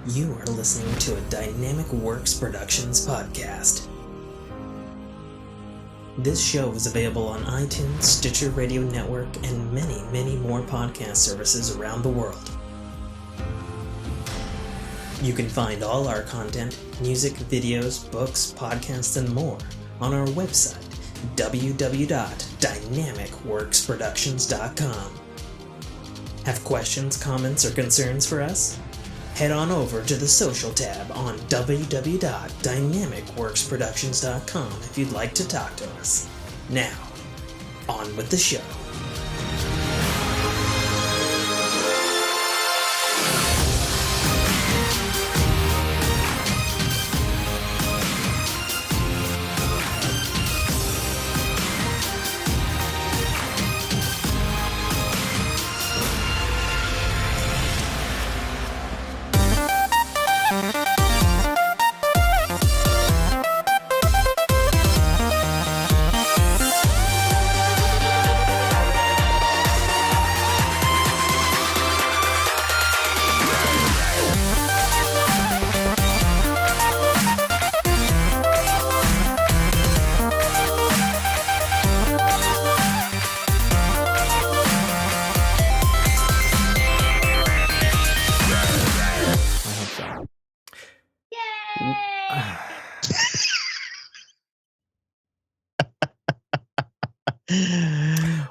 You are listening to a Dynamicworksproductions podcast. This show is available on iTunes, Stitcher Radio Network, and many, many more podcast services around the world. You can find all our content, music, videos, books, podcasts, and more on our website, www.dynamicworksproductions.com. Have questions, comments, or concerns for us? Head on over to the social tab on www.dynamicworksproductions.com if you'd like to talk to us. Now, on with the show.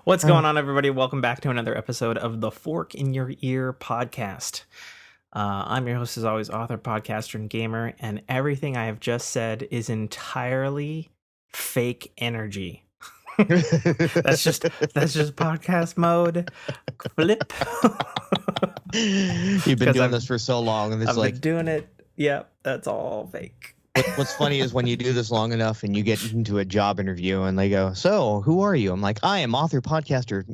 What's going on, everybody? Welcome back to another episode of the Fork in Your Ear podcast. I'm your host, as always, author, podcaster, and gamer, and everything I have just said is entirely fake energy. That's just podcast mode. Flip. You've been doing this for so long, and I've been doing it. Yep, that's all fake. What's funny is when you do this long enough and you get into a job interview and they go, "So, who are you?" I'm like, "I am author, podcaster,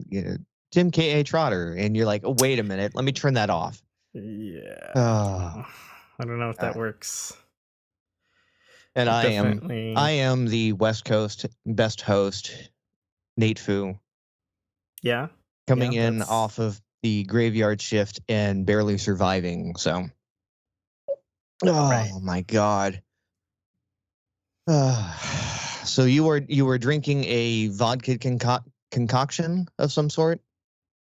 Tim K.A. Trotter." And you're like, "Oh, wait a minute. Let me turn that off." Yeah. I don't know if that works. And I am the West Coast best host, Nate Fu. Yeah. Coming in off of the graveyard shift and barely surviving. So, my God. So you were drinking a vodka concoction of some sort?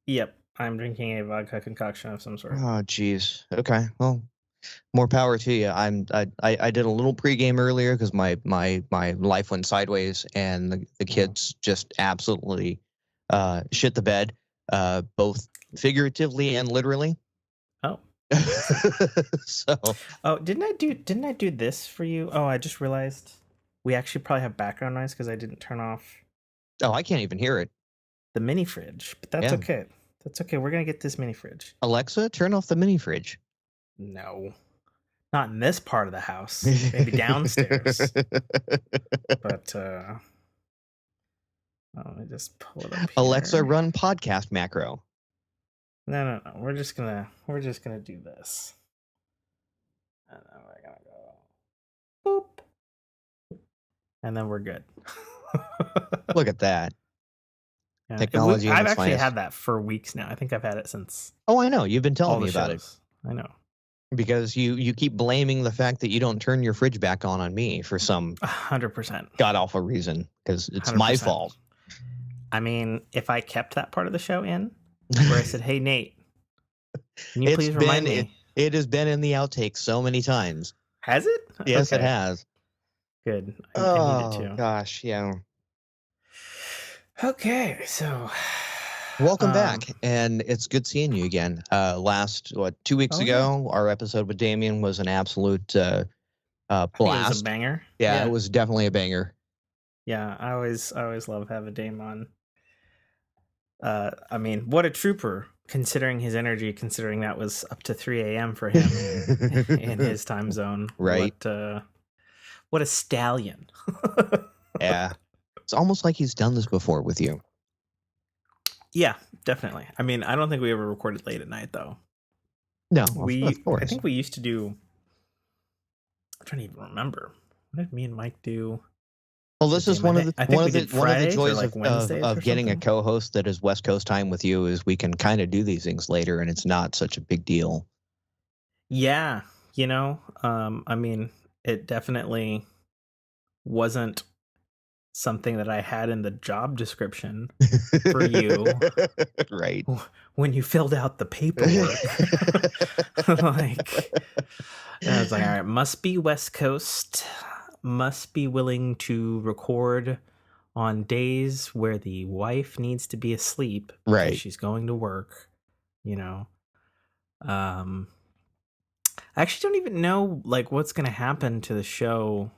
Yep, I'm drinking a vodka concoction of some sort. Oh, geez. Okay, well, more power to you. I did a little pregame earlier because my life went sideways and the kids just absolutely shit the bed, both figuratively and literally. Oh. So. Oh, didn't I do this for you? Oh, I just realized. We actually probably have background noise because I didn't turn off. Oh, I can't even hear it. The mini fridge, but that's okay. That's okay. We're gonna get this mini fridge. Alexa, turn off the mini fridge. No, not in this part of the house. Maybe downstairs. But let me just pull it up here. Alexa, run podcast macro. No. We're just gonna do this. And then we're gonna go boop. And then we're good. Look at that. Yeah. Technology. I've actually had that for weeks now. I think I've had it since. Oh, I know. You've been telling me about it. I know. Because you keep blaming the fact that you don't turn your fridge back on me for some 100% god awful reason. Because it's 100%. My fault. I mean, if I kept that part of the show in, where I said, "Hey Nate, can you please remind me?" It has been in the outtakes so many times. Has it? Yes, it has. Good. I need it too. Gosh, yeah. Okay, so welcome back, and it's good seeing you again. 2 weeks ago, our episode with Damien was an absolute blast. It was a banger. Yeah, it was definitely a banger. Yeah, I always love having Dame on. I mean, what a trooper, considering his energy, considering that was up to 3 a.m. for him in his time zone. Right. What a stallion. Yeah. It's almost like he's done this before with you. Yeah, definitely. I mean, I don't think we ever recorded late at night, though. No, of course. I think we used to do... I'm trying to even remember. What did me and Mike do? Well, this is one of the joys like of getting a co-host that is West Coast time with you is we can kind of do these things later, and it's not such a big deal. Yeah, you know, I mean, it definitely wasn't something that I had in the job description for you Right. when you filled out the paperwork. Like, and I was like, all right, must be West Coast, must be willing to record on days where the wife needs to be asleep because Right. she's going to work, you know. I actually don't even know like what's going to happen to the show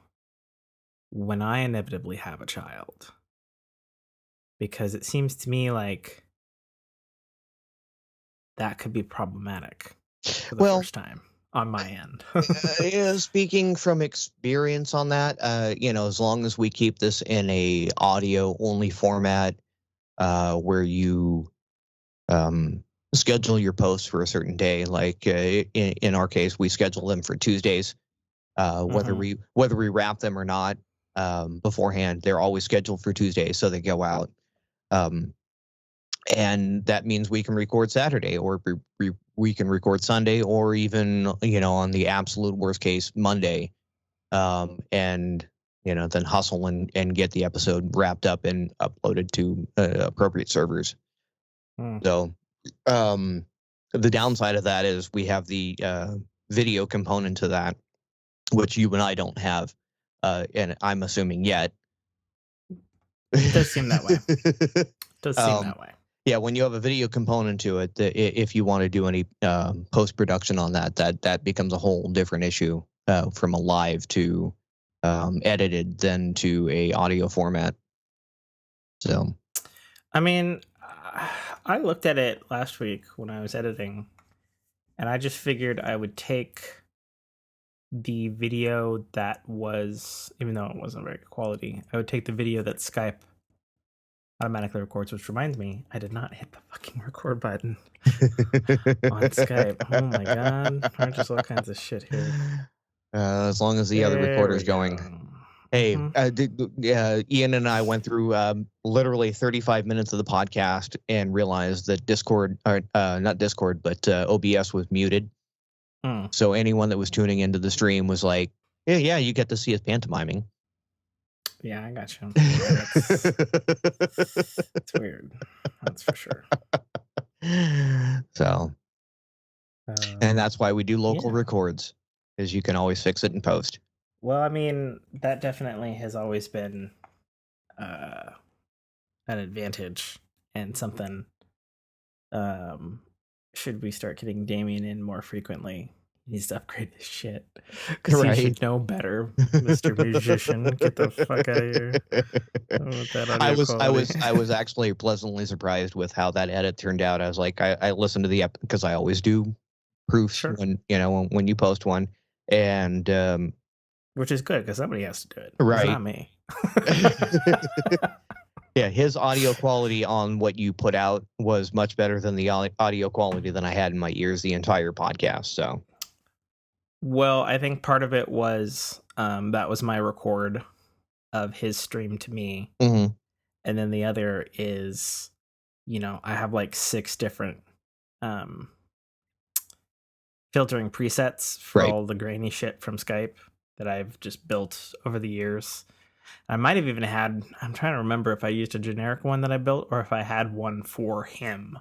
when I inevitably have a child, because it seems to me like that could be problematic for the first time on my end. Yeah, speaking from experience on that, as long as we keep this in a audio only format, where you schedule your posts for a certain day, like in our case, we schedule them for Tuesdays. Whether we wrap them or not beforehand, they're always scheduled for Tuesdays, so they go out. And that means we can record Saturday, or we can record Sunday, or even on the absolute worst case, Monday, and then hustle and get the episode wrapped up and uploaded to appropriate servers. So the downside of that is we have the video component to that, which you and I don't have, and I'm assuming yet. It does seem that way. Yeah, when you have a video component to it, if you want to do any post-production on that becomes a whole different issue, from a live to edited than to a audio format. So, I mean, I looked at it last week when I was editing, and I just figured I would take the video that was, even though it wasn't very good quality, I would take the video that Skype automatically records, which reminds me, I did not hit the fucking record button on Skype. Oh my god. There's just all kinds of shit here. As long as the other recorder's going. Hey, Ian and I went through literally 35 minutes of the podcast and realized that Discord, or not Discord, but OBS was muted. So anyone that was tuning into the stream was like, yeah, you get to see us pantomiming. Yeah, I got you. It's weird. That's for sure. So, and that's why we do local records, is you can always fix it in post. Well, I mean, that definitely has always been an advantage and something. Should we start getting Damien in more frequently? He needs to upgrade his shit, because he should know better, Mr. Musician. Get the fuck out of here. I was actually pleasantly surprised with how that edit turned out. I was like, I listened to the because I always do proofs when when you post one, and which is good because somebody has to do it. Right. It's not me. Yeah, his audio quality on what you put out was much better than the audio quality than I had in my ears the entire podcast. So, well, I think part of it was that was my record of his stream to me, and then the other is, I have like 6 different filtering presets for all the grainy shit from Skype that I've just built over the years. I might have even had, I'm trying to remember if I used a generic one that I built or if I had one for him.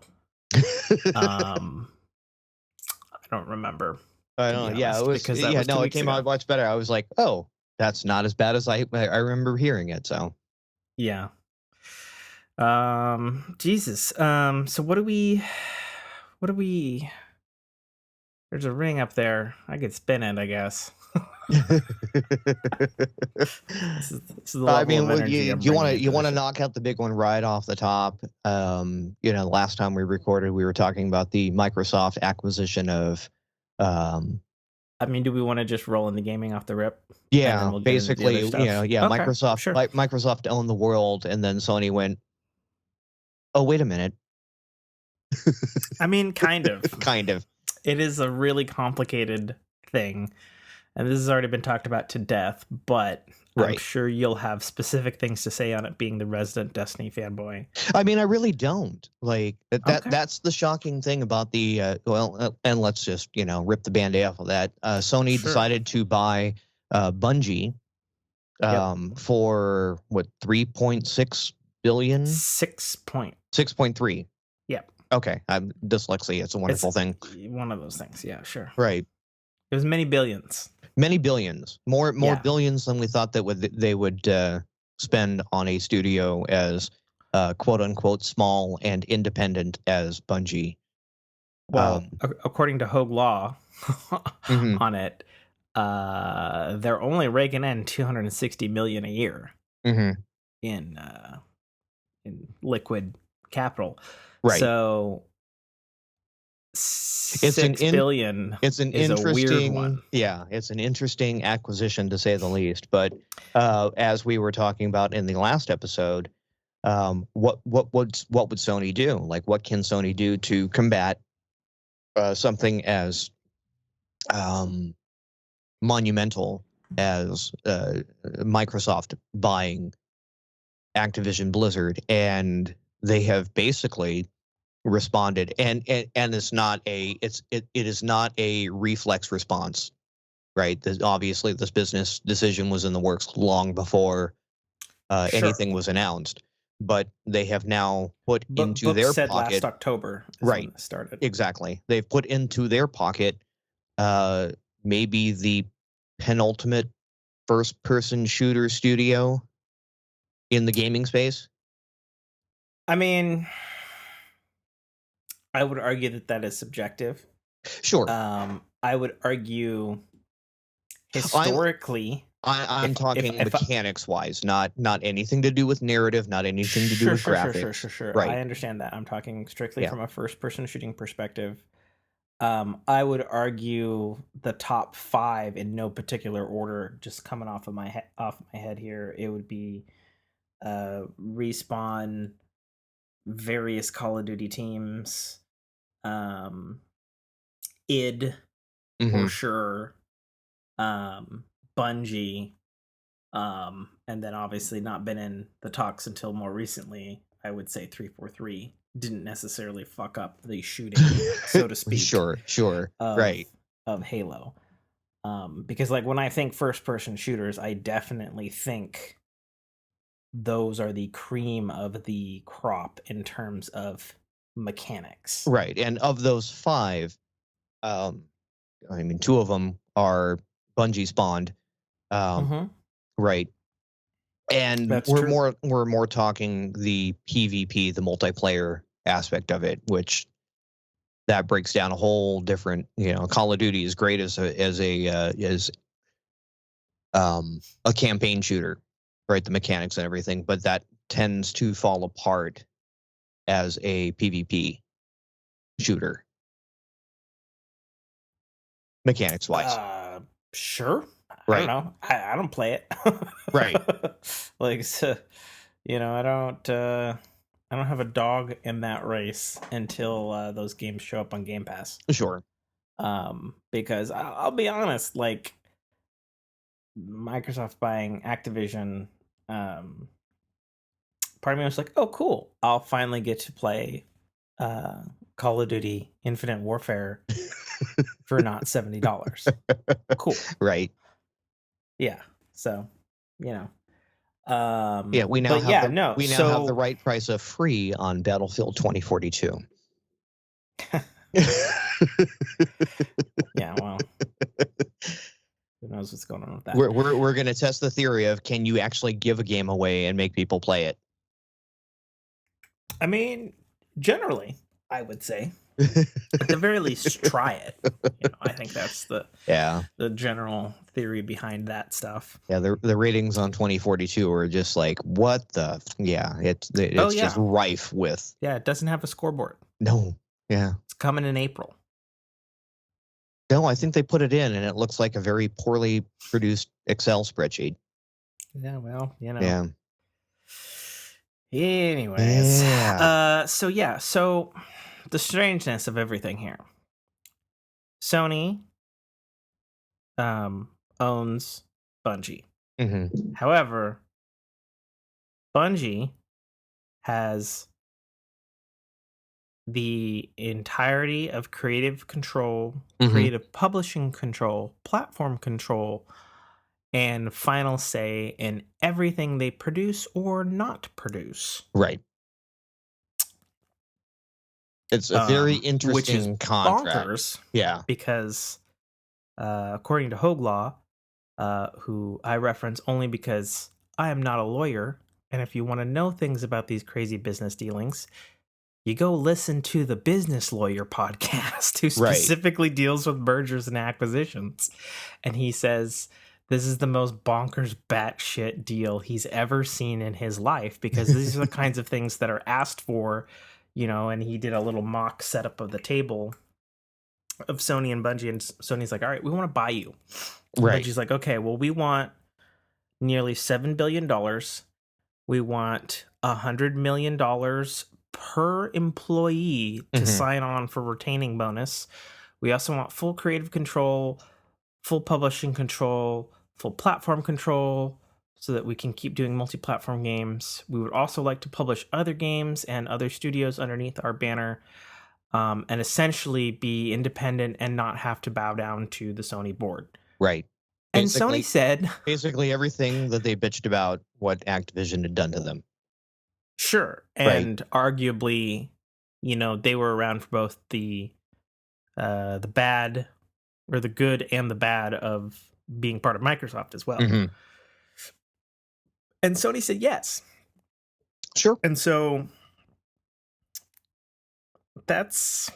I don't remember. I don't know. Yeah, it was. It came out much better. I was like, oh, that's not as bad as I remember hearing it. So, yeah. Jesus. So what do we? There's a ring up there. I could spin it, I guess. This is the I mean, you want to knock out the big one right off the top. Last time we recorded, we were talking about the Microsoft acquisition of. I mean, do we want to just roll in the gaming off the rip? Yeah, basically, Okay, Microsoft, sure. Microsoft owned the world, and then Sony went, oh, wait a minute. I mean, kind of. Kind of. It is a really complicated thing, and this has already been talked about to death, but I'm Right. sure you'll have specific things to say on it, being the resident Destiny fanboy. I mean, I really don't. Like Okay. that's the shocking thing about the and let's just, rip the band-aid off of that. Sony Sure. decided to buy Bungie for what, 3.6 billion? 6.3. Yep. Okay. I'm dyslexia. It's a wonderful thing. One of those things. Yeah, sure. Right. It was many billions. Many billions. More billions than we thought that they would spend on a studio as quote unquote small and independent as Bungie. Well, according to Hogue Law Mhm. on it, they're only raking in $260 million a year Mhm. in liquid capital. Right. So It's an $6 billion It's an is a interesting weird one. Yeah, it's an interesting acquisition to say the least. But as we were talking about in the last episode, what would Sony do? Like, what can Sony do to combat something as monumental as Microsoft buying Activision Blizzard? And they have basically responded, and it's not it is not a reflex response, right? Obviously this business decision was in the works long before anything was announced, but they have now put into their said pocket last October is right when it started. Exactly. They've put into their pocket maybe the penultimate first person shooter studio in the gaming space. I mean, I would argue that is subjective. Sure. I would argue historically. I'm talking mechanics wise, not anything to do with narrative, not anything to do with graphics. Sure. Right. I understand that. I'm talking strictly from a first person shooting perspective. I would argue the top 5 in no particular order, just coming off my head here. It would be Respawn, various Call of Duty teams, id for sure, Bungie, and then obviously not been in the talks until more recently. I would say 343 didn't necessarily fuck up the shooting, so to speak. Sure. Right. Of Halo. Because like when I think first person shooters, I definitely think those are the cream of the crop in terms of mechanics. Right. And of those 5, I mean, 2 of them are Bungie spawned. Right. And we're more talking the PvP, the multiplayer aspect of it, which that breaks down a whole different, Call of Duty is great as a campaign shooter, right? The mechanics and everything, but that tends to fall apart as a PvP shooter, mechanics wise. Sure. Right. I don't know. I don't play it. Right. Like, so, I don't have a dog in that race until those games show up on Game Pass. Sure. Because I'll be honest, like Microsoft buying Activision, part of me was like, oh, cool. I'll finally get to play Call of Duty Infinite Warfare for not $70. Cool. Right. Yeah. So, we now have the right price of free on Battlefield 2042. Yeah, well, who knows what's going on with that? We're going to test the theory of, can you actually give a game away and make people play it? I mean, generally, I would say, at the very least, try it. I think that's the general theory behind that stuff. Yeah, the ratings on 2042 are just like, what the? Yeah, it's just rife with. Yeah, it doesn't have a scoreboard. No. Yeah. It's coming in April. No, I think they put it in, and it looks like a very poorly produced Excel spreadsheet. Yeah, well, Yeah. Anyways. Yeah. So the strangeness of everything here. Sony owns Bungie. Mm-hmm. However, Bungie has the entirety of creative control, creative publishing control, platform control, and final say in everything they produce or not produce. Right. It's a very interesting which is contract. bonkers. Yeah. Because according to Hoglaw, who I reference only because I am not a lawyer, and if you want to know things about these crazy business dealings, you go listen to the Business Lawyer podcast, who specifically deals with mergers and acquisitions. And he says this is the most bonkers batshit deal he's ever seen in his life, because these are the kinds of things that are asked for, you know, and he did a little mock setup of the table of Sony and Bungie, and Sony's like, all right, we want to buy you. Right. Bungie's like, okay, well, we want nearly $7 billion. We want $100 million per employee to sign on for retaining bonus. We also want full creative control, full publishing control, full platform control, so that we can keep doing multi-platform games. We would also like to publish other games and other studios underneath our banner, and essentially be independent and not have to bow down to the Sony board. Right. And Sony said basically everything that they bitched about what Activision had done to them. Sure. And arguably, you know, they were around for both the bad, or the good and the bad, of being part of Microsoft as well. And Sony said yes. Sure. And so that's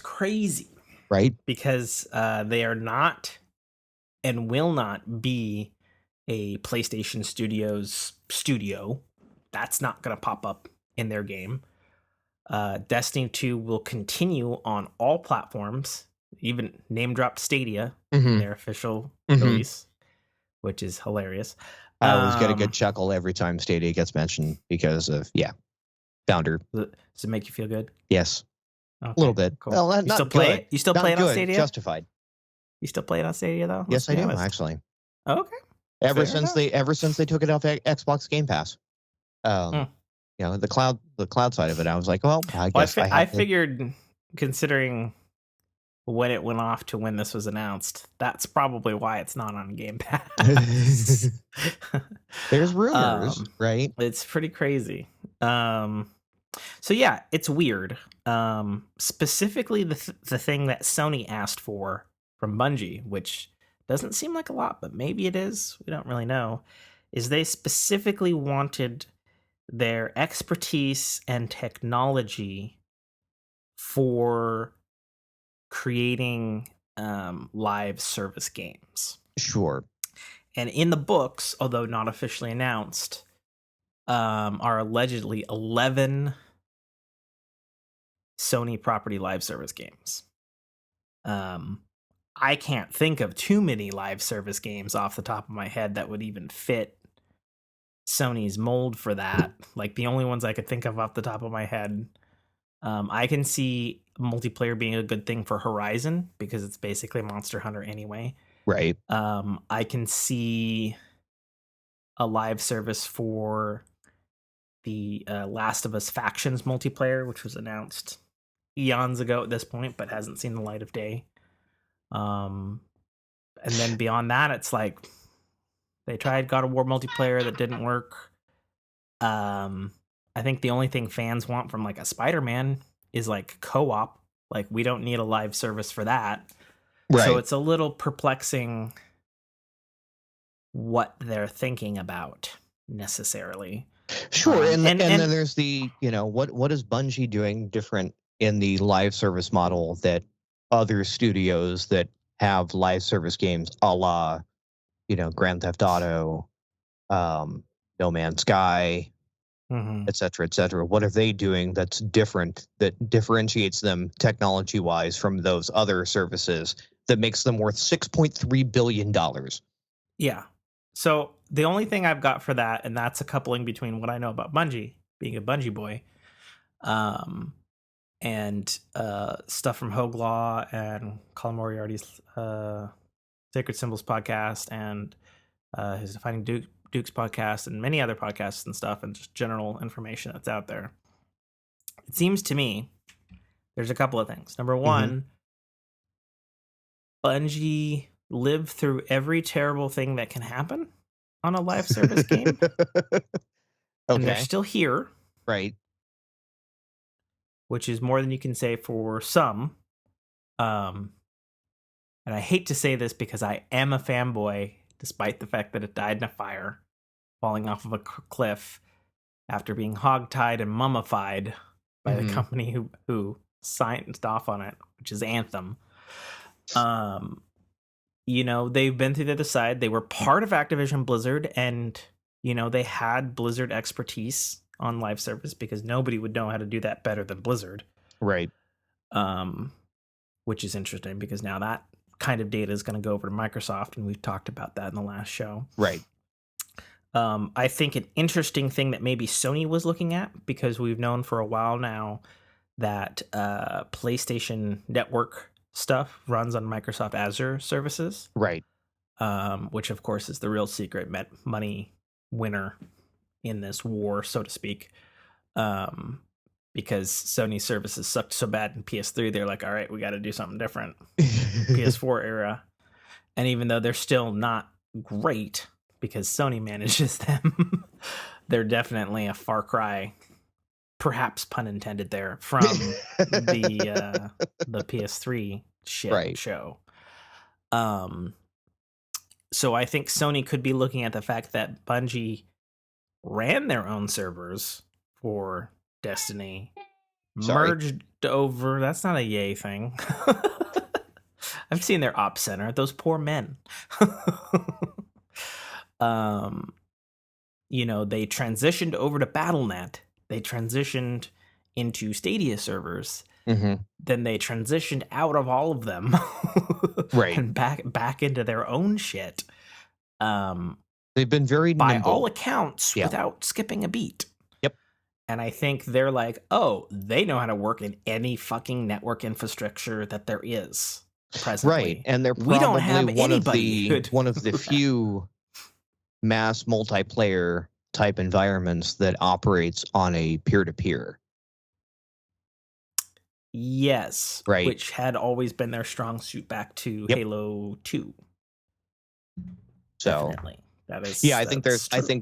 crazy. Right. Because they are not and will not be a PlayStation Studios studio. That's not going to pop up in their game. Destiny 2 will continue on all platforms, even name dropped Stadia in their official release, which is hilarious. I always get a good chuckle every time Stadia gets mentioned because of, founder. Does it make you feel good? Yes. Okay, a little bit. Cool. Well, you still play it? You still play it on Stadia? Justified. You still play it on Stadia though? Yes, I do actually. Okay. Ever since they took it off Xbox Game Pass. You know, the cloud side of it, I was like, well, I guess I figured, considering when it went off to when this was announced, that's probably why it's not on Game Pass. There's rumors, right? It's pretty crazy. So yeah, it's weird. Specifically, the thing that Sony asked for from Bungie, which doesn't seem like a lot, but maybe it is, we don't really know, is they specifically wanted their expertise and technology for creating live service games. Sure. And in the books, although not officially announced, are allegedly 11 Sony property live service games. I can't think of too many live service games off the top of my head that would even fit Sony's mold for that. Like, the only ones I could think of off the top of my head, I can see multiplayer being a good thing for Horizon, because it's basically Monster Hunter anyway. Right. I can see a live service for the Last of Us Factions multiplayer, which was announced eons ago at this point, but hasn't seen the light of day. And then beyond that, it's like they tried God of War multiplayer, that didn't work. I think the only thing fans want from like a Spider-Man is like co-op. Like, we don't need a live service for that. Right. So it's a little perplexing what they're thinking about necessarily. Sure. And then there's the, you know, what is Bungie doing different in the live service model that other studios that have live service games a la, you know, Grand Theft Auto, No Man's Sky, et cetera, what are they doing that's different, that differentiates them technology-wise from those other services that makes them worth $6.3 billion? Yeah. So the only thing I've got for that, and that's a coupling between what I know about Bungie, being a Bungie boy, and stuff from Hoglaw and Colin Moriarty's Sacred Symbols podcast and his Defining Dukes podcast and many other podcasts and stuff, and just general information that's out there. It seems to me there's a couple of things. Number one, Bungie lived through every terrible thing that can happen on a live service game. And they're still here. Right. Which is more than you can say for some. And I hate to say this because I am a fanboy, despite the fact that it died in a fire, falling off of a cliff after being hogtied and mummified by the company who signed off on it, which is Anthem. You know, they've been through the other side. They were part of Activision Blizzard, and, you know, they had Blizzard expertise on live service because nobody would know how to do that better than Blizzard. Right. Which is interesting because now that kind of data is going to go over to Microsoft, and we've talked about that in the last show. Right. I think an interesting thing that maybe Sony was looking at, because we've known for a while now that PlayStation Network stuff runs on Microsoft Azure services. Right. Which, of course, is the real secret money winner in this war, so to speak. Because Sony services sucked so bad in PS3, they're like, all right, we got to do something different. PS4 era. And even though they're still not great because Sony manages them, they're definitely a far cry, perhaps pun intended there, from the PS3 shit show. So I think Sony could be looking at the fact that Bungie ran their own servers for Destiny, merged over. That's not a yay thing. I've seen their ops center. Those poor men. You know, they transitioned over to Battle.net. They transitioned into Stadia servers. Then they transitioned out of all of them, and back into their own shit. They've been very by nimble. all accounts without skipping a beat. Yep. And I think they're like, oh, they know how to work in any fucking network infrastructure that there is presently. Right, and they're probably one of the few mass multiplayer type environments that operates on a peer-to-peer. Yes, right. Which had always been their strong suit back to Halo 2. So definitely. That is, I think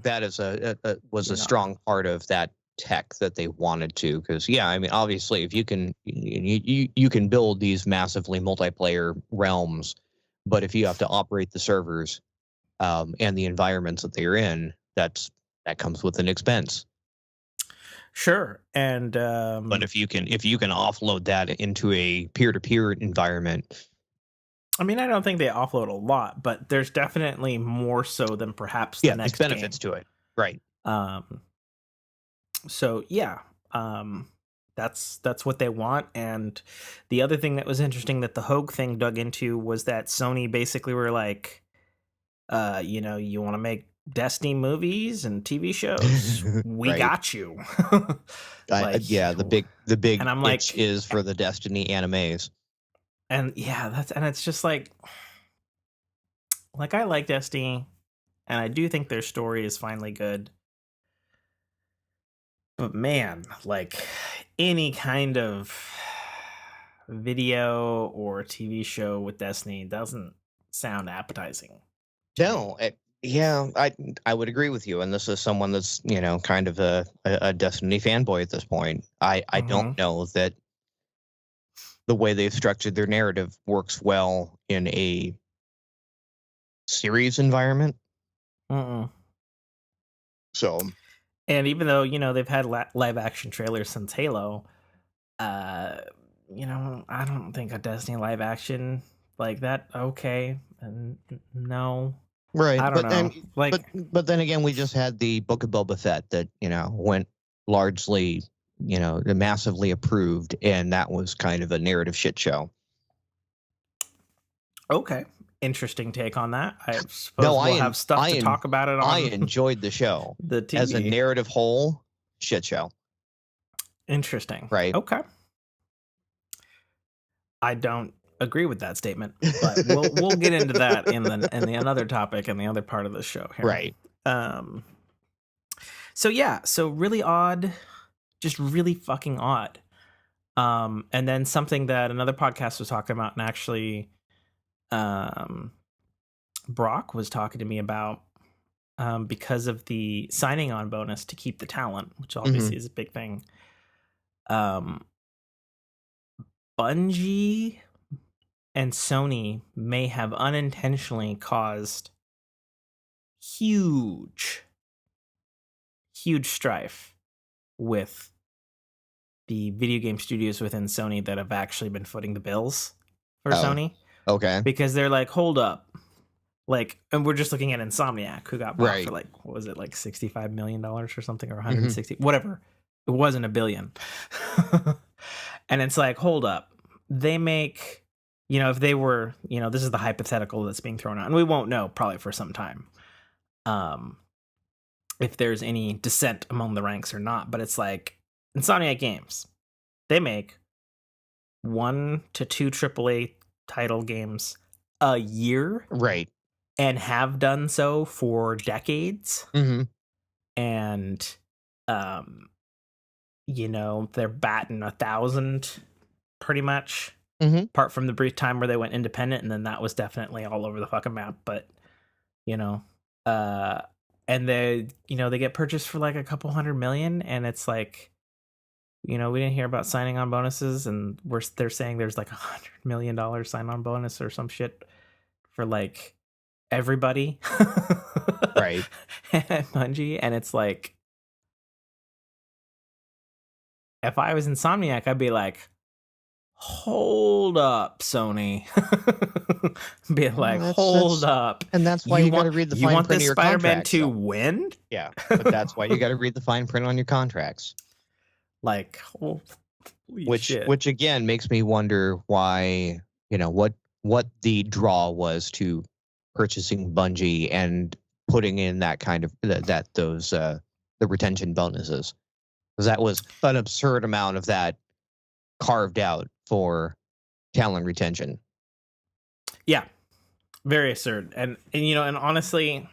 that is a strong part of that tech that they wanted to, because I mean, obviously, if you can build these massively multiplayer realms, but if you have to operate the servers and the environments that they're in, that comes with an expense. Sure, and but if you can offload that into a peer-to-peer environment. I mean, I don't think they offload a lot, but there's definitely more so than perhaps the next there's benefits game. to it, right? So that's what they want. And the other thing that was interesting that the Hogue thing dug into was that Sony basically were like, you know, you want to make Destiny movies and TV shows? We got you. The big and I'm itch is for the Destiny animes. And it's just like I like Destiny, and I do think their story is finally good. But man, like any kind of video or TV show with Destiny doesn't sound appetizing. No, I would agree with you. And this is someone that's, you know, kind of a Destiny fanboy at this point. I don't know that the way they've structured their narrative works well in a series environment. So, and even though, you know, they've had live action trailers since Halo, you know, I don't think a Destiny live action like that. Okay. And no. Right. I don't know. But then again, we just had the Book of Boba Fett that, you know, went largely, you know, massively approved, and that was kind of a narrative shit show. Okay. Interesting take on that. I suppose we'll have stuff to talk about it on. I enjoyed the show. The TV. As a narrative whole, shit show. Interesting. Right. Okay. I don't agree with that statement, but we'll get into that in the another topic and the other part of the show here. Right. So really odd, just really fucking odd. And then something that another podcast was talking about, and actually Brock was talking to me about, because of the signing on bonus to keep the talent, which obviously is a big thing. Bungie and Sony may have unintentionally caused huge strife with the video game studios within Sony that have actually been footing the bills for Sony. Okay. Because they're like, hold up. Like, and we're just looking at Insomniac, who got bought for like, what was it, like $65 million or something, or 160, whatever. It wasn't $1 billion. And it's like, hold up. They make, if they were, this is the hypothetical that's being thrown out, and we won't know probably for some time if there's any dissent among the ranks or not. But it's like, Insomniac Games, they make 1 to 2 AAA title games a year. Right. And have done so for decades. And, they're batting 1,000 pretty much. Apart from the brief time where they went independent, and then that was definitely all over the fucking map. But, and they, they get purchased for like a couple $100 million, and it's like, we didn't hear about signing on bonuses, and they're saying there's like $100 million sign on bonus or some shit for like everybody. Right. At Bungie. And it's like, if I was Insomniac, I'd be like, hold up, Sony. Be like, hold up. And that's why you got to read the fine print of your contracts. You want this Spider-Man 2 win? Yeah, but that's why you got to read the fine print on your contracts. Like, which again makes me wonder why, what the draw was to purchasing Bungie and putting in that kind of the retention bonuses, because that was an absurd amount of that carved out for talent retention. Yeah, very absurd. And honestly,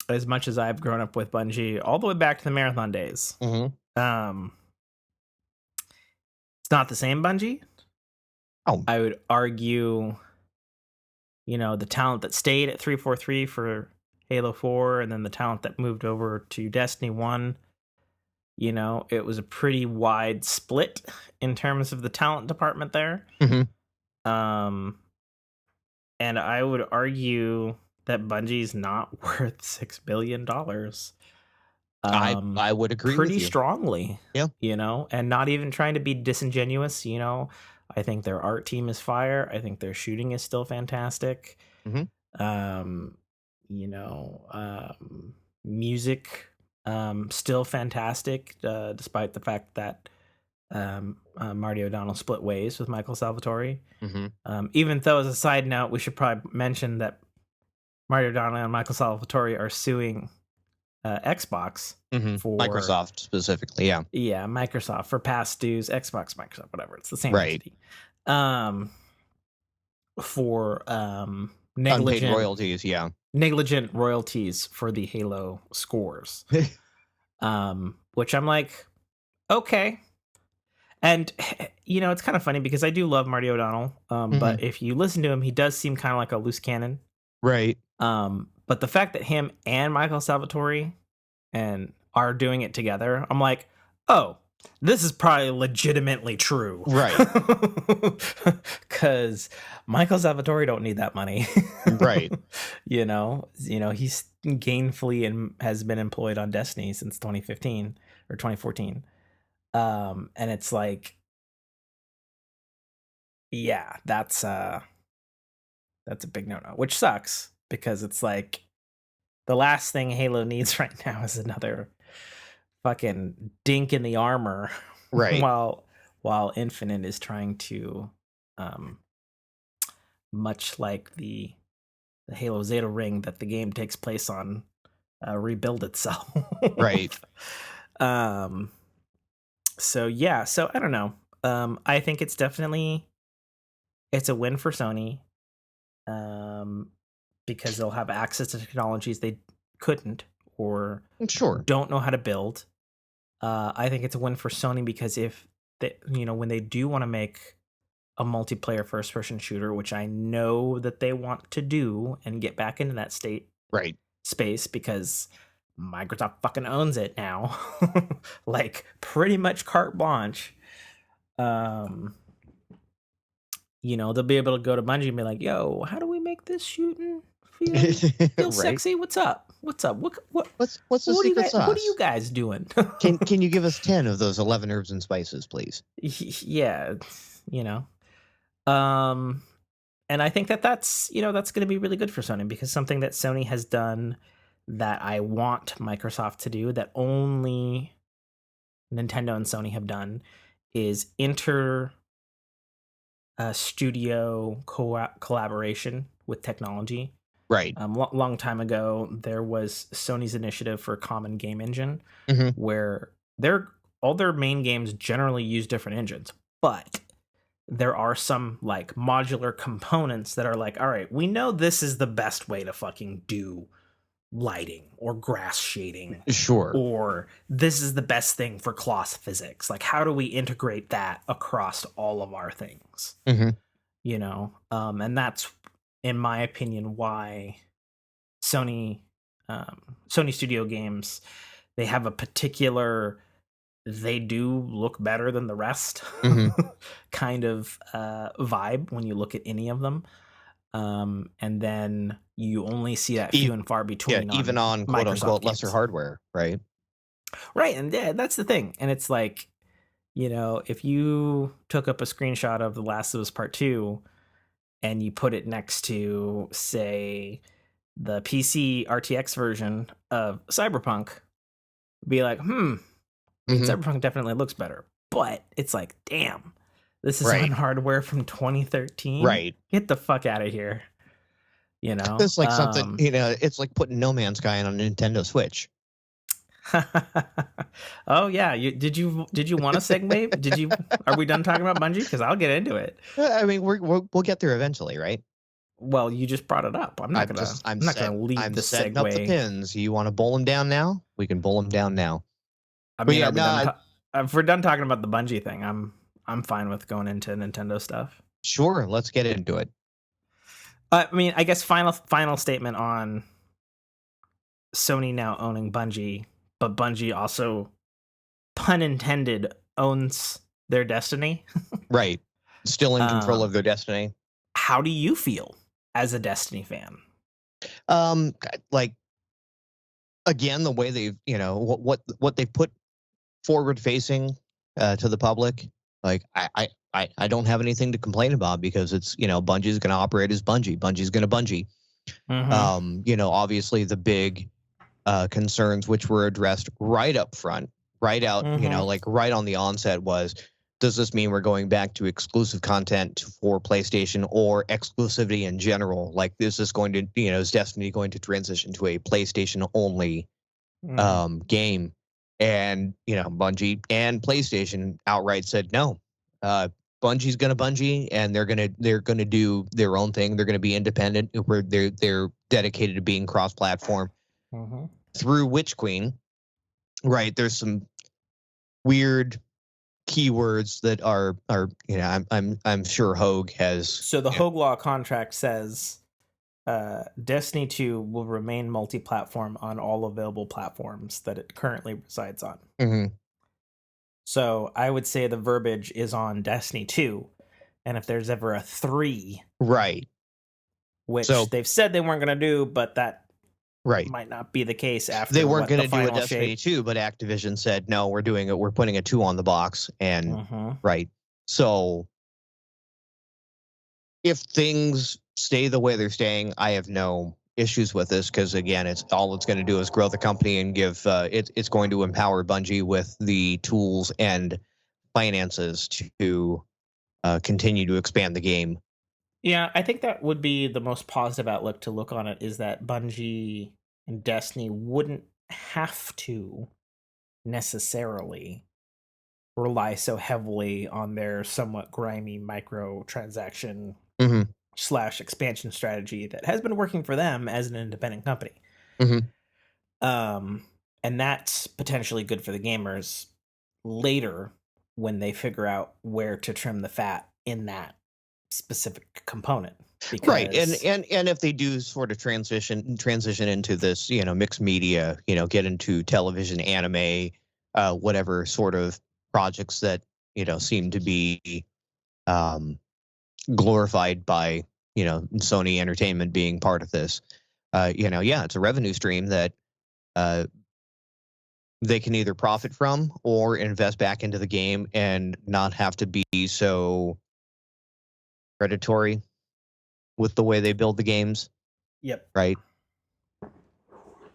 as much as I've grown up with Bungie all the way back to the Marathon days, it's not the same Bungie. I would argue, the talent that stayed at 343 for Halo 4, and then the talent that moved over to Destiny 1, it was a pretty wide split in terms of the talent department there. And I would argue that Bungie's not worth $6 billion. I would agree pretty with you. Strongly. Yeah. And not even trying to be disingenuous. I think their art team is fire. I think their shooting is still fantastic. Music, still fantastic, despite the fact that Marty O'Donnell split ways with Michael Salvatore. Even though, as a side note, we should probably mention that Marty O'Donnell and Michael Salvatore are suing Xbox for Microsoft specifically. Yeah, Microsoft for past dues. Xbox, Microsoft, whatever, it's the same entity. For negligent unpaid royalties. Negligent royalties for the Halo scores. Which I'm like, okay. And it's kind of funny because I do love Marty O'Donnell, but if you listen to him, he does seem kind of like a loose cannon. Right. But the fact that him and Michael Salvatore are doing it together, I'm like, oh, this is probably legitimately true. Right. Because Michael Salvatore don't need that money. Right. He's gainfully and has been employed on Destiny since 2015 or 2014. And it's like, yeah, that's a big no-no, which sucks because it's like the last thing Halo needs right now is another fucking dink in the armor, right? While Infinite is trying to, much like the Halo Zeta ring that the game takes place on, rebuild itself, right? So I don't know. I think it's a win for Sony, because they'll have access to technologies they couldn't or Sure. don't know how to build. I think it's a win for Sony because if they, when they do want to make a multiplayer first-person shooter, which I know that they want to do and get back into that space because Microsoft fucking owns it now, like pretty much carte blanche. They'll be able to go to Bungie and be like, "Yo, how do we make this shooting feel sexy? What's up? What's the secret sauce? What are you guys doing? Can you give us 10 of those 11 herbs and spices, please?" Yeah, and I think that's going to be really good for Sony, because something that Sony has done that I want Microsoft to do that only Nintendo and Sony have done is studio collaboration with technology. Right. Long time ago, there was Sony's initiative for a common game engine, where all their main games generally use different engines, but there are some like modular components that are like, all right, we know this is the best way to fucking do lighting or grass shading. Sure. Or this is the best thing for cloth physics. Like, how do we integrate that across all of our things? And that's, in my opinion, why Sony Studio games, they have a particular, they do look better than the rest kind of vibe when you look at any of them. And then you only see that few and far between. Even on quote unquote lesser hardware, right? Right. And yeah, that's the thing. And it's like, if you took up a screenshot of The Last of Us Part 2 and you put it next to, say, the PC RTX version of Cyberpunk, be like, Cyberpunk definitely looks better. But it's like, damn, this is on hardware from 2013. Right. Get the fuck out of here. It's like something, it's like putting No Man's Sky on a Nintendo Switch. Oh yeah, did you want to segue? Are we done talking about Bungie? Because I'll get into it. I mean, we'll get there eventually, right? Well, you just brought it up. I'm not gonna leave the setting segue. Up the pins. You want to bowl them down now? We can bowl them down now. I mean, if we're done talking about the Bungie thing, I'm fine with going into Nintendo stuff. Sure, let's get into it. I mean, I guess final statement on Sony now owning Bungie, but Bungie also, pun intended, owns their destiny. Right. Still in control of their destiny. How do you feel as a Destiny fan? Like, again, the way they've, what they've put forward facing to the public, like I don't have anything to complain about, because it's, Bungie's going to operate as Bungie. Bungie's going to Bungie. Obviously the big concerns which were addressed right up front, right out, like right on the onset was, does this mean we're going back to exclusive content for PlayStation or exclusivity in general? Like, this is going to, is Destiny going to transition to a PlayStation only game? And, Bungie and PlayStation outright said no. Bungie's gonna Bungie, and they're gonna do their own thing. They're gonna be independent. They're dedicated to being cross-platform. Through Witch Queen, right? There's some weird keywords that are I'm sure Hogue has. So the Hogue Law contract says Destiny 2 will remain multi-platform on all available platforms that it currently resides on. So I would say the verbiage is on Destiny 2, and if there's ever a 3, right, which they've said they weren't going to do, but that might not be the case after they weren't going to do a Destiny 2, but Activision said no, we're doing it. We're putting a 2 on the box, and So if things stay the way they're staying, I have no issues with this, because again, it's going to do is grow the company and give it's going to empower Bungie with the tools and finances to continue to expand the game. Yeah, I think that would be the most positive outlook to look on it, is that Bungie and Destiny wouldn't have to necessarily rely so heavily on their somewhat grimy microtransaction Mm-hmm. / expansion strategy that has been working for them as an independent company. Mm-hmm. And that's potentially good for the gamers later when they figure out where to trim the fat in that specific component. Because... Right, and if they do sort of transition into this, mixed media, get into television, anime, whatever sort of projects that seem to be glorified by Sony Entertainment being part of this, it's a revenue stream that they can either profit from or invest back into the game and not have to be so predatory with the way they build the games. Yep. Right.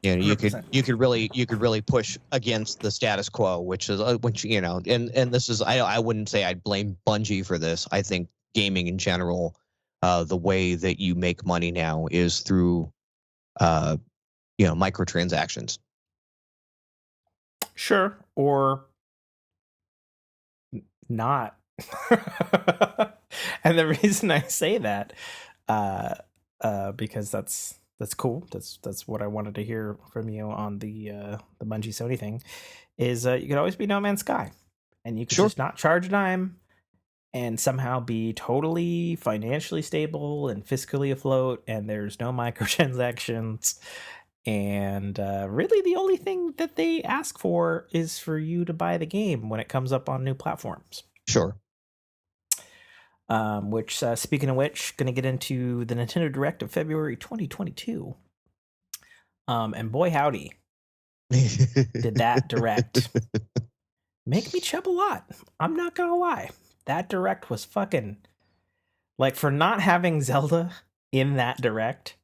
You 100%. could really push against the status quo, which and this is I wouldn't say I'd blame Bungie for this. I think gaming in general, the way that you make money now is through microtransactions. Sure, or not. And the reason I say that, because that's cool. That's what I wanted to hear from you on the Bungie Sony thing. Is you could always be No Man's Sky, and you could just not charge a dime, and somehow be totally financially stable and fiscally afloat, and there's no microtransactions. And really the only thing that they ask for is for you to buy the game when it comes up on new platforms. Sure. Which, speaking of which, going to get into the Nintendo Direct of February 2022. And boy howdy, did that Direct make me chub a lot. I'm not going to lie. That Direct was fucking... Like, for not having Zelda in that Direct,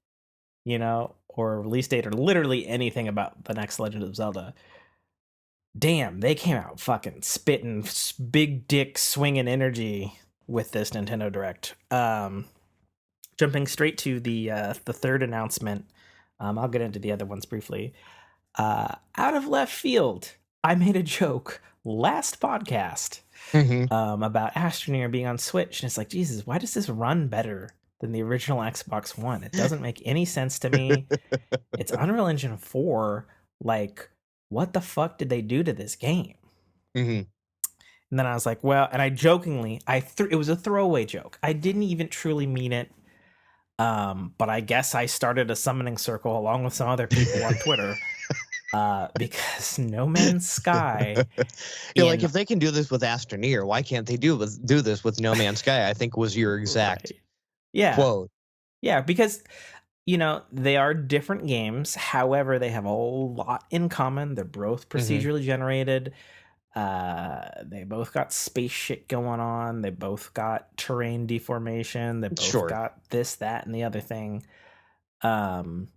or release date, or literally anything about the next Legend of Zelda, damn, they came out fucking spitting big dick swinging energy with this Nintendo Direct. Jumping straight to the third announcement, I'll get into the other ones briefly. Out of left field, I made a joke last podcast about Astroneer being on Switch, and it's like, Jesus, why does this run better than the original Xbox One? It doesn't make any sense to me. It's Unreal Engine 4. Like, what the fuck did they do to this game? Mm-hmm. And then I was like, well, and I jokingly, it was a throwaway joke. I didn't even truly mean it. But I guess I started a summoning circle along with some other people on Twitter. Because No Man's Sky... like, if they can do this with Astroneer, why can't they do this with No Man's Sky? I think was your exact quote. Yeah, because, they are different games. However, they have a lot in common. They're both procedurally generated. They both got space shit going on. They both got terrain deformation. They both got this, that, and the other thing. And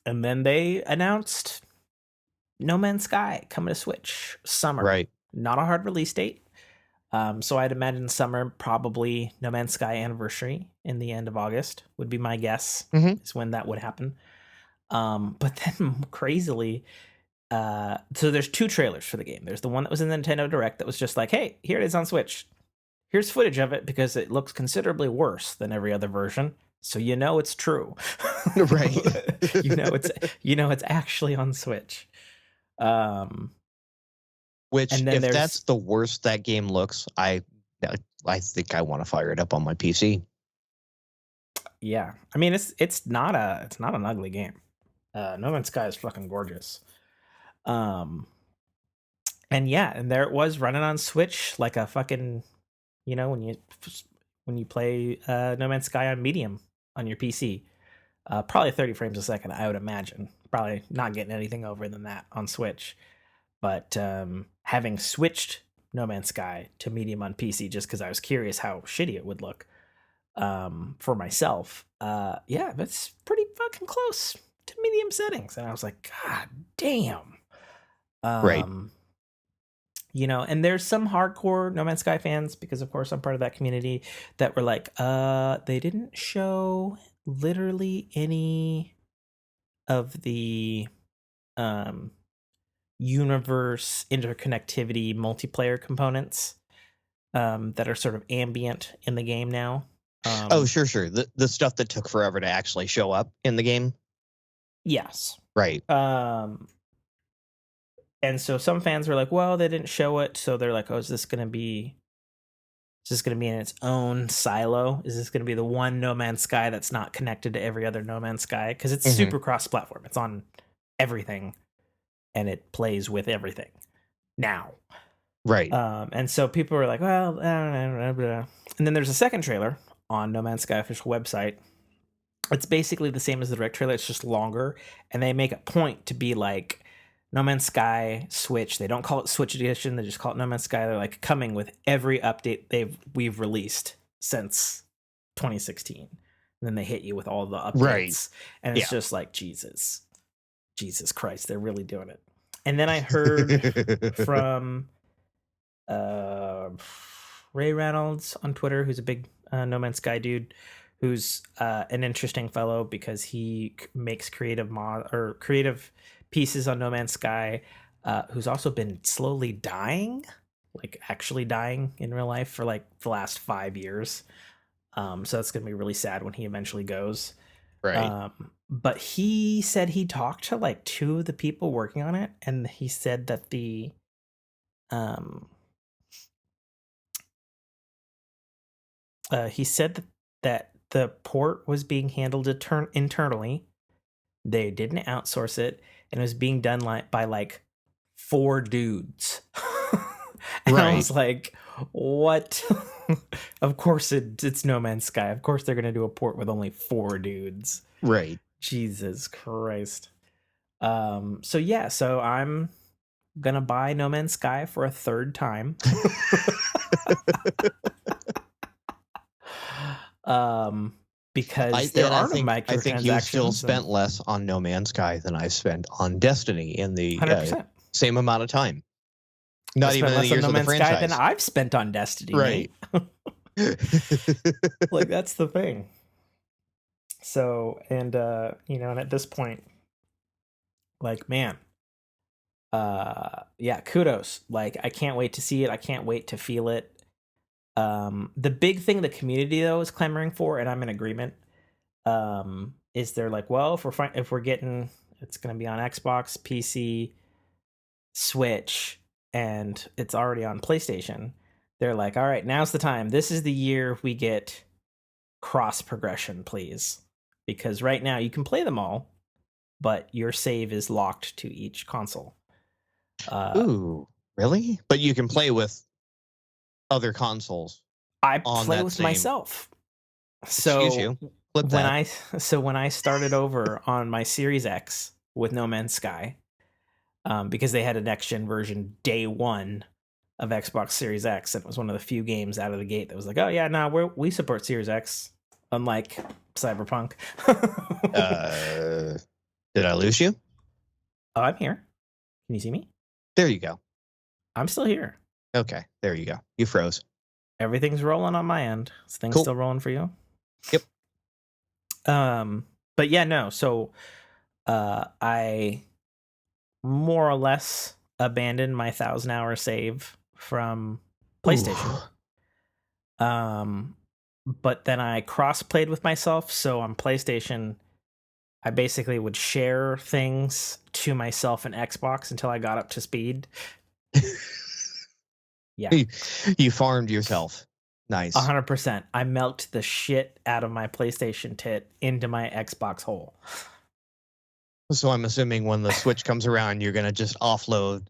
then they announced No Man's Sky coming to Switch summer. Right. Not a hard release date. So I'd imagine summer, probably No Man's Sky anniversary in the end of August would be my guess, is when that would happen. But then crazily, so there's two trailers for the game. There's the one that was in the Nintendo Direct that was just like, hey, here it is on Switch. Here's footage of it because it looks considerably worse than every other version. So it's true. Right. it's actually on Switch. Which, if that's the worst that game looks, I think I want to fire it up on my PC. Yeah, I mean it's not an ugly game. No Man's Sky is fucking gorgeous. And there it was running on Switch like a fucking, when you play No Man's Sky on medium on your PC, probably 30 frames a second, I would imagine. Probably not getting anything over than that on Switch. But having switched No Man's Sky to medium on PC just because I was curious how shitty it would look for myself, that's pretty fucking close to medium settings. And I was like, God damn. Right. And there's some hardcore No Man's Sky fans, because of course I'm part of that community, that were like, they didn't show literally any of the universe interconnectivity multiplayer components that are sort of ambient in the game now. Sure. The stuff that took forever to actually show up in the game. Yes. Right. And so some fans were like, well, they didn't show it, so they're like, oh, is this going to be in its own silo? Is this going to be the one No Man's Sky that's not connected to every other No Man's Sky? Because it's super cross-platform. It's on everything, and it plays with everything now. Right. And so people were like, well, blah, blah, blah. And then there's a second trailer on No Man's Sky official website. It's basically the same as the direct trailer. It's just longer, and they make a point to be like, No Man's Sky Switch. They don't call it Switch Edition. They just call it No Man's Sky. They're like coming with every update we've released since 2016. And then they hit you with all the updates. Right. And it's just like, Jesus Christ, they're really doing it. And then I heard from Ray Reynolds on Twitter, who's a big No Man's Sky dude, who's an interesting fellow because he makes creative pieces on No Man's Sky, who's also been slowly dying, like actually dying in real life for like the last 5 years. So that's going to be really sad when he eventually goes. Right. But he said he talked to like 2 of the people working on it, and he said that that the port was being handled internally. They didn't outsource it, and it was being done by like 4 dudes. And right. I was like, what? Of course it's No Man's Sky. Of course they're going to do a port with only 4 dudes. Right. Jesus Christ. So I'm going to buy No Man's Sky for a 3rd time. Because there aren't microtransactions. I think you still spent less on No Man's Sky than I spent on Destiny in the same amount of time. Not even in the years of the franchise. Sky than I've spent on Destiny. Right. Like, that's the thing. So, and and at this point, like, man, kudos. Like, I can't wait to see it. I can't wait to feel it. The big thing the community though is clamoring for, and I'm in agreement, is they're like, well, if we're getting, it's going to be on Xbox, PC, Switch, and it's already on PlayStation. They're like, all right, now's the time. This is the year we get cross progression, please, because right now you can play them all, but your save is locked to each console. Ooh, really? But you can play with other consoles. I play with myself. So excuse you. Flip that. when I started over on my Series X with No Man's Sky, because they had a next gen version day 1 of Xbox Series X, and it was one of the few games out of the gate that was like, oh yeah, no, we support Series X, unlike Cyberpunk. Did I lose you? Oh, I'm here. Can you see me? There you go. I'm still here. Okay, there you go. You froze. Everything's rolling on my end. Is things still rolling for you? Yep. But yeah, no. So, I more or less abandoned my 1,000-hour save from PlayStation. But then I cross-played with myself. So on PlayStation, I basically would share things to myself and Xbox until I got up to speed. Yeah. You farmed yourself. Nice. 100%. I milked the shit out of my PlayStation tit into my Xbox hole. So I'm assuming when the Switch comes around, you're going to just offload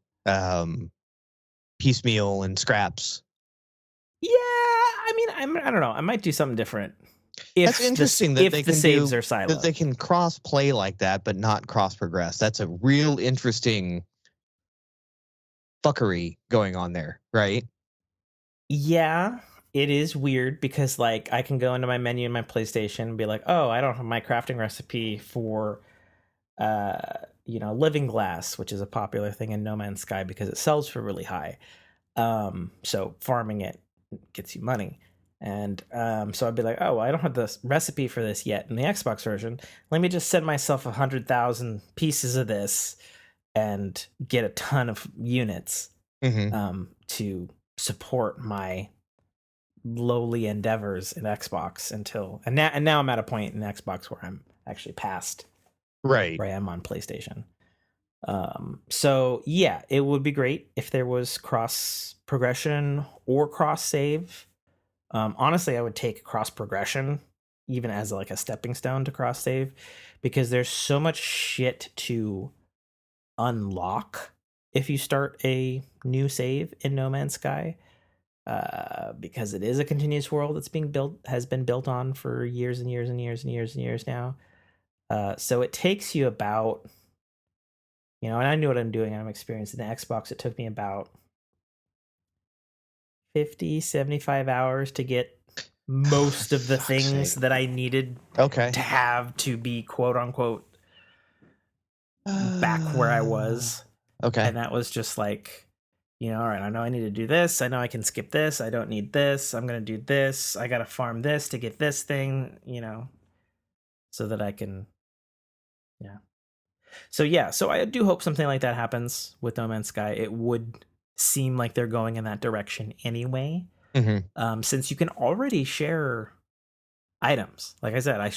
piecemeal and scraps. Yeah, I mean, I don't know. I might do something different. That's interesting that they can saves are siloed. That they can cross play like that, but not cross progress. That's a real interesting fuckery going on there, right? Yeah, it is weird because like I can go into my menu in my PlayStation and be like, oh, I don't have my crafting recipe for living glass, which is a popular thing in No Man's Sky because it sells for really high. So farming it gets you money. And so I'd be like, oh, well, I don't have the recipe for this yet in the Xbox version. Let me just send myself 100,000 pieces of this, and get a ton of units to support my lowly endeavors in Xbox and now I'm at a point in Xbox where I'm actually past Right. where I am on PlayStation. So yeah, it would be great if there was cross progression or cross save. Honestly, I would take cross progression even as like a stepping stone to cross save, because there's so much shit to unlock if you start a new save in No Man's Sky. Because it is a continuous world that's has been built on for years and years and years and years and years now. So it takes you about, and I knew what I'm doing, and I'm experiencing the Xbox. It took me about 50, 75 hours to get most of the things that I needed to have to be quote unquote back where I was. Okay. And that was just like, all right, I know I need to do this. I know I can skip this. I don't need this. I'm going to do this. I got to farm this to get this thing, so that I can, So I do hope something like that happens with No Man's Sky. It would seem like they're going in that direction anyway. Since you can already share items. Like I said, I'm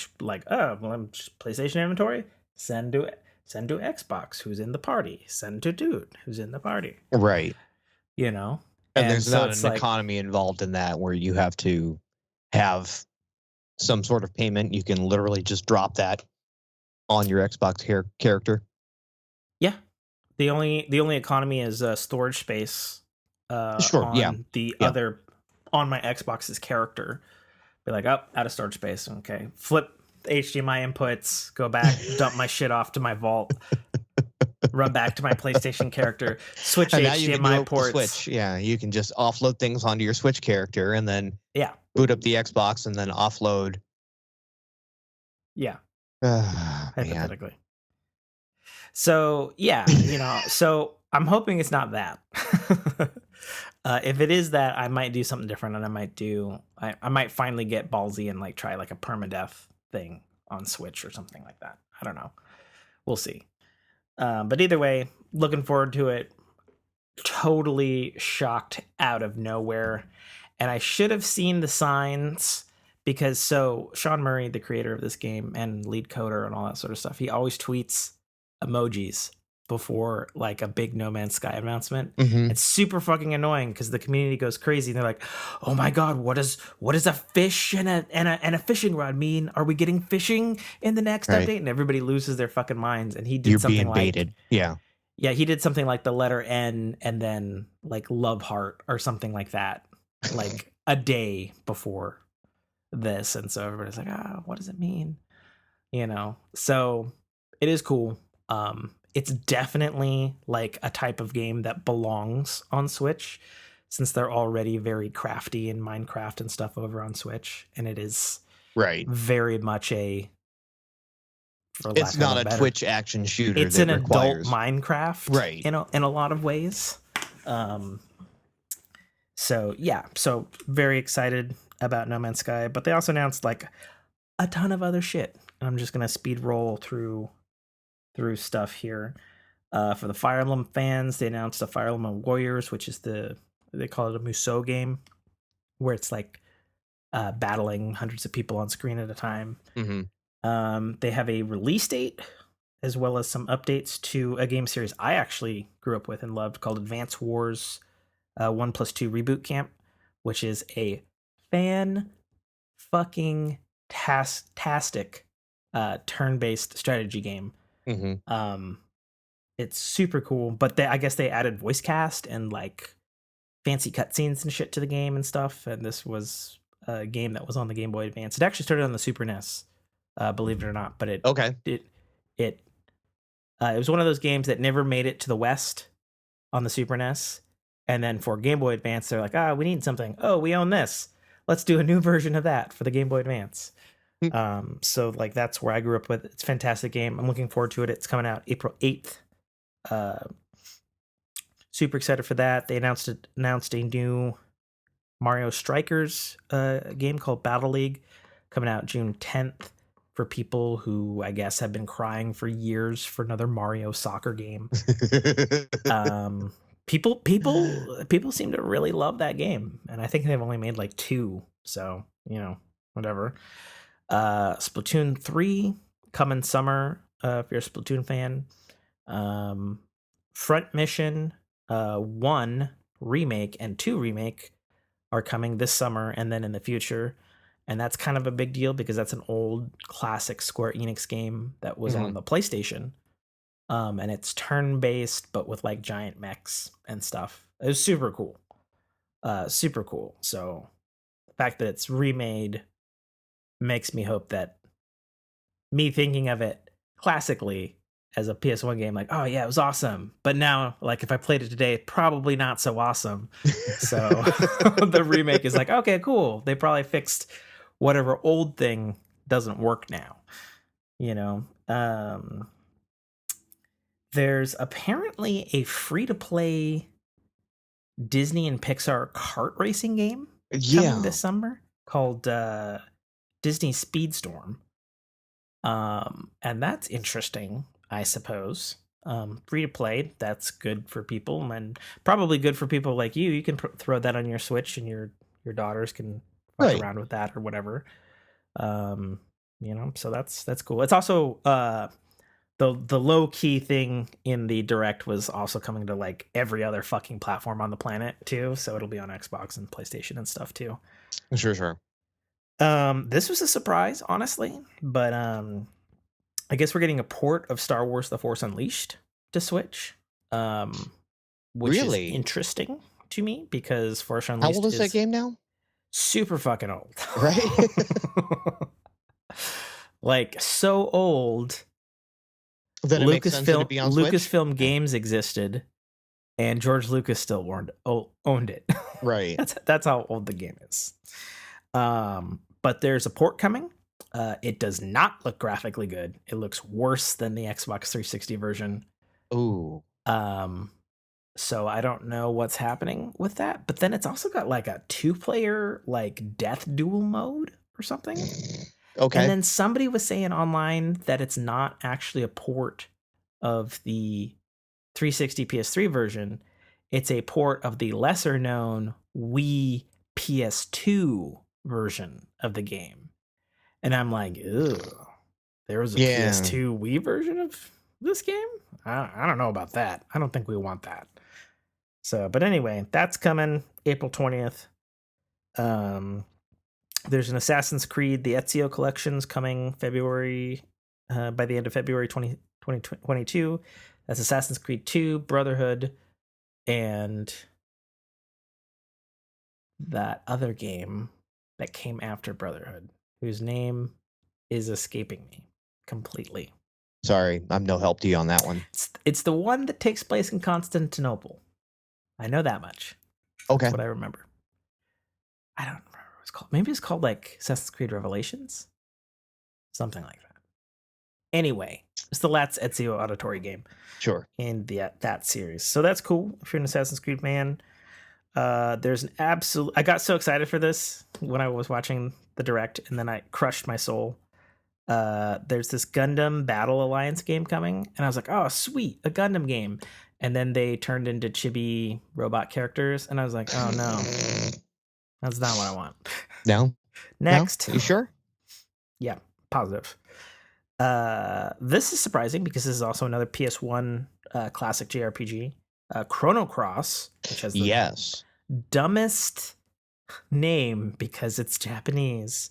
just PlayStation inventory, send to Xbox, who's in the party. Send to dude, who's in the party. Right. And there's so not an economy involved in that where you have to have some sort of payment. You can literally just drop that on your Xbox character. Yeah. The only economy is storage space. On other on my Xbox's character. Be like, out of storage space. Okay. Flip HDMI inputs, go back, dump my shit off to my vault, run back to my PlayStation character, switch and HDMI ports. Switch. Yeah, you can just offload things onto your Switch character and then boot up the Xbox and then offload. Yeah. Hypothetically. Man. So, so I'm hoping it's not that. If it is that, I might do something different, and I might finally get ballsy and like try like a permadeath thing on Switch or something like that. I don't know. We'll see. But either way, looking forward to it. Totally shocked out of nowhere. And I should have seen the signs, because Sean Murray, the creator of this game and lead coder and all that sort of stuff, he always tweets emojis before like a big No Man's Sky announcement. It's super fucking annoying because the community goes crazy. They're like, "Oh my god, what does a fish and a fishing rod mean? Are we getting fishing in the next update?" And everybody loses their fucking minds. And he did something like baited. Yeah, he did something like the letter N and then like love heart or something like that, like a day before this. And so everybody's like, what does it mean? So it is cool. It's definitely like a type of game that belongs on Switch, since they're already very crafty in Minecraft and stuff over on Switch. And it is very much it's not a Twitch action shooter. It's an adult Minecraft, in a lot of ways. So very excited about No Man's Sky, but they also announced like a ton of other shit. I'm just going to speed roll through stuff here. For the Fire Emblem fans, they announced a Fire Emblem Warriors, which is they call it a Musou game, where it's like battling hundreds of people on screen at a time. They have a release date, as well as some updates to a game series I actually grew up with and loved, called Advance Wars 1+2 Reboot Camp, which is a tastic turn-based strategy game. It's super cool, but I guess they added voice cast and like fancy cutscenes and shit to the game and stuff. And this was a game that was on the Game Boy Advance. It actually started on the Super NES, believe it or not. But it was one of those games that never made it to the West on the Super NES. And then for Game Boy Advance, they're like, we need something. Oh, we own this. Let's do a new version of that for the Game Boy Advance. So like that's where I grew up with. It's a fantastic game. I'm looking forward to it. It's coming out April 8th. Super excited for that. They announced a new Mario Strikers game called Battle League, coming out June 10th. for people who I guess have been crying for years for another Mario soccer game. People seem to really love that game, and I think they've only made like 2, so whatever. Splatoon 3 coming summer, if you're a Splatoon fan. Front Mission 1 remake and 2 remake are coming this summer and then in the future, and that's kind of a big deal because that's an old classic Square Enix game that was on the PlayStation. And it's turn-based, but with like giant mechs and stuff. It was super cool. Super cool. So the fact that it's remade makes me hope that me thinking of it classically as a PS1 game, like, oh yeah, it was awesome. But now, like, if I played it today, probably not so awesome. So the remake is like, okay, cool. They probably fixed whatever old thing doesn't work now. There's apparently a free-to-play Disney and Pixar kart racing game coming this summer called Disney Speedstorm. And that's interesting, I suppose. Free-to-play, that's good for people, and probably good for people like you. You can throw that on your Switch, and your daughters can fuck around with that or whatever. So that's cool. It's also the low key thing in the direct was also coming to like every other fucking platform on the planet too. So it'll be on Xbox and PlayStation and stuff too. Sure. This was a surprise, honestly, but I guess we're getting a port of Star Wars: The Force Unleashed to Switch, which is interesting to me because Force Unleashed. How old is that game now? Super fucking old, right? Like so old. That Lucasfilm Games existed, and George Lucas still owned it. Right. That's how old the game is. But there's a port coming. It does not look graphically good. It looks worse than the Xbox 360 version. Ooh. So I don't know what's happening with that. But then it's also got like a 2-player like death duel mode or something. Okay. And then somebody was saying online that it's not actually a port of the 360 PS3 version. It's a port of the lesser known Wii PS2 version of the game. And I'm like, ugh, there was a PS2 Wii version of this game? I don't know about that. I don't think we want that. So, but anyway, that's coming April 20th. There's an Assassin's Creed, the Ezio collections coming February, by the end of February 2022. That's Assassin's Creed 2, Brotherhood, and that other game that came after Brotherhood, whose name is escaping me completely. Sorry, I'm no help to you on that one. It's the one that takes place in Constantinople. I know that much. Okay. That's what I remember. I don't remember what it's called. Maybe it's called like Assassin's Creed Revelations? Something like that. Anyway, it's the last Ezio auditory game. Sure. In that series. So that's cool if you're an Assassin's Creed fan. There's an absolute... I got so excited for this when I was watching the direct, and then I crushed my soul. There's this Gundam Battle Alliance game coming, and I was like, oh, sweet, a Gundam game. And then they turned into chibi robot characters, and I was like, oh, no. That's not what I want. No? Next. No? You sure? Yeah, positive. This is surprising because this is also another PS1 classic JRPG. Chrono Cross, which has the dumbest name because it's Japanese.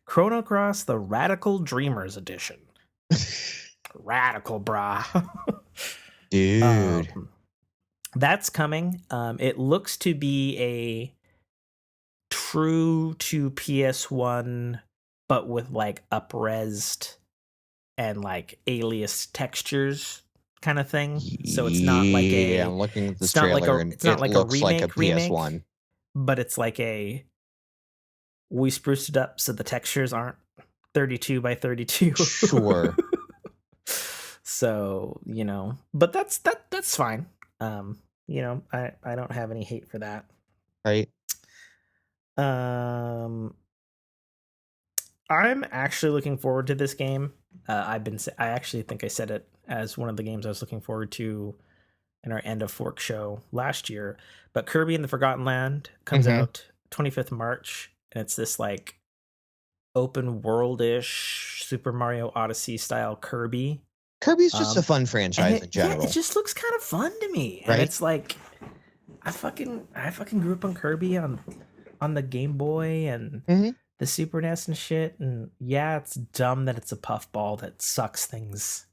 Chrono Cross, the Radical Dreamers Edition. Radical, brah. Dude. That's coming. It looks to be a true to PS1, but with like up-resed and like alias textures kind of thing. So it's not like a... I'm looking at this trailer and it looks like a PS1. But it's like a... We spruced it up so the textures aren't 32 by 32. Sure. So, but that's fine. I don't have any hate for that. Right. I'm actually looking forward to this game. I actually think I said it as one of the games I was looking forward to in our end of fork show last year. But Kirby and the Forgotten Land comes out 25th March, and it's this like open world-ish Super Mario Odyssey style Kirby. Kirby's just a fun franchise in general. Yeah, it just looks kind of fun to me. Right? And it's like I fucking grew up on Kirby on the Game Boy and the Super NES and shit. And yeah, it's dumb that it's a puffball that sucks things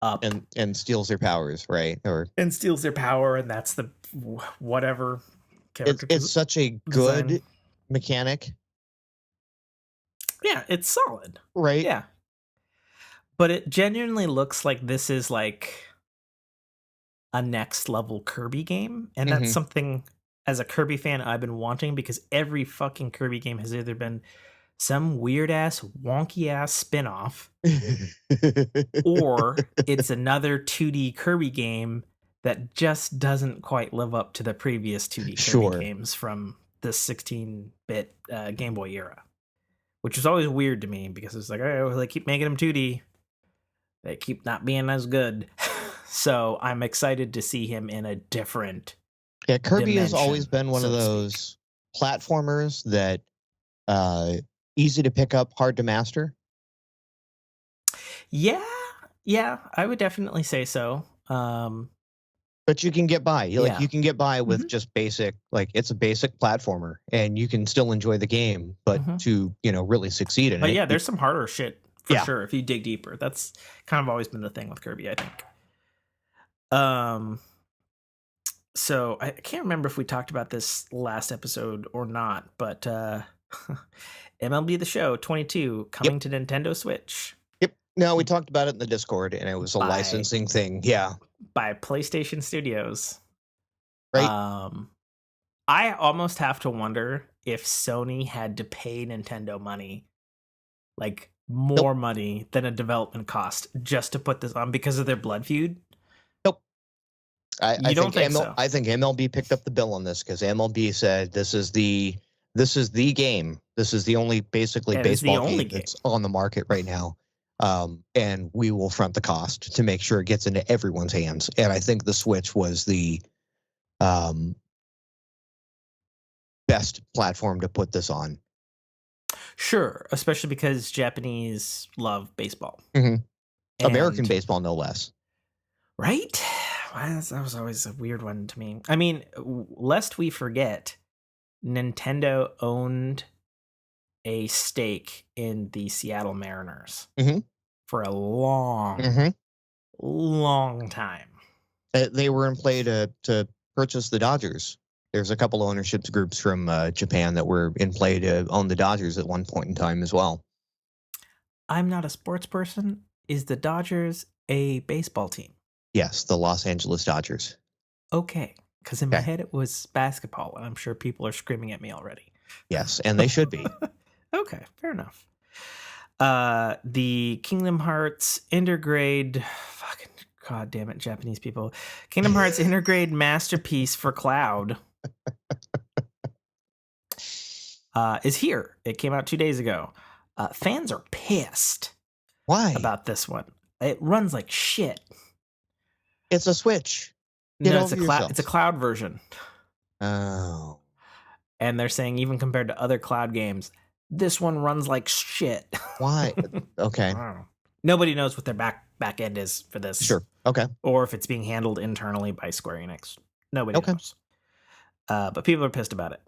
up and steals their powers, right? And steals their power, and that's the whatever character. It's such a good design. Mechanic. Yeah, it's solid. Right? Yeah. But it genuinely looks like this is like a next level Kirby game. And that's something, as a Kirby fan, I've been wanting, because every fucking Kirby game has either been some weird ass, wonky ass spin-off, or it's another 2D Kirby game that just doesn't quite live up to the previous 2D Kirby games from the 16-bit Game Boy era. Which is always weird to me, because it's like, oh, they keep making them 2D. They keep not being as good. So I'm excited to see him in a different Kirby has always been one of those platformers that easy to pick up, hard to master. Yeah, I would definitely say so. But you can get by. You can get by with just basic, like it's a basic platformer, and you can still enjoy the game, but to really succeed in it. But yeah, there's some harder shit for sure if you dig deeper. That's kind of always been the thing with Kirby, I think. So I can't remember if we talked about this last episode or not, but MLB The Show 22 coming to Nintendo Switch. Yep. No, we talked about it in the Discord, and it was a licensing thing. Yeah. By PlayStation Studios. Right. I almost have to wonder if Sony had to pay Nintendo money, like more money than a development cost, just to put this on because of their blood feud. I think MLB picked up the bill on this, because MLB said this is the game. This is the only baseball game that's on the market right now. And we will front the cost to make sure it gets into everyone's hands. And I think the Switch was the best platform to put this on. Sure, especially because Japanese love baseball. American baseball, no less. Right? That was always a weird one to me. I mean, lest we forget, Nintendo owned a stake in the Seattle Mariners for a long time. They were in play to purchase the Dodgers. There's a couple of ownership groups from Japan that were in play to own the Dodgers at one point in time as well. I'm not a sports person. Is the Dodgers a baseball team? Yes, the Los Angeles Dodgers. Okay, because in my head it was basketball, and I'm sure people are screaming at me already. Yes, and they should be. Okay, fair enough. The Kingdom Hearts Intergrade, fucking god damn it, Japanese people. Kingdom Hearts Intergrade Masterpiece for Cloud is here. It came out 2 days ago. Fans are pissed. Why? About this one. It runs like shit. It's a Switch. No, it's a cloud version. Oh. And they're saying even compared to other cloud games, this one runs like shit. Why? Okay. Nobody knows what their back end is for this. Sure. Okay. Or if it's being handled internally by Square Enix. Nobody knows. But people are pissed about it.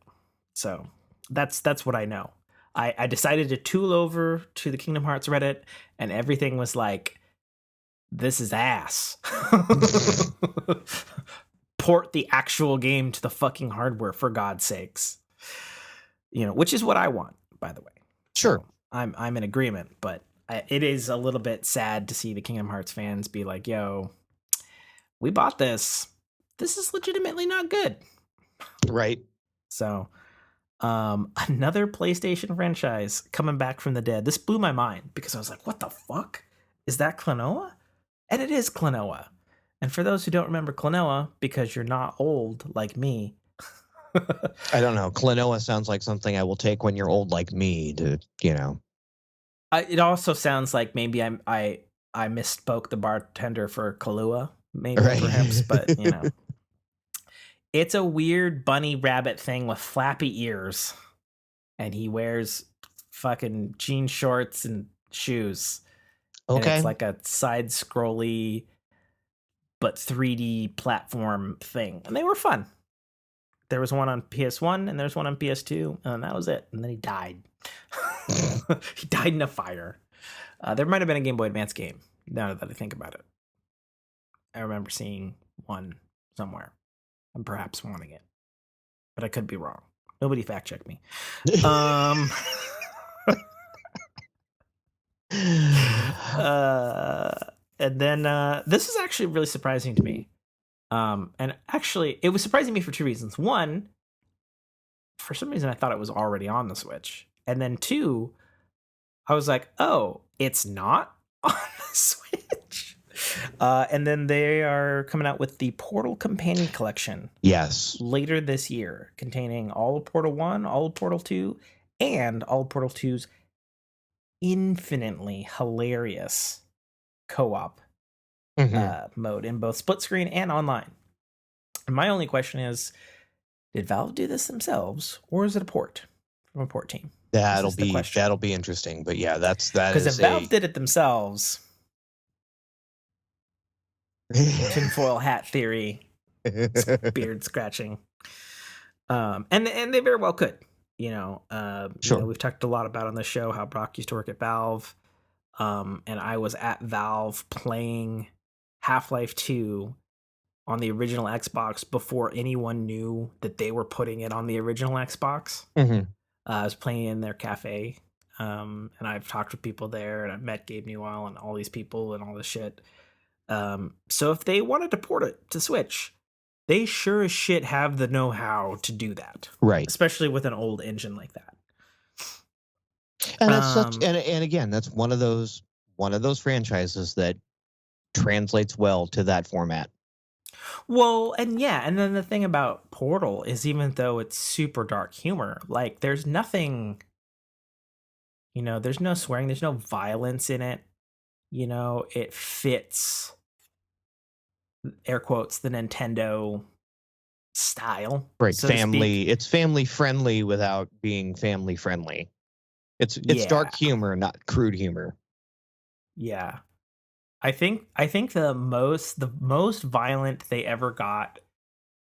So that's what I know. I decided to tool over to the Kingdom Hearts Reddit, and everything was like, this is ass. Port the actual game to the fucking hardware, for God's sakes. Which is what I want, by the way. Sure. So I'm in agreement, but it is a little bit sad to see the Kingdom Hearts fans be like, yo, we bought this. This is legitimately not good. Right. So another PlayStation franchise coming back from the dead. This blew my mind, because I was like, what the fuck? Is that Klonoa? And it is Klonoa. And for those who don't remember Klonoa, because you're not old like me. I don't know. Klonoa sounds like something I will take when you're old like me to, It also sounds like maybe I misspoke the bartender for Kahlua, maybe Right. perhaps, but it's a weird bunny rabbit thing with flappy ears, and he wears fucking jean shorts and shoes. And Okay. it's like a side scrolly but 3D platform thing, and they were fun. There was one on PS1 and there's one on PS2, and that was it. And then he died. He died in a fire. There might have been a Game Boy Advance game, now that I think about it. I remember seeing one somewhere and perhaps wanting it, but I could be wrong. Nobody fact checked me. And then this is actually really surprising to me. And actually, it was surprising me for two reasons. One, for some reason, I thought it was already on the Switch. And then two, I was like, oh, it's not on the Switch. And then they are coming out with the Portal Companion Collection. Yes. Later this year, containing all of Portal 1, all of Portal 2, and all of Portal 2's infinitely hilarious co-op mode in both split screen and online. And my only question is, did Valve do this themselves, or is it a port from a port team? That'll be interesting. But yeah, that because if Valve did it themselves, tinfoil hat theory, beard scratching, and they very well could. Sure. We've talked a lot about on the show how Brock used to work at Valve, and I was at Valve playing Half-Life 2 on the original Xbox before anyone knew that they were putting it on the original Xbox. I was playing in their cafe, and I've talked with people there, and I've met Gabe Newell and all these people and all this shit. So if they wanted to port it to Switch, they sure as shit have the know-how to do that. Right. Especially with an old engine like that. And that's and again, that's one of those franchises that translates well to that format. Well, and then the thing about Portal is, even though it's super dark humor, like there's nothing, there's no swearing, there's no violence in it. It fits, air quotes, the Nintendo style. Right. So it's family friendly without being family friendly. It's dark humor, not crude humor. Yeah. I think the most violent they ever got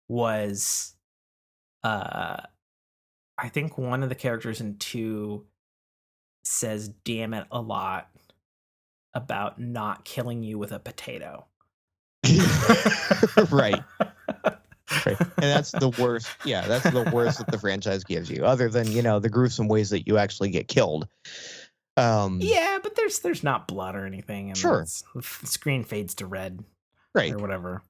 was I think one of the characters in 2 says damn it a lot about not killing you with a potato. Right. Right. And that's the worst. Yeah, that's the worst that the franchise gives you, other than, the gruesome ways that you actually get killed. Yeah, but there's not blood or anything. And sure. The screen fades to red. Right. Or whatever.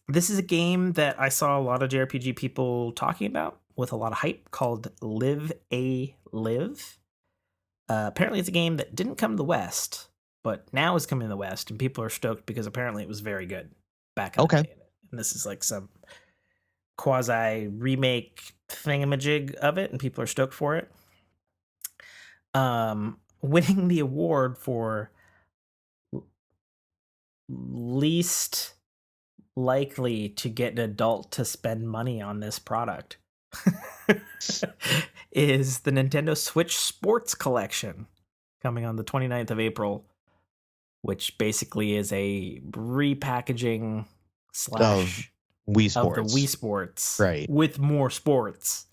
This is a game that I saw a lot of JRPG people talking about with a lot of hype, called Live A Live. Apparently it's a game that didn't come to the West, but now is coming to the West, and people are stoked because apparently it was very good back in the day. And this is like some quasi remake thingamajig of it, and people are stoked for it. Winning the award for least likely to get an adult to spend money on this product is the Nintendo Switch Sports Collection, coming on the 29th of April, which basically is a repackaging / of Wii Sports. Of the Wii Sports, right, with more sports.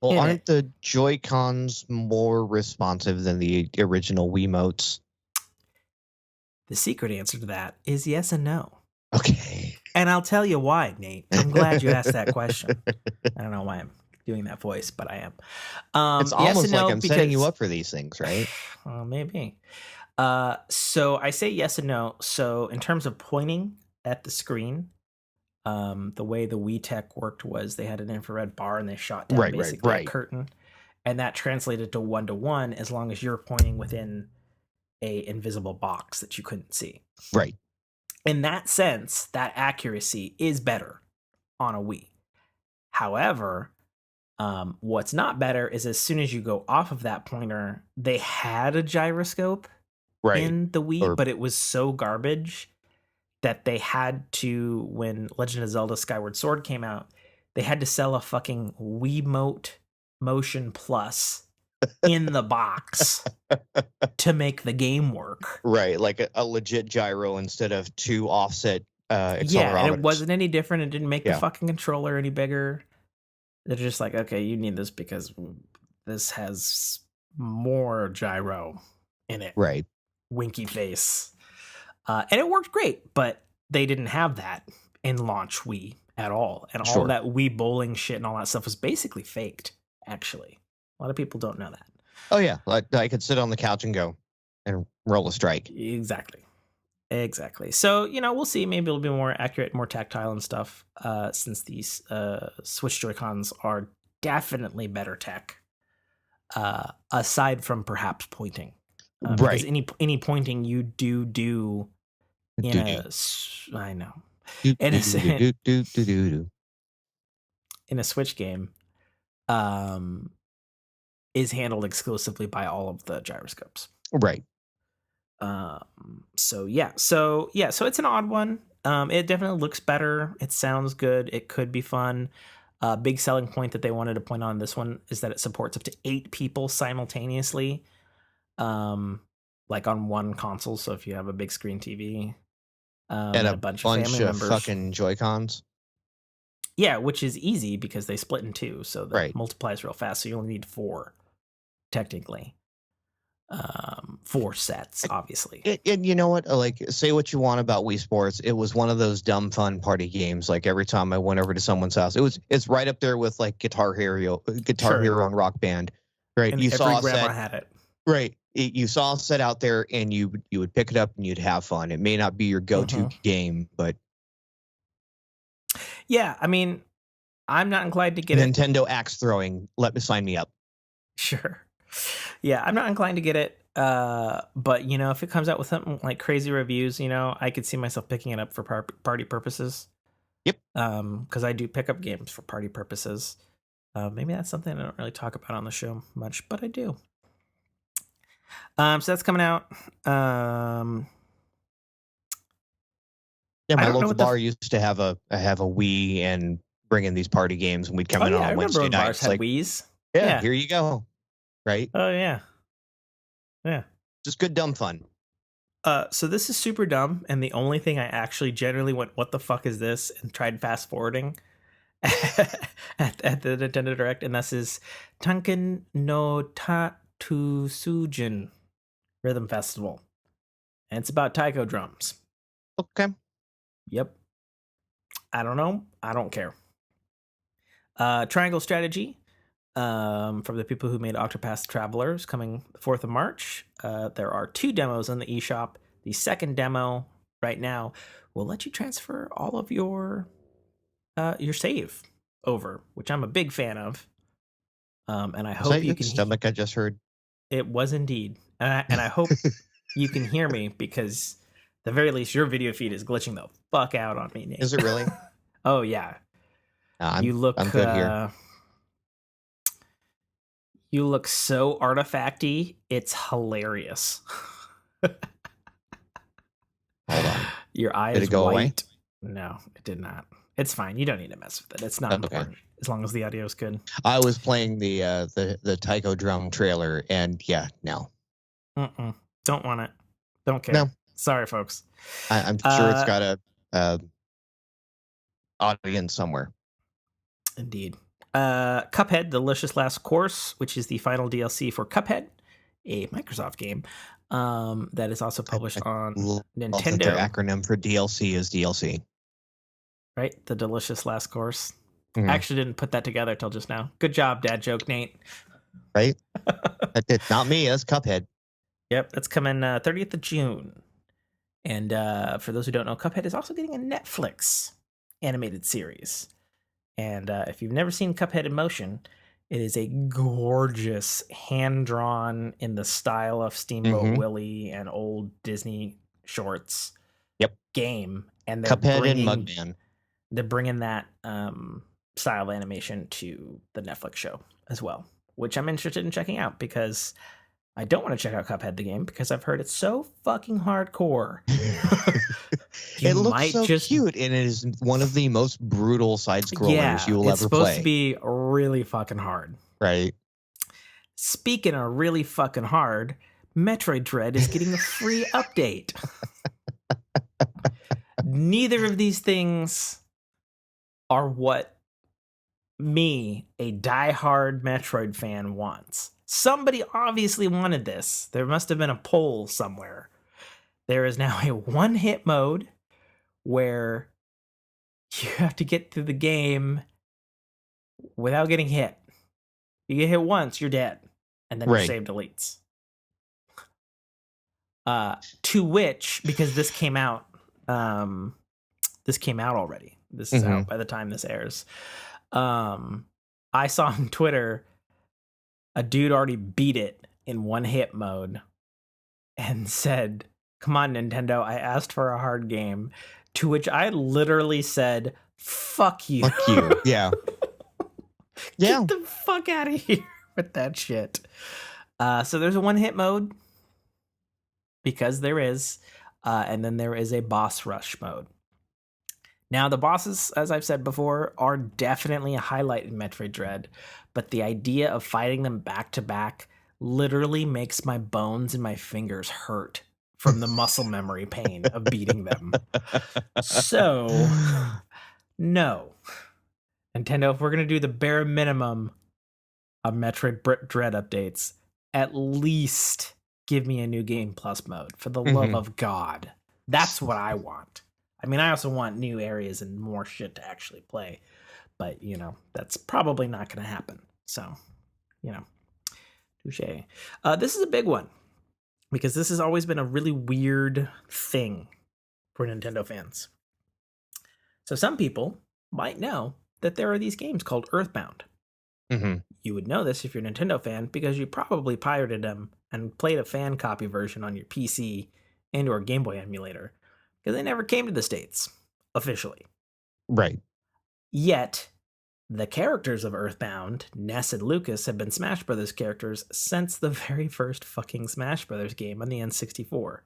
Well, aren't the Joy-Cons more responsive than the original Wiimotes? The secret answer to that is yes and no. Okay. And I'll tell you why, Nate. I'm glad you asked that question. I don't know why I'm doing that voice, but I am. It's almost like I'm setting you up for these things, right? Well, maybe. So I say yes and no. So in terms of pointing at the screen, the way the Wii Tech worked was they had an infrared bar and they shot down basically a curtain, and that translated to 1-to-1 as long as you're pointing within a invisible box that you couldn't see. Right. In that sense, that accuracy is better on a Wii. However, What's not better is as soon as you go off of that pointer, they had a gyroscope in the Wii, but it was so garbage that they had to, when Legend of Zelda Skyward Sword came out, they had to sell a fucking Wiimote Motion Plus in the box to make the game work. Right, like a legit gyro instead of 2 offset accelerometers. Yeah, and it wasn't any different. It didn't make the fucking controller any bigger. They're just like, okay, you need this because this has more gyro in it. Right. Winky face. And it worked great, but they didn't have that in launch Wii at all. And all that Wii bowling shit and all that stuff was basically faked, actually. A lot of people don't know that. Oh, yeah. I could sit on the couch and go and roll a strike. Exactly. So, we'll see. Maybe it'll be more accurate, more tactile and stuff, since these Switch Joy-Cons are definitely better tech, aside from perhaps pointing. Because any pointing you do in I know. In a Switch game, is handled exclusively by all of the gyroscopes. Right. So it's an odd one. It definitely looks better. It sounds good. It could be fun. Big selling point that they wanted to point on this one is that it supports up to 8 people simultaneously. Like on one console. So if you have a big screen TV, and a bunch of family members, fucking Joy-Cons. Yeah, which is easy because they split in 2, so that multiplies real fast. So you only need 4, technically. 4 sets, obviously. And you know what? Like, say what you want about Wii Sports. It was one of those dumb fun party games. Like every time I went over to someone's house, it's right up there with like Guitar Hero and Rock Band. Right? And every grandma had it. Right. You saw a set out there, and you would pick it up and you'd have fun. It may not be your go-to game, but yeah, I mean, I'm not inclined to get Nintendo axe throwing. Sign me up. Sure. Yeah, I'm not inclined to get it. But if it comes out with something like crazy reviews, I could see myself picking it up for party purposes. Yep. Because I do pick up games for party purposes. Maybe that's something I don't really talk about on the show much, but I do. So that's coming out. Yeah, my local bar used to have a Wii and bring in these party games, and we'd come in on Wednesday nights. Bars had Wiis. Yeah, here you go. Right? Oh yeah. Yeah. Just good dumb fun. So this is super dumb, and the only thing I actually generally went, "What the fuck is this?" and tried fast forwarding at the Nintendo Direct, and this is Tanken no Tatsujin Rhythm Festival, and it's about taiko drums. Okay. Yep. I don't know. I don't care. Triangle Strategy, from the people who made Octopath Travelers, coming 4th of March. There are 2 demos on the eShop. The second demo right now will let you transfer all of your save over, which I'm a big fan of. And I hope you can. Stomach, I just heard. It was indeed, and I hope you can hear me, because at the very least your video feed is glitching the fuck out on me, Nate. Is it really? Oh yeah. I'm good here. You look so artifacty. It's hilarious. Hold on. Your eye Did is it go white. away? No, it did not. It's fine. You don't need to mess with it. It's not important, as long as the audio is good. I was playing the taiko drum trailer, and no. Don't want it. Don't care. No. Sorry, folks. I'm sure it's got a audience somewhere. Indeed. Cuphead, Delicious Last Course, which is the final DLC for Cuphead, a Microsoft game that is also published on Nintendo. Their acronym for DLC is DLC. Right? The Delicious Last Course. Mm-hmm. I actually didn't put that together till just now. Good job, dad joke, Nate. Right? It's not me, it's Cuphead. Yep, that's coming 30th of June. And for those who don't know, Cuphead is also getting a Netflix animated series. And if you've never seen Cuphead in motion, it is a gorgeous, hand-drawn in the style of Steamboat Willie and old Disney shorts game. And they're Cuphead and Mugman. They're bringing that style of animation to the Netflix show as well, which I'm interested in checking out because I don't want to check out Cuphead the game because I've heard it's so fucking hardcore. It looks so cute, and it is one of the most brutal side-scrollers you will ever play. It's supposed to be really fucking hard. Right. Speaking of really fucking hard, Metroid Dread is getting a free update. Neither of these things are what me, a diehard Metroid fan, wants. Somebody obviously wanted this. There must have been a poll somewhere. There is now a one-hit mode where you have to get through the game without getting hit. You get hit once, you're dead. And then your save deletes. To which, because this came out already. This is out by the time this airs. I saw on Twitter a dude already beat it in one-hit mode and said, "Come on, Nintendo, I asked for a hard game." To which I literally said, "Fuck you." Fuck you. Yeah. Get the fuck out of here with that shit. So there's a one-hit mode because there is, and then there is a boss rush mode. Now, the bosses, as I've said before, are definitely a highlight in Metroid Dread, but the idea of fighting them back to back literally makes my bones and my fingers hurt from the muscle memory pain of beating them. So, no. Nintendo, if we're going to do the bare minimum of Metroid Dread updates, at least give me a new Game Plus mode, for the love of God. That's what I want. I mean, I also want new areas and more shit to actually play. But, that's probably not going to happen. So, touche. This is a big one. Because this has always been a really weird thing for Nintendo fans. So some people might know that there are these games called Earthbound. You would know this if you're a Nintendo fan because you probably pirated them and played a fan copy version on your PC and or Game Boy emulator. Because they never came to the States, officially. Right. Yet, the characters of Earthbound, Ness and Lucas, have been Smash Brothers characters since the very first fucking Smash Brothers game on the N64.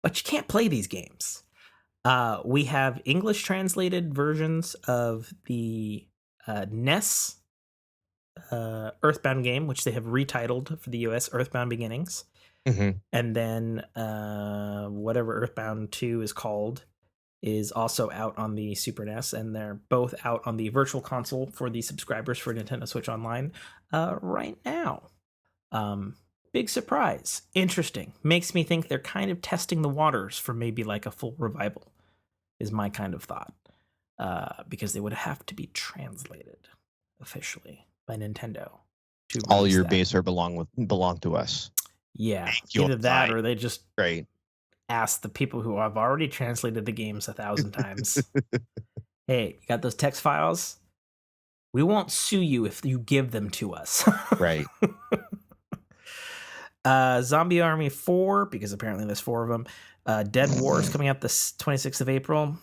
But you can't play these games. We have English translated versions of the NES Earthbound game, which they have retitled for the US Earthbound Beginnings. And then whatever Earthbound 2 is called is also out on the Super NES, and they're both out on the Virtual Console for the subscribers for Nintendo Switch Online right now. Big surprise. Interesting. Makes me think they're kind of testing the waters for maybe like a full revival, is my kind of thought. Because they would have to be translated officially by Nintendo. All your base are belong to us. Yeah, either that or they just ask the people who have already translated the games 1,000 times. Hey, you got those text files? We won't sue you if you give them to us. Right. Zombie Army 4, because apparently there's 4 of them. Dead Wars coming out the 26th of April.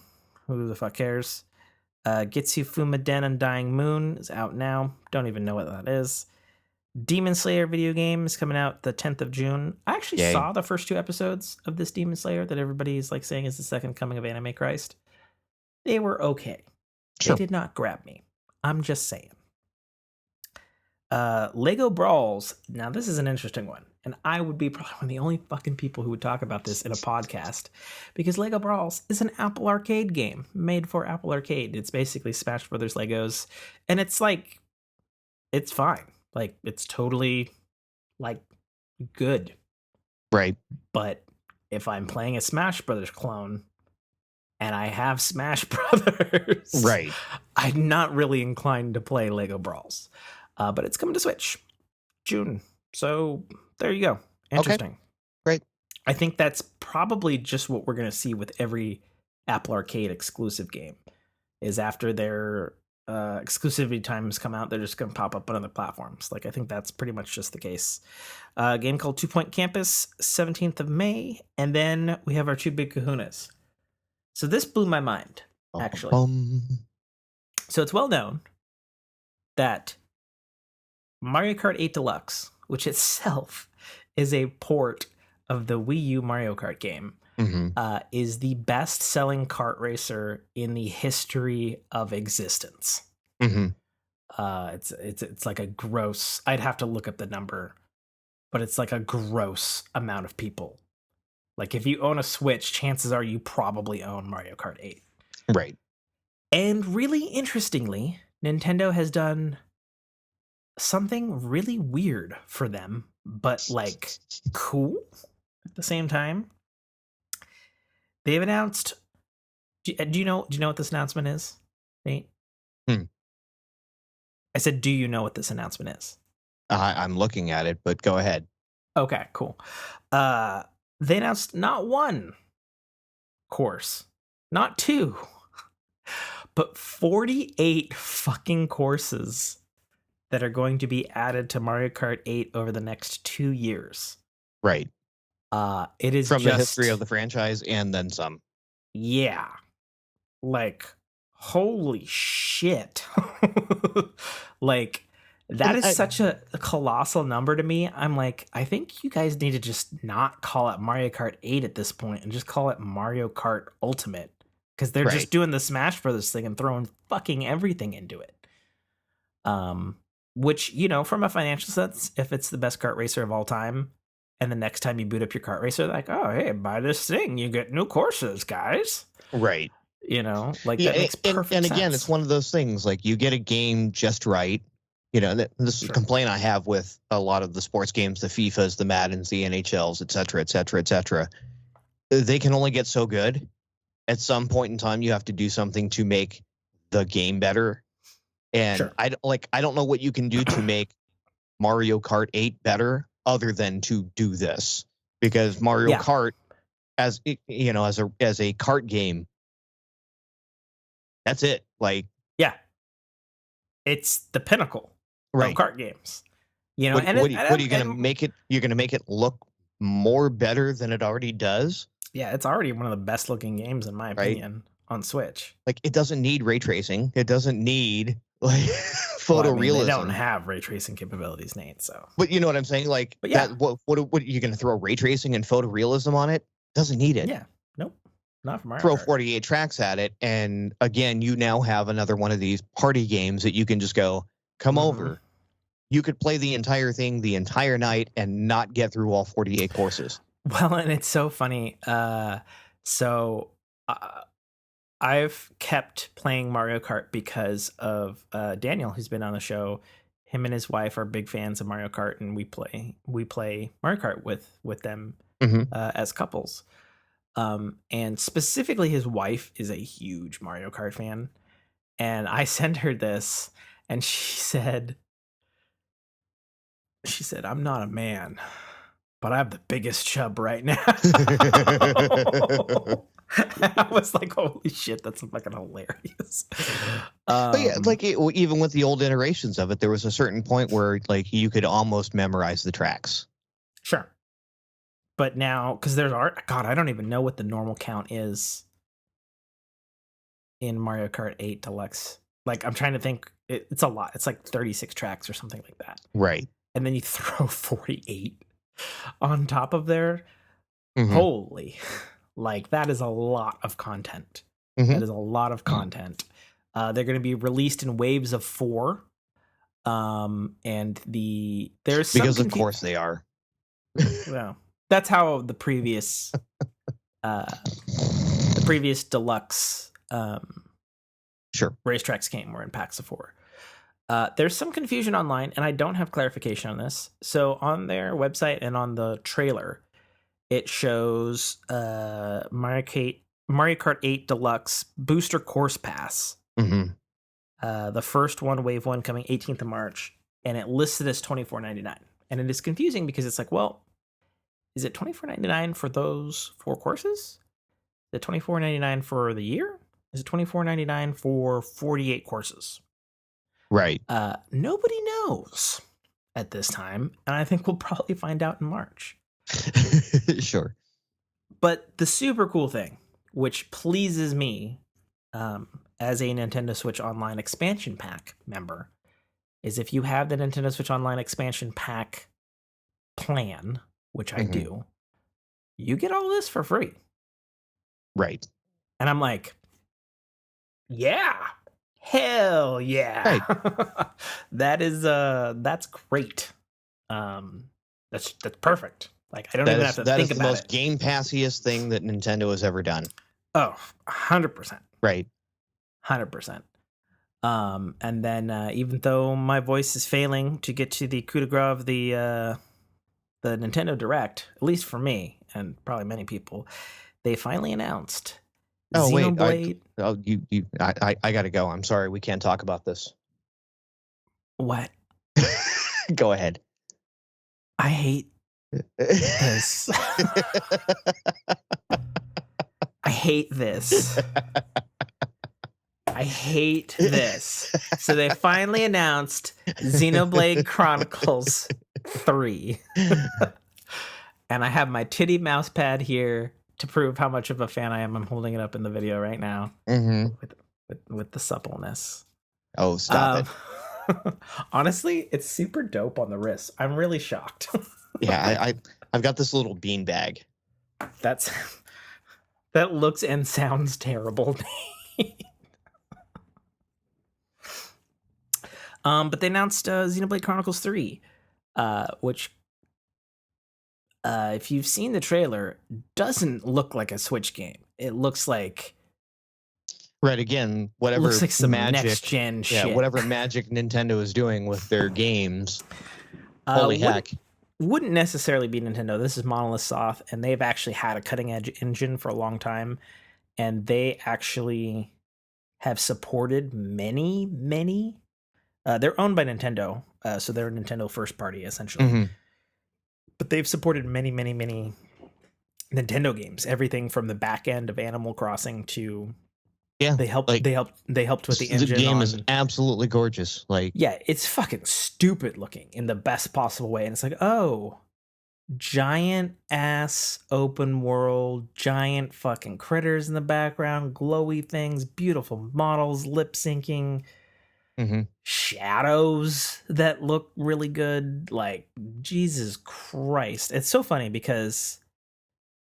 Who the fuck cares? Gitsu Fumaden Undying Moon is out now. Don't even know what that is. Demon Slayer video game is coming out the 10th of June. I actually saw the first 2 episodes of this Demon Slayer that everybody's like saying is the second coming of Anime Christ. They were okay. Sure. They did not grab me. I'm just saying. Lego Brawls. Now, this is an interesting one. And I would be probably one of the only fucking people who would talk about this in a podcast. Because Lego Brawls is an Apple Arcade game made for Apple Arcade. It's basically Smash Brothers Legos. And it's like, it's fine. Like, it's totally, like, good. Right. But if I'm playing a Smash Brothers clone and I have Smash Brothers, right, I'm not really inclined to play Lego Brawls. But it's coming to Switch June. So there you go. Interesting. Okay. Great. I think that's probably just what we're going to see with every Apple Arcade exclusive game is after their exclusivity times come out, they're just going to pop up on other platforms. Like, I think that's pretty much just the case. A game called 2 Point Campus, 17th of May. And then we have our 2 big kahunas. So this blew my mind, actually. So it's well known that Mario Kart 8 Deluxe, which itself is a port of the Wii U Mario Kart game, is the best-selling kart racer in the history of existence. It's like a gross. I'd have to look up the number, but it's like a gross amount of people. Like if you own a Switch, chances are you probably own Mario Kart 8. Right. And really interestingly, Nintendo has done something really weird for them, but like cool at the same time. They've announced. Do you know what this announcement is, Nate? I said, do you know what this announcement is? I'm looking at it, but go ahead. Okay, cool. They announced not one course, not two, but 48 fucking courses that are going to be added to Mario Kart 8 over the next 2 years. Right. It is from just, the history of the franchise and then some. Yeah. Like, holy shit. Like, that is such a colossal number to me. I'm like, I think you guys need to just not call it Mario Kart 8 at this point and just call it Mario Kart Ultimate. Because they're just doing the Smash Brothers thing and throwing fucking everything into it. Which, you know, from a financial sense, if it's the best kart racer of all time, and the next time you boot up your kart racer, like, oh, hey, buy this thing, you get new courses, guys. Right. You know, like that makes perfect sense. And again, it's one of those things, like you get a game just right. You know, this is a complaint I have with a lot of the sports games, the FIFAs, the Maddens, the NHLs, et cetera, et cetera, et cetera. They can only get so good. At some point in time, you have to do something to make the game better. And I don't know what you can do to make Mario Kart 8 better other than to do this, because Mario Kart, as you know, as a kart game, that's it. Like, it's the pinnacle of kart games. You know, what are you going to make it? You're going to make it look more better than it already does. Yeah, it's already one of the best looking games in my opinion on Switch. Like, it doesn't need ray tracing. It doesn't need like photorealism. They don't have ray tracing capabilities, Nate. So, but you know what I'm saying? Like, what are you going to throw ray tracing and photorealism on it? Doesn't need it. Yeah, nope, not for Mario Throw Kart. 48 tracks at it, and again, you now have another one of these party games that you can just go, come over. You could play the entire thing the entire night and not get through all 48 courses. Well, and it's so funny. I've kept playing Mario Kart because of Daniel, who's been on the show. Him and his wife are big fans of Mario Kart, and we play Mario Kart with them as couples. And specifically, his wife is a huge Mario Kart fan. And I sent her this, and she said, "I'm not a man, but I have the biggest chub right now." I was like, holy shit, that's fucking hilarious. But yeah, like even with the old iterations of it, there was a certain point where like you could almost memorize the tracks. Sure. But now, because there's God, I don't even know what the normal count is in Mario Kart 8 Deluxe. Like, I'm trying to think. It's a lot. It's like 36 tracks or something like that. Right. And then you throw 48 on top of there. Holy. Like, that is a lot of content. That is a lot of content. They're going to be released in waves of 4. And there's some because of course they are. Well, that's how the previous deluxe racetracks came, were in packs of 4. There's some confusion online, and I don't have clarification on this. So on their website and on the trailer, it shows Mario Kart 8 Deluxe Booster Course Pass. The first one, Wave 1, coming 18th of March, and it listed as $24.99. And it is confusing because it's like, well, is it $24.99 for those 4 courses? Is it $24.99 for the year? Is it $24.99 for 48 courses? Right. Nobody knows at this time, and I think we'll probably find out in March. Sure. But the super cool thing, which pleases me as a Nintendo Switch Online expansion pack member, is if you have the Nintendo Switch Online expansion pack plan, which I do, you get all this for free. Right. And I'm like, yeah, hell yeah. Right. That's great. That's perfect. Like, I don't even have to think about it. That is the most Game Passiest thing that Nintendo has ever done. Oh, 100%. Right. 100%. And then even though my voice is failing to get to the coup de grace of the Nintendo Direct, at least for me and probably many people, they finally announced Xenoblade. I gotta go. I'm sorry, we can't talk about this. What? Go ahead. I hate this. I hate this. I hate this. So they finally announced Xenoblade Chronicles 3. And I have my titty mouse pad here to prove how much of a fan I am. I'm holding it up in the video right now with the suppleness. Oh, stop it. Honestly, it's super dope on the wrist. I'm really shocked. Yeah, I've got this little bean bag. That looks and sounds terrible. But they announced Xenoblade Chronicles 3, which, if you've seen the trailer, doesn't look like a Switch game. It looks like... Right, again, whatever looks like some magic, next-gen shit. Whatever magic Nintendo is doing with their games. Holy heck. Wouldn't necessarily be Nintendo. This is Monolith Soft, and they've actually had a cutting-edge engine for a long time, and they actually have supported many... they're owned by Nintendo, so they're a Nintendo first party, essentially. But they've supported many Nintendo games. Everything from the back end of Animal Crossing to... Yeah, they helped with the engine. The game is absolutely gorgeous. Like, yeah, it's fucking stupid looking in the best possible way. And it's like, oh, giant ass open world, giant fucking critters in the background, glowy things, beautiful models, lip syncing, shadows that look really good. Like, Jesus Christ. It's so funny because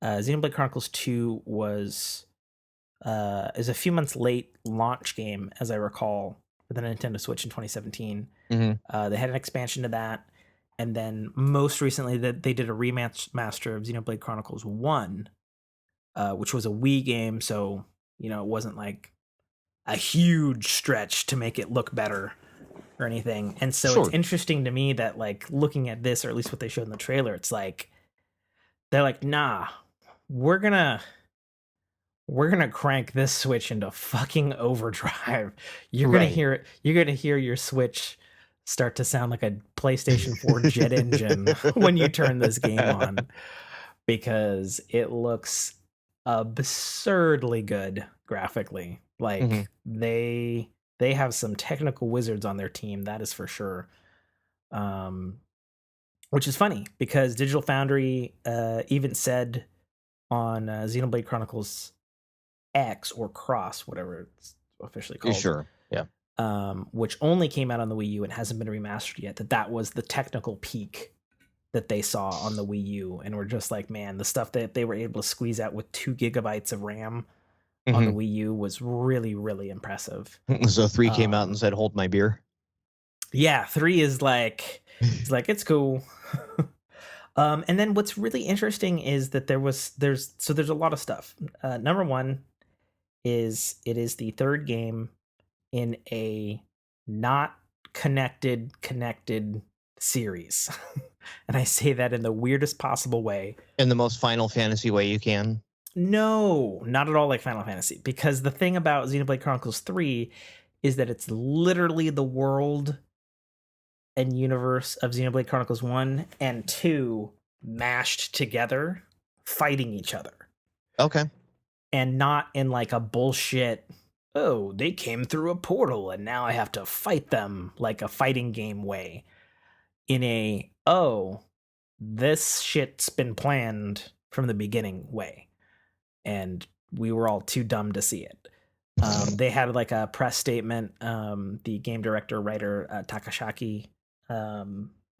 Xenoblade Chronicles 2 is a few months late launch game, as I recall, for the Nintendo Switch in 2017. They had an expansion to that, and then most recently they did a remaster of Xenoblade Chronicles 1, which was a Wii game, so it wasn't like a huge stretch to make it look better or anything. And so It's interesting to me that, like, looking at this, or at least what they showed in the trailer, it's like they're like, nah, we're gonna crank this Switch into fucking overdrive. You're gonna hear it. You're gonna hear your Switch start to sound like a PlayStation 4 jet engine when you turn this game on, because it looks absurdly good graphically. Like, they have some technical wizards on their team, that is for sure. Which is funny because Digital Foundry even said on Xenoblade Chronicles X or Cross, whatever it's officially called. Sure. Yeah. Which only came out on the Wii U and hasn't been remastered yet. That was the technical peak that they saw on the Wii U, and we're just like, man, the stuff that they were able to squeeze out with 2 gigabytes of RAM on the Wii U was really, really impressive. So 3 came out and said, "Hold my beer." Yeah, 3 is like, it's cool. And then what's really interesting is that there's a lot of stuff. Number one is it is the third game in a not connected series. And I say that in the weirdest possible way. In the most Final Fantasy way you can. No, not at all like Final Fantasy. Because the thing about Xenoblade Chronicles 3 is that it's literally the world and universe of Xenoblade Chronicles 1 and 2 mashed together, fighting each other. Okay. And not in like a bullshit, oh, they came through a portal and now I have to fight them, like a fighting game way. In a, oh, this shit's been planned from the beginning way. And we were all too dumb to see it. They had like a press statement. The game director, writer, Takashaki,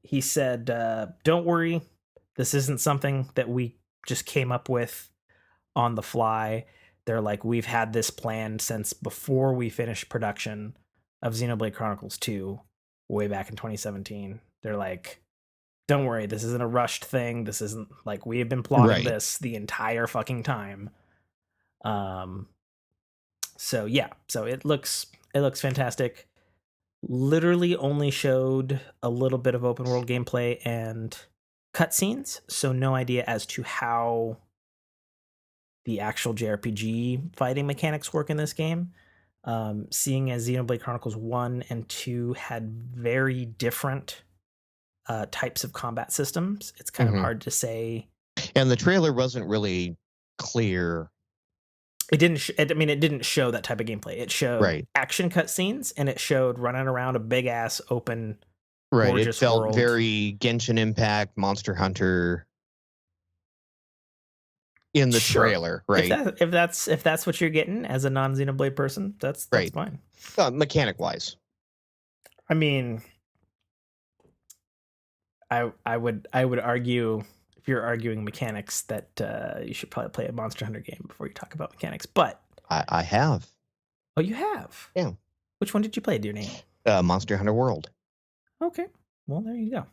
he said, don't worry, this isn't something that we just came up with on the fly. They're like, we've had this planned since before we finished production of Xenoblade Chronicles 2 way back in 2017. They're like, don't worry, this isn't a rushed thing. This isn't like we have been plotting this the entire fucking time. So yeah, so it looks fantastic. Literally only showed a little bit of open world gameplay and cutscenes, so no idea as to how the actual JRPG fighting mechanics work in this game. Seeing as Xenoblade Chronicles 1 and 2 had very different types of combat systems, it's kind of hard to say. And the trailer wasn't really clear. It didn't. It didn't show that type of gameplay. It showed action cutscenes, and it showed running around a big ass open, gorgeous it felt world. Very Genshin Impact, Monster Hunter in the trailer, right? If that's what you're getting as a non-Xenoblade person, that's fine. Mechanic wise, I mean, I would argue, if you're arguing mechanics, that you should probably play a Monster Hunter game before you talk about mechanics. But I have. Oh, you have? Yeah. Which one did you play, dear name? Monster Hunter World. Okay. Well, there you go.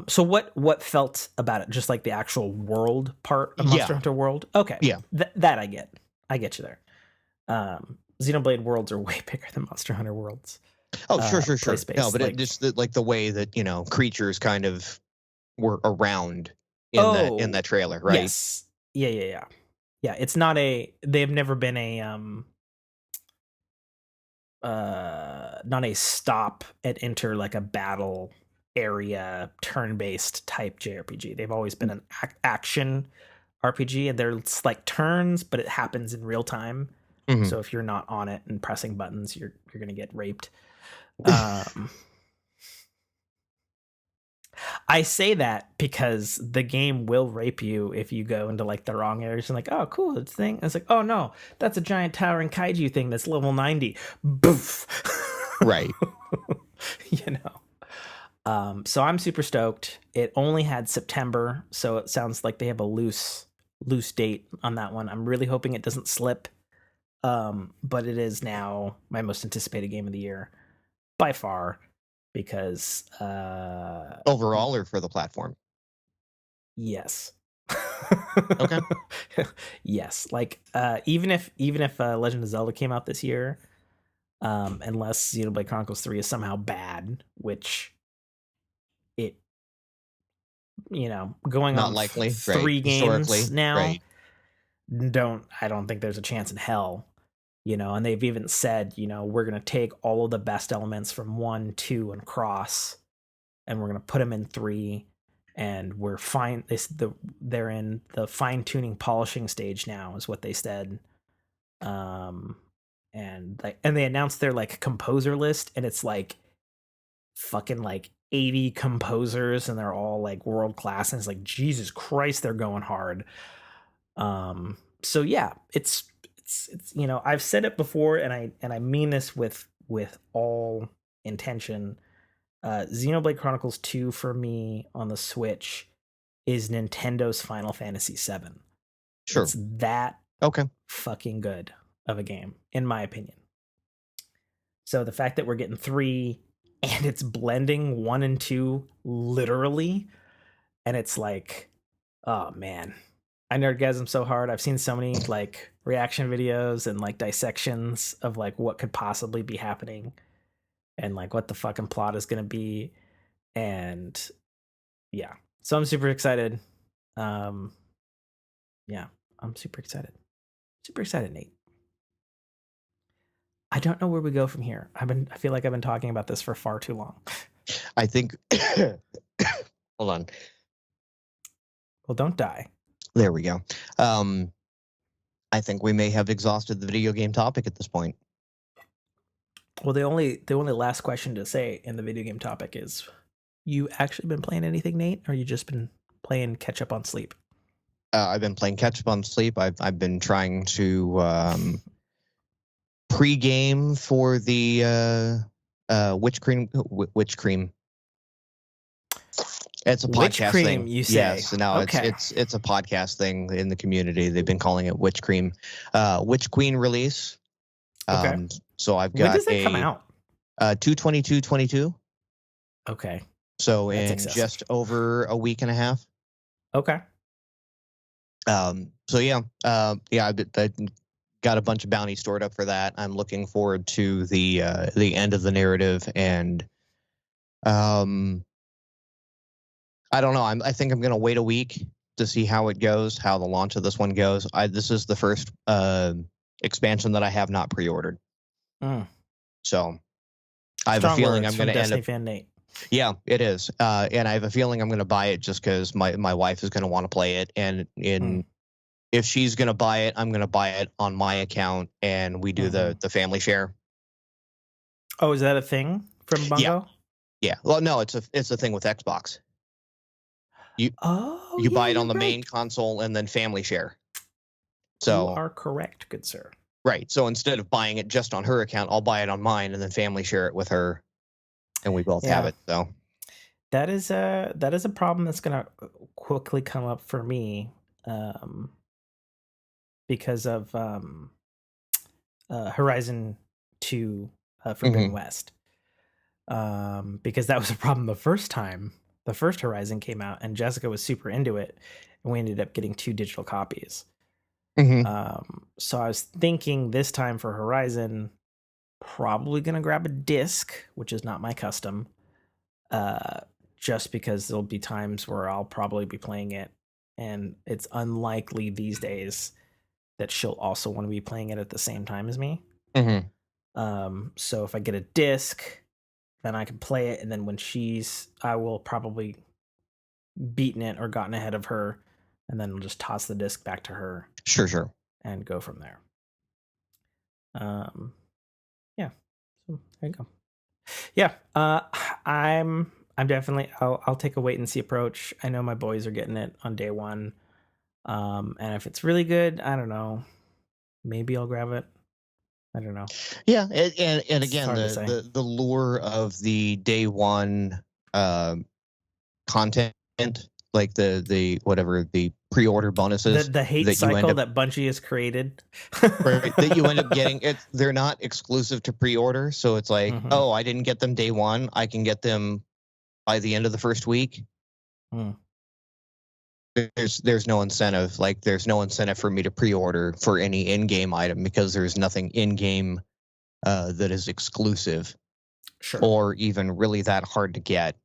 So what felt about it? Just like the actual world part of Monster Hunter World? Okay. Yeah. That I get. I get you there. Xenoblade Worlds are way bigger than Monster Hunter Worlds. Oh, sure. No, but it just like the way that, creatures kind of were around in that trailer, right? Yes. Yeah. Yeah, it's not they've never been not a stop and enter like a battle area turn-based type JRPG. They've always been an action RPG, and there's like turns, but it happens in real time. So if you're not on it and pressing buttons, you're gonna get raped. I say that because the game will rape you if you go into like the wrong areas and like, oh cool, it's thing. And it's like, oh no, that's a giant towering kaiju thing that's level 90. Boof. Right. So I'm super stoked. It only had September, so it sounds like they have a loose date on that one. I'm really hoping it doesn't slip. But it is now my most anticipated game of the year by far, because overall or for the platform? Yes. Okay. Yes. Like even if Legend of Zelda came out this year, unless Xenoblade Chronicles 3 is somehow bad, which it going not on likely 3 games now. Right. I don't think there's a chance in hell. And they've even said, we're going to take all of the best elements from 1, 2, and Cross, and we're going to put them in 3, and we're fine. They're in the fine-tuning polishing stage now, is what they said. And they announced their like composer list, and it's like fucking like 80 composers, and they're all like world class, and it's like, Jesus Christ, they're going hard. So yeah, it's I've said it before, and I mean this with all intention. Xenoblade Chronicles 2 for me on the Switch is Nintendo's Final Fantasy VII. Sure. It's that fucking good of a game, in my opinion. So the fact that we're getting 3 and it's blending 1 and 2 literally, and it's like, oh man, I nerdgasm so hard. I've seen so many like reaction videos and like dissections of like what could possibly be happening and like what the fucking plot is going to be. And yeah, so I'm super excited. Yeah, I'm super excited. Super excited, Nate. I don't know where we go from here. I feel like I've been talking about this for far too long. I think hold on. Well, don't die. There we go. I think we may have exhausted the video game topic at this point. Well, the only last question to say in the video game topic is, you actually been playing anything, Nate, or you just been playing catch up on sleep? I've been playing catch up on sleep. I've been trying to pre-game for the Witch Cream. It's a Witch podcast cream, thing. you say? Yes, no, Okay. it's a podcast thing in the community. They've been calling it Witch Cream. Witch Queen release. Okay. So I've got When does it come out? 2/22/22. Okay. So That's in excessive. just over a week and a half. Okay. So yeah, I got a bunch of bounties stored up for that. I'm looking forward to the end of the narrative, and I don't know. I think I'm gonna wait a week to see how it goes, how the launch of this one goes. This is the first expansion that I have not pre-ordered. So I have a feeling I'm going to end up. Fan Nate. Yeah, it is, and I have a feeling I'm going to buy it just because my wife is going to want to play it, and if she's going to buy it, I'm going to buy it on my account, and we do the family share. Oh, is that a thing from Bungo? Yeah. Well, no, it's a thing with Xbox. You buy it on the main console and then family share. So you are correct, good sir. Right. So instead of buying it just on her account, I'll buy it on mine and then family share it with her, and we both have it. So that is a problem that's gonna quickly come up for me, because of Horizon 2 Forbidden West. Because that was a problem the first time the first Horizon came out, and Jessica was super into it, and we ended up getting 2 digital copies. So I was thinking this time for Horizon, probably gonna grab a disc, which is not my custom, just because there'll be times where I'll probably be playing it, and it's unlikely these days that she'll also want to be playing it at the same time as me. So if I get a disc, then I can play it, and then when I will probably beaten it or gotten ahead of her, and then we'll just toss the disc back to her. Sure. And go from there. Yeah. So there you go. Yeah. I'm definitely. I'll take a wait and see approach. I know my boys are getting it on day one. And if it's really good, I don't know. Maybe I'll grab it. I don't know. Yeah, and again, the lure of the day one content, like the whatever the pre-order bonuses, the hate that cycle that Bungie has created, right, that you end up getting. They're not exclusive to pre-order, so it's like, oh, I didn't get them day one, I can get them by the end of the first week. There's no incentive. Like, there's no incentive for me to pre-order for any in-game item because there's nothing in-game that is exclusive, or even really that hard to get.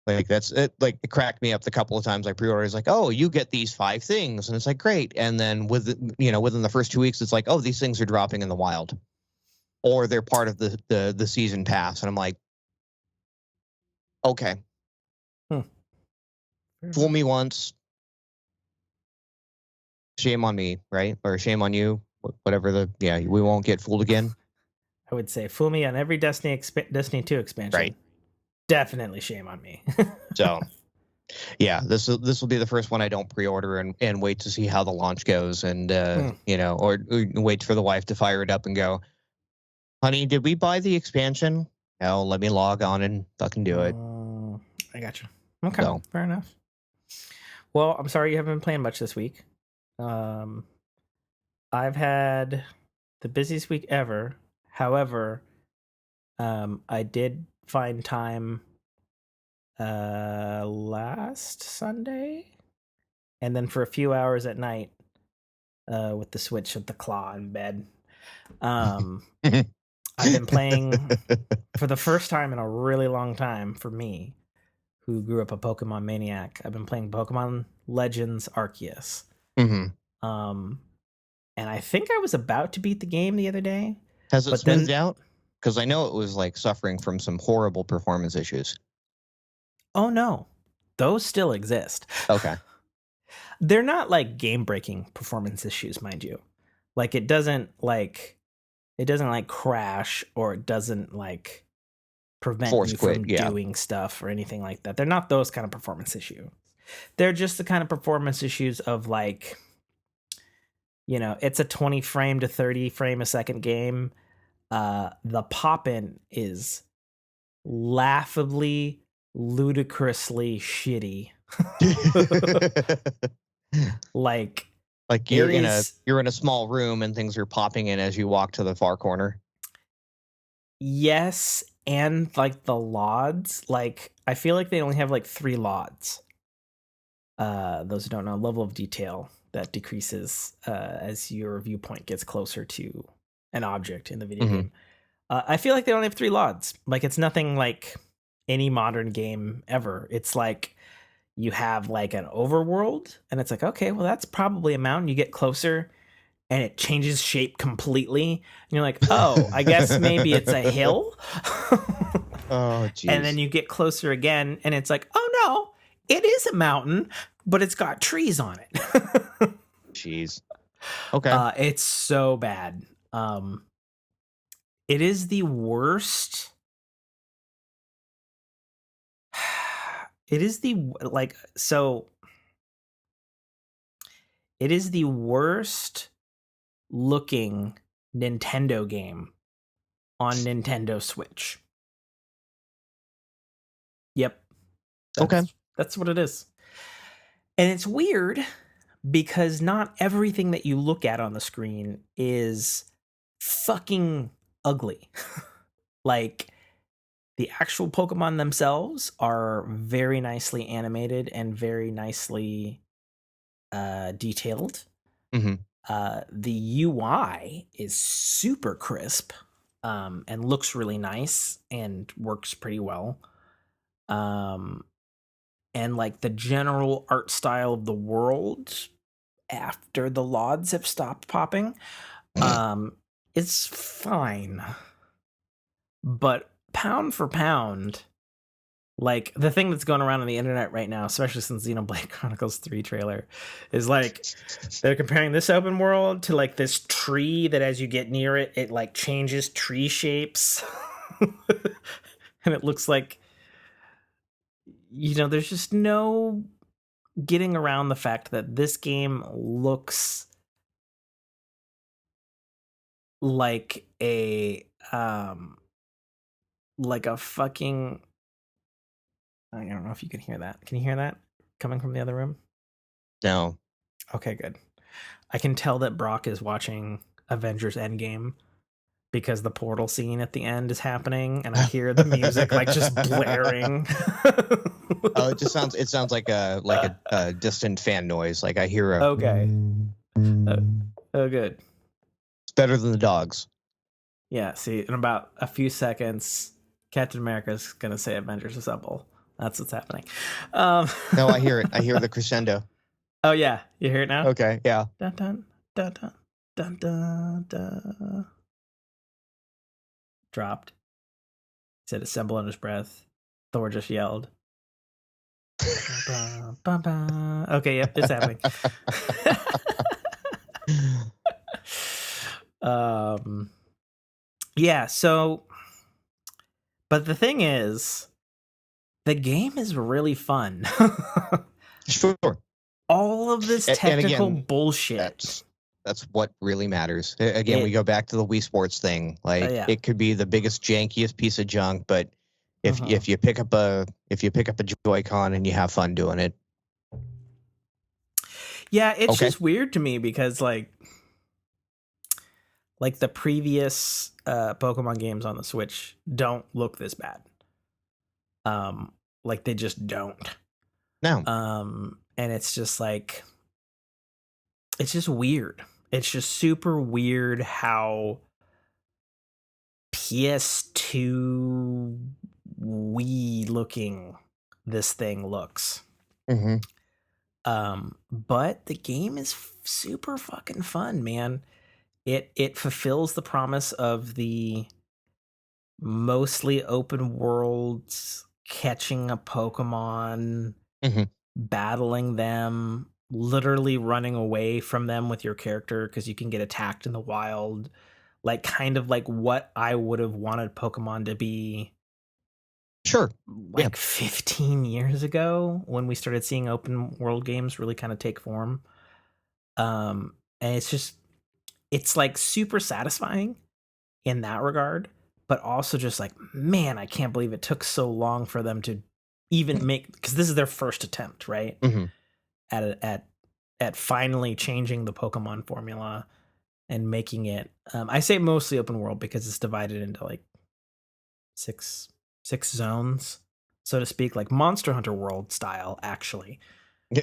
Like, that's it. Like, it cracked me up the couple of times I pre-ordered. It's like, oh, you get these 5 things, and it's like, great. And then within the first 2 weeks, it's like, oh, these things are dropping in the wild, or they're part of the season pass, and I'm like, okay, fool me once, shame on me, right? Or shame on you, whatever we won't get fooled again. I would say fool me on every Destiny 2 expansion. Right. Definitely shame on me. So, yeah, this will be the first one I don't pre-order and wait to see how the launch goes, and or wait for the wife to fire it up and go, honey, did we buy the expansion? No, let me log on and fucking do it. I gotcha. Okay, fair enough. Well, I'm sorry you haven't been playing much this week. I've had the busiest week ever. However, I did find time last Sunday, and then for a few hours at night with the Switch with the claw in bed. I've been playing for the first time in a really long time for me, who grew up a Pokemon maniac. I've been playing Pokemon Legends Arceus. And I think I was about to beat the game the other day. Has it smoothed out? Because I know it was like suffering from some horrible performance issues. Oh no, those still exist. Okay. They're not like game-breaking performance issues, mind you. Like, it doesn't crash, or it doesn't like prevent you from doing stuff or anything like that. They're not those kind of performance issues. They're just the kind of performance issues of like, it's a 20 frame to 30 frame a second game, the pop-in is laughably, ludicrously shitty. Like you're it is, you're in a small room and things are popping in as you walk to the far corner. yes, and like the LODs, like I feel like they only have like 3 LODs. Those who don't know, level of detail that decreases as your viewpoint gets closer to an object in the video game. I feel like they only have 3 LODs. Like it's nothing like any modern game ever. It's like you have like an overworld, and it's like, okay, well that's probably a mountain. You get closer, and it changes shape completely, and you're like, oh, I guess maybe it's a hill. Oh, geez. And then you get closer again, and it's like, oh no, it is a mountain, but it's got trees on it. Jeez. Okay. It's so bad. It is the worst. It is the It is the worst looking Nintendo game on Nintendo Switch. Yep. That's what it is. And it's weird because not everything that you look at on the screen is fucking ugly. Like the actual Pokemon themselves are very nicely animated and very nicely detailed. The UI is super crisp and looks really nice and works pretty well. And like the general art style of the world after the LODs have stopped popping, it's fine. But pound for pound, like the thing that's going around on the internet right now, especially since Xenoblade Chronicles 3 trailer, is like they're comparing this open world to like this tree that as you get near it, it like changes tree shapes. And it looks like, you know, there's just no getting around the fact that this game looks like a fucking, I don't know if you can hear that. Can you hear that coming from the other room? No. Okay, good. I can tell that Brock is watching Avengers Endgame because the portal scene at the end is happening, and I hear the music like just blaring. Oh, it sounds like a distant fan noise. Like I hear a. Okay. Oh, good. It's better than the dogs. Yeah. See, in about a few seconds, Captain America's gonna say Avengers Assemble. That's what's happening. No, I hear it. I hear the crescendo. Oh yeah, you hear it now? Okay, yeah. Dun dun dun dun dun dun dun. Dropped. He said assemble under his breath. Thor just yelled. Okay, yep, it's happening. Yeah, so but the thing is, the game is really fun. Sure. All of this technical again, bullshit. That's what really matters. Again, we go back to the Wii Sports thing. Like it could be the biggest, jankiest piece of junk, but if you pick up a Joy-Con and you have fun doing it. Yeah, it's just weird to me because like the previous Pokemon games on the Switch don't look this bad. Like they just don't. No. And it's just like, it's just weird. It's just super weird how PS2 Wii looking this thing looks. But the game is super fucking fun, man. It fulfills the promise of the mostly open worlds, catching a Pokemon, battling them, literally running away from them with your character because you can get attacked in the wild. Like kind of like what I would have wanted Pokemon to be. Sure. Like 15 years ago when we started seeing open world games really kind of take form. And it's like super satisfying in that regard, but also just like, man, I can't believe it took so long for them to even make, because this is their first attempt, right? Mm-hmm. At finally changing the Pokemon formula and making it, I say mostly open world because it's divided into like six zones, so to speak, like Monster Hunter World style, actually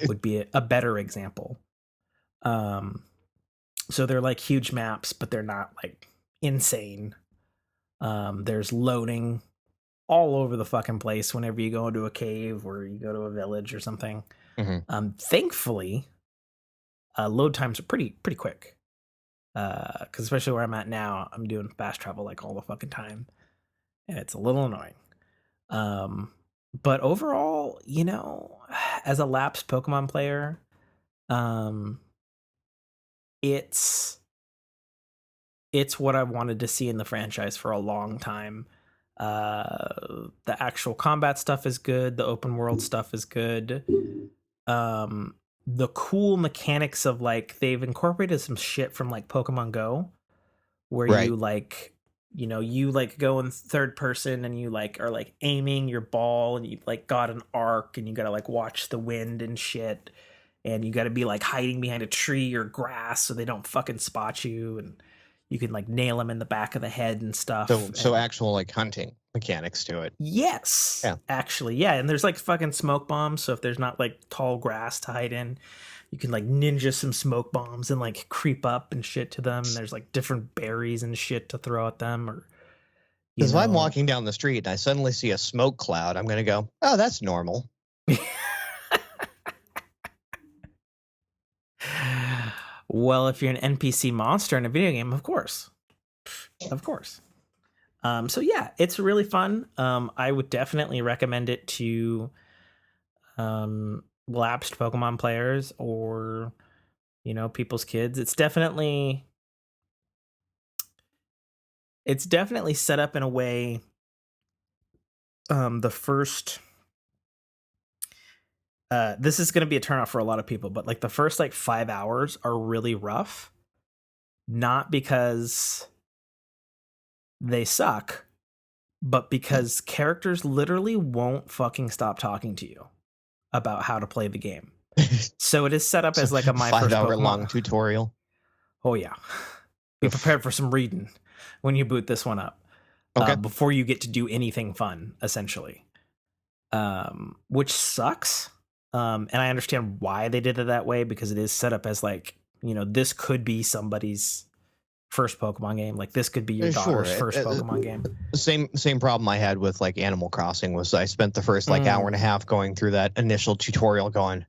would be a better example. So they're like huge maps, but they're not like insane. There's loading all over the fucking place whenever you go into a cave or you go to a village or something. Mm-hmm. Thankfully, load times are pretty quick. Because especially where I'm at now, I'm doing fast travel like all the fucking time, and it's a little annoying. But overall, you know, as a lapsed Pokemon player, it's what I wanted to see in the franchise for a long time. The actual combat stuff is good. The open world stuff is good. The cool mechanics of like, they've incorporated some shit from like Pokemon Go, where you like, you know, you like go in third person and you like are like aiming your ball and you like got an arc and you gotta like watch the wind and shit, and you gotta be like hiding behind a tree or grass so they don't fucking spot you, and you can like nail them in the back of the head and stuff. So actual like hunting mechanics to it. Yes, yeah. Actually, yeah. And there's like fucking smoke bombs, so if there's not like tall grass to hide in, you can like ninja some smoke bombs and like creep up and shit to them. And there's like different berries and shit to throw at them. Or because if I'm walking down the street and I suddenly see a smoke cloud, I'm gonna go, oh, that's normal. Well, if you're an NPC monster in a video game, of course. So yeah, it's really fun. I would definitely recommend it to lapsed Pokemon players or, you know, people's kids. It's definitely set up in a way. The first this is going to be a turnoff for a lot of people, but like the first like 5 hours are really rough, not because they suck, but because characters literally won't fucking stop talking to you about how to play the game. So it is set up as like a my 5 first hour Pokemon long tutorial. Oh yeah. Be prepared for some reading when you boot this one up. Okay. Before you get to do anything fun, essentially. Which sucks. And I understand why they did it that way, because it is set up as like, you know, this could be somebody's first Pokemon game. Like this could be your daughter's first Pokemon game. Same problem I had with like Animal Crossing was I spent the first like hour and a half going through that initial tutorial going,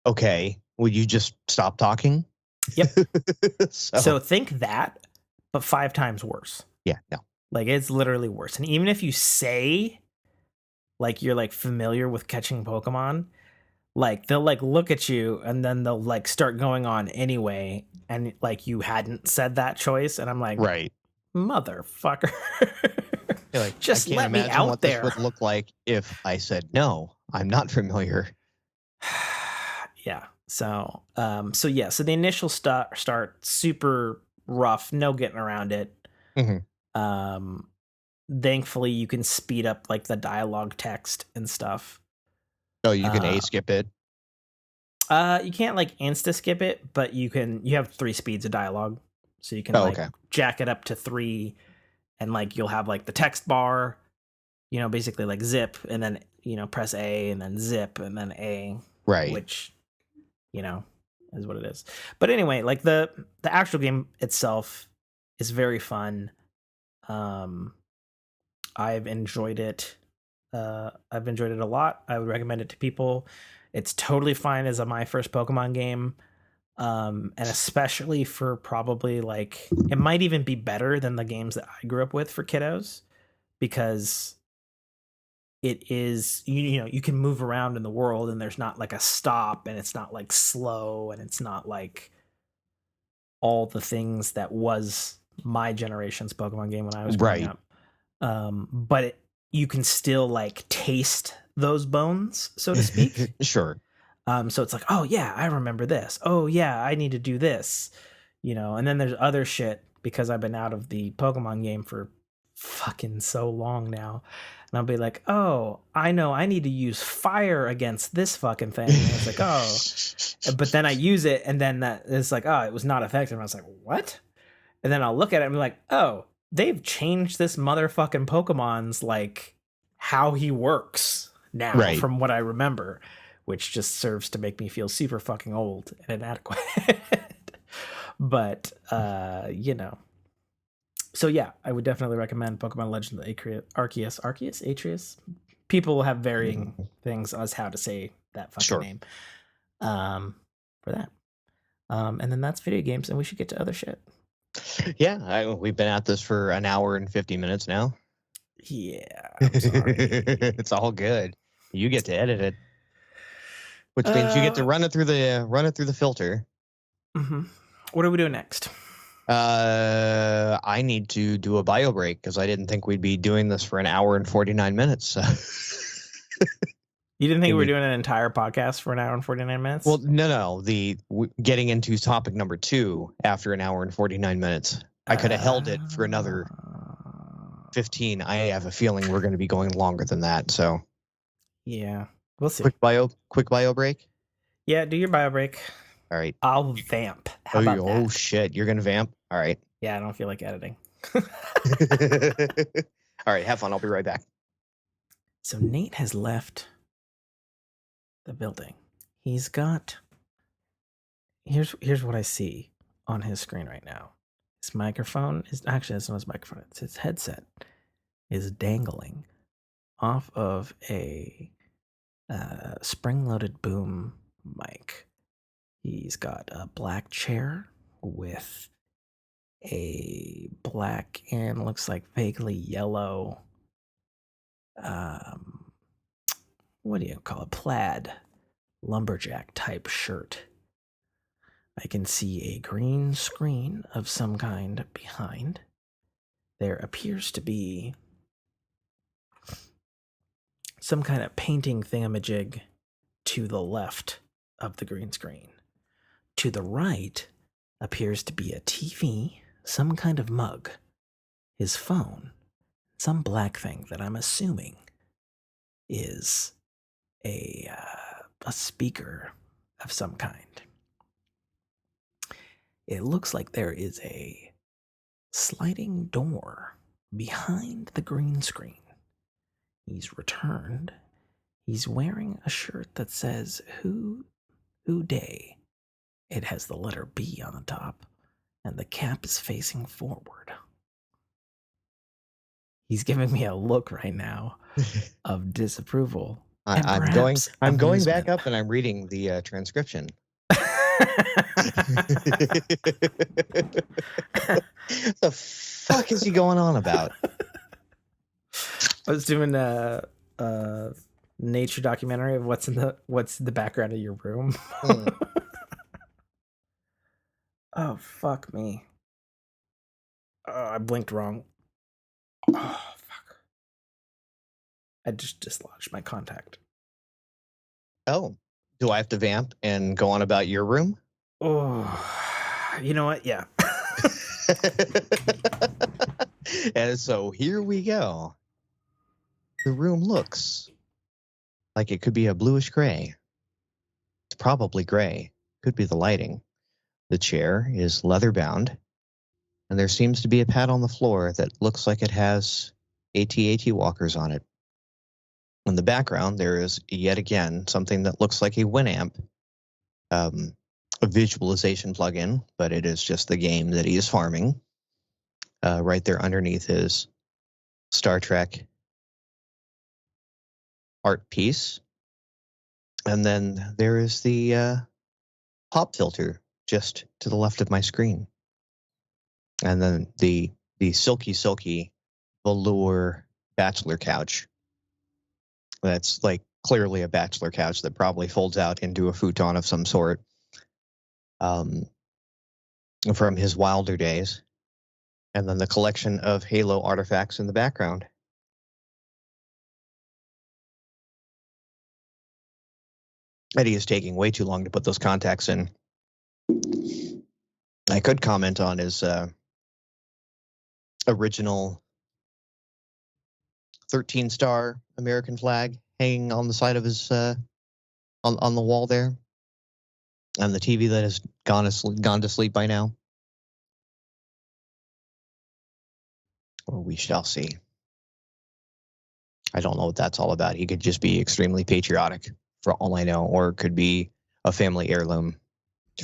okay, would you just stop talking? Yep. So think that, but 5 times worse. Yeah, no. Like it's literally worse. And even if you say like you're like familiar with catching Pokemon, like they'll like look at you and then they'll like start going on anyway, and like you hadn't said that choice, and I'm like, right, motherfucker. Like, just let me out what there. This would look like if I said no, I'm not familiar. Yeah. So so the initial start super rough, no getting around it. Mm-hmm. Thankfully you can speed up like the dialogue text and stuff. Oh, you can A skip it? You can't like insta skip it, but you have 3 speeds of dialogue. So you can jack it up to 3, and like you'll have like the text bar, you know, basically like zip, and then, you know, press A and then zip and then A. Right. Which, you know, is what it is. But anyway, like the actual game itself is very fun. I've enjoyed it. I've enjoyed it a lot. I would recommend it to people. It's totally fine as my first Pokemon game. And especially for probably like, it might even be better than the games that I grew up with for kiddos, because it is, you know, you can move around in the world and there's not like a stop, and it's not like slow, and it's not like all the things that was my generation's Pokemon game when I was growing up. But you can still like taste those bones, so to speak. Sure. So it's like, oh yeah, I remember this. Oh yeah, I need to do this, you know. And then there's other shit because I've been out of the Pokemon game for fucking so long now. And I'll be like, oh, I know I need to use fire against this fucking thing. And it's like, oh, but then I use it and then that it's like, oh, it was not effective. And I was like, what? And then I'll look at it and be like, oh, they've changed this motherfucking Pokemon's like how he works now from what I remember, which just serves to make me feel super fucking old and inadequate. But, you know. So yeah, I would definitely recommend Pokemon Legend of Arceus. Atreus? People have varying things as how to say that fucking name. For that. And then that's video games, and we should get to other shit. Yeah, we've been at this for an hour and 50 minutes now. Yeah, I'm sorry. It's all good. You get to edit it, which means you get to run it through the filter. Mm-hmm. What are we doing next? I need to do a bio break because I didn't think we'd be doing this for an hour and 49 minutes. So. You didn't think we were doing an entire podcast for an hour and 49 minutes? Well, no. Getting into topic number 2 after an hour and 49 minutes. I could have held it for another 15. I have a feeling we're going to be going longer than that. So, yeah, we'll see. Quick bio break. Yeah, do your bio break. All right. I'll vamp. How about that? Oh shit, you're gonna vamp? All right. Yeah, I don't feel like editing. All right, have fun. I'll be right back. So Nate has left the building. He's got. Here's what I see on his screen right now. His microphone is actually that's not his microphone. It's his headset is dangling off of a spring-loaded boom mic. He's got a black chair with a black and looks like vaguely yellow, what do you call it? Plaid lumberjack type shirt. I can see a green screen of some kind behind. There appears to be some kind of painting thingamajig to the left of the green screen. To the right appears to be a TV, some kind of mug, his phone, some black thing that I'm assuming is a speaker of some kind. It looks like there is a sliding door behind the green screen. He's returned. He's wearing a shirt that says Who Day. It has the letter B on the top, and the cap is facing forward. He's giving me a look right now of disapproval. I'm going back up and I'm reading the transcription. What the fuck is he going on about? I was doing a nature documentary of what's the background of your room. Oh, fuck me. I blinked wrong. Oh, fuck. I just dislodged my contact. Oh, do I have to vamp and go on about your room? Oh, you know what? Yeah. And so here we go. The room looks like it could be a bluish gray. It's probably gray. Could be the lighting. The chair is leather bound, and there seems to be a pad on the floor that looks like it has AT-AT walkers on it. In the background, there is yet again something that looks like a Winamp, a visualization plugin, but it is just the game that he is farming. Right there underneath his Star Trek art piece. And then there is the pop filter just to the left of my screen. And then the silky velour bachelor couch. That's like clearly a bachelor couch that probably folds out into a futon of some sort. From his wilder days. And then the collection of Halo artifacts in the background. Eddie is taking way too long to put those contacts in. I could comment on his original 13-star American flag hanging on the side of his on the wall there, and the TV that has gone to sleep by now. Well, we shall see. I don't know what that's all about. He could just be extremely patriotic, for all I know, or it could be a family heirloom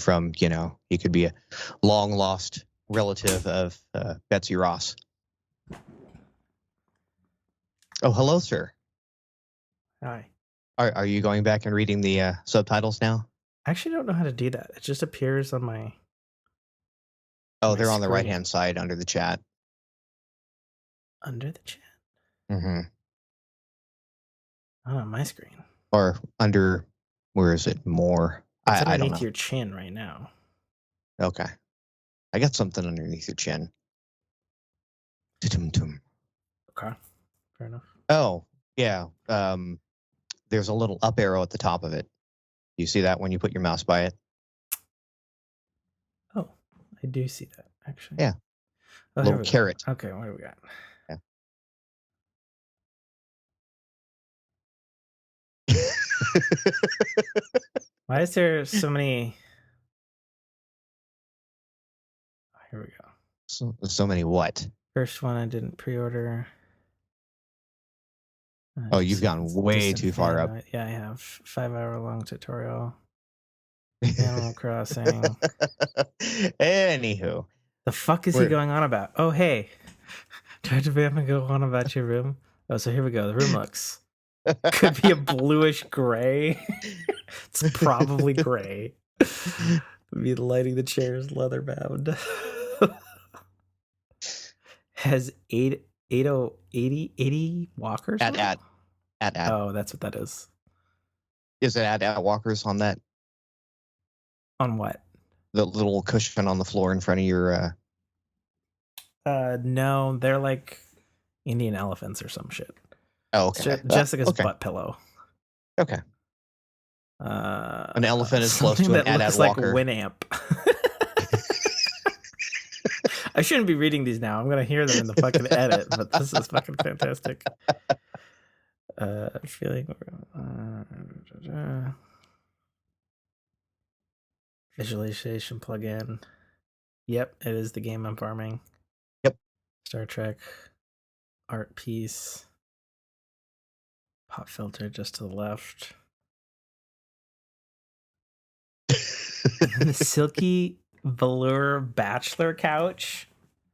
from, he could be a long lost relative of Betsy Ross. Oh, hello, sir. Hi. Are you going back and reading the subtitles now? I actually don't know how to do that. It just appears on my. Oh, they're on the screen. right-hand side under the chat. Under the chat? Mm-hmm. Oh, on my screen. Or under, where is it? More. It's I don't underneath know. your chin right now. Okay. I got something underneath your chin. Tum-tum. Okay. Fair enough. Oh, yeah. There's a little up arrow at the top of it. You see that when you put your mouse by it? Oh, I do see that, actually. Yeah. Oh, Little carrot. Okay, what do we got? Why is there so many? Oh, here we go. So many what? First one I didn't pre-order. Oh, you've gone way too far up. Yeah, I have 5-hour-long tutorial. Animal Crossing. Anywho. The fuck is he going on about? Oh, hey. Try to go on about your room. Oh, so here we go. The room looks. Could be a bluish gray. It's probably gray. Be lighting the chairs leather bound. Has 80 walkers? At. Oh, that's what that is. Is it at walkers on that? On what? The little cushion on the floor in front of your. No, they're like Indian elephants or some shit. Oh, okay. Jessica's butt pillow. Okay. An elephant is close to an looks walker. Like Winamp. I shouldn't be reading these now. I'm gonna hear them in the fucking edit, but this is fucking fantastic. Feeling visualization plugin. Yep, it is the game I'm farming. Yep. Star Trek art piece. Pop filter just to the left. The silky velour bachelor couch.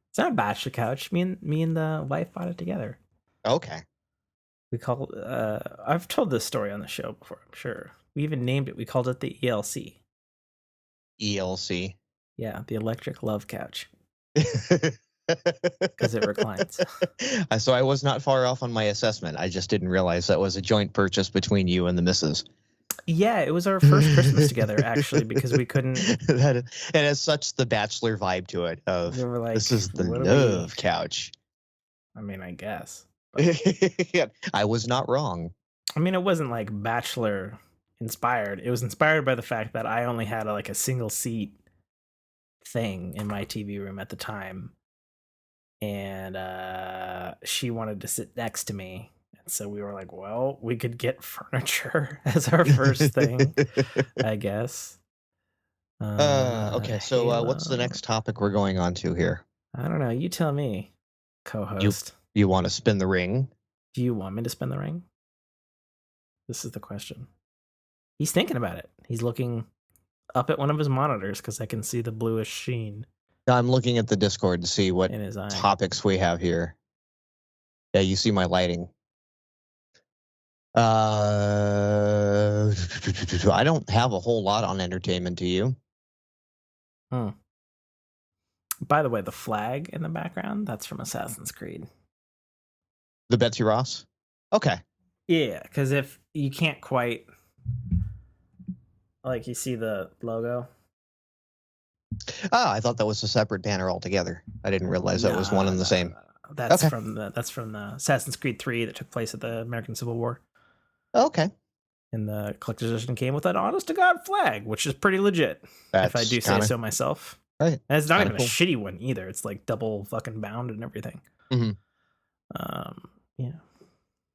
It's not a bachelor couch. Me and the wife bought it together. Okay. We called. I've told this story on the show before, I'm sure. We even named it. We called it the ELC. ELC. Yeah, the electric love couch. Because it reclines. So I was not far off on my assessment. I just didn't realize that was a joint purchase between you and the missus. Yeah, it was our first Christmas together, actually, because we couldn't. And as such, the bachelor vibe to it of we were like, this is the love couch. I mean, I guess. Yeah, I was not wrong. I mean, it wasn't like bachelor inspired. It was inspired by the fact that I only had a single seat thing in my TV room at the time. And she wanted to sit next to me. And so we were like, well, we could get furniture as our first thing, I guess. Okay, so what's the next topic we're going on to here? I don't know. You tell me, co-host. You want to spin the ring? Do you want me to spin the ring? This is the question. He's thinking about it. He's looking up at one of his monitors because I can see the bluish sheen. I'm looking at the Discord to see what in his eye. Topics we have here. Yeah, you see my lighting. I don't have a whole lot on entertainment, do you? By the way, the flag in the background, that's from Assassin's Creed. The Betsy Ross? Okay. Yeah, because if you can't quite, you see the logo. Oh, I thought that was a separate banner altogether. I didn't realize that was one and the same. No. That's from the Assassin's Creed 3 that took place at the American Civil War. Okay. And the collector's edition came with an honest to God flag, which is pretty legit. If I do say so myself. Right. And it's not Kinda even cool. a shitty one either. It's like double fucking bound and everything. Mhm. Yeah.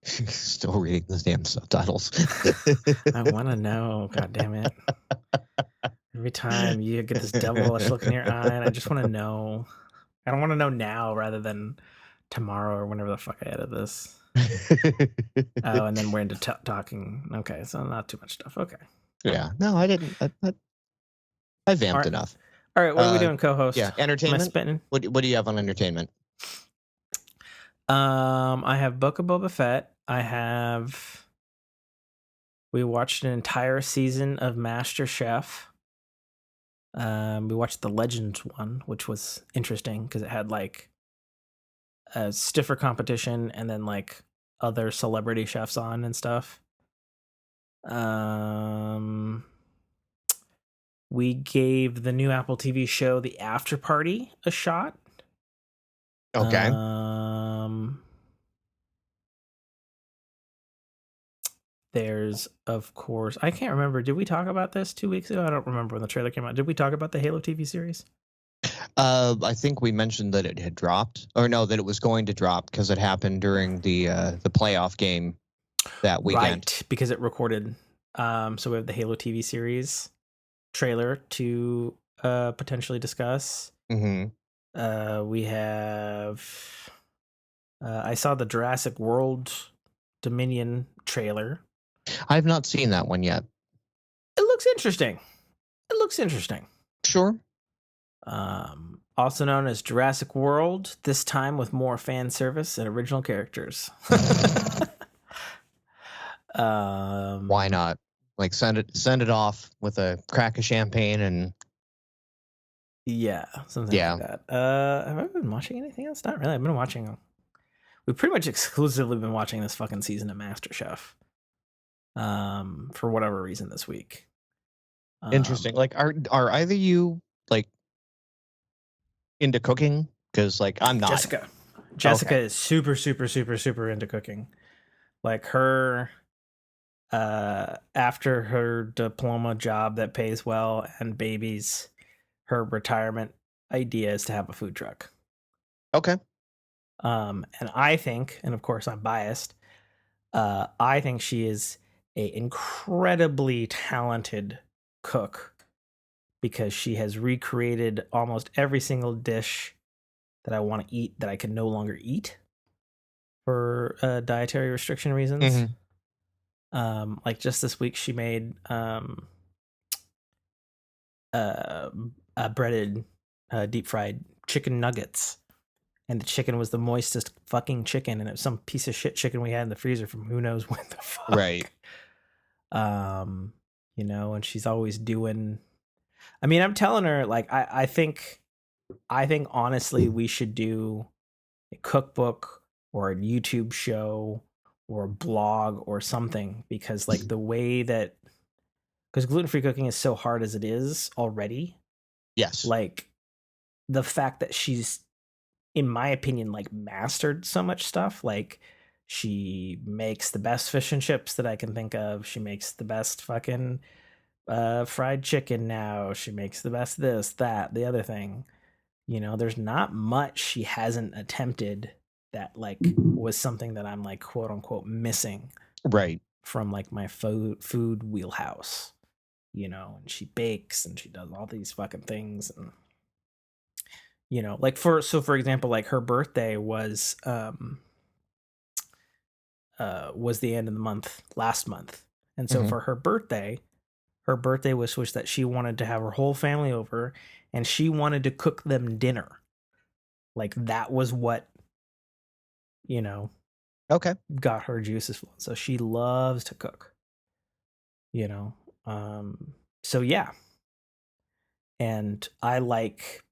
Still reading the damn subtitles. I want to know. God damn it. Every time you get this devilish look in your eye, and I just want to know. I don't want to know now rather than tomorrow or whenever the fuck I edit this. Oh, and then we're into talking. Okay, so not too much stuff. Okay. Yeah. No, I didn't. I vamped right. enough. All right, what are we doing, co-host? Yeah, entertainment. What do you have on entertainment? I have Book of Boba Fett. We watched an entire season of MasterChef. We watched the Legends one, which was interesting because it had like a stiffer competition and then like other celebrity chefs on and stuff. We gave the new Apple TV show The After Party a shot. Okay. There's, of course, I can't remember. Did we talk about this 2 weeks ago? I don't remember when the trailer came out. Did we talk about the Halo TV series? I think we mentioned that it had dropped, or no, that it was going to drop because it happened during the playoff game that weekend. Right, because it recorded. So we have the Halo TV series trailer to potentially discuss. Mm-hmm. We have. I saw the Jurassic World Dominion trailer. I have not seen that one yet. It looks interesting. Sure. Also known as Jurassic World, this time with more fan service and original characters. Why not? Like send it off with a crack of champagne and something like that. Have I been watching anything else? Not really. I've been watching. We've pretty much exclusively been watching this fucking season of MasterChef. For whatever reason this week. Interesting. Like, are either you like into cooking? Because like I'm not. Jessica is super into cooking. Like her, after her diploma job that pays well and babies, her retirement idea is to have a food truck. Okay. And I think, and of course I'm biased, I think she is a incredibly talented cook because she has recreated almost every single dish that I want to eat that I can no longer eat for dietary restriction reasons. Mm-hmm. Like just this week she made breaded deep fried chicken nuggets, and the chicken was the moistest fucking chicken, and it was some piece of shit chicken we had in the freezer from who knows when the fuck. Right. And she's always doing. I mean, I'm telling her like I think honestly we should do a cookbook or a YouTube show or a blog or something, because like the way that, because gluten-free cooking is so hard as it is already. Yes. Like the fact that she's, in my opinion, like mastered so much stuff. Like she makes the best fish and chips that I can think of. She makes the best fucking fried chicken now. She makes the best this, that, the other thing. There's not much she hasn't attempted that like was something that I'm like quote unquote missing. Right. From like my food wheelhouse. And she bakes and she does all these fucking things, and like for example, like her birthday was the end of the month last month, and so for her birthday was switched that she wanted to have her whole family over and she wanted to cook them dinner. Like that was what got her juices flowing. So she loves to cook. So yeah. And I like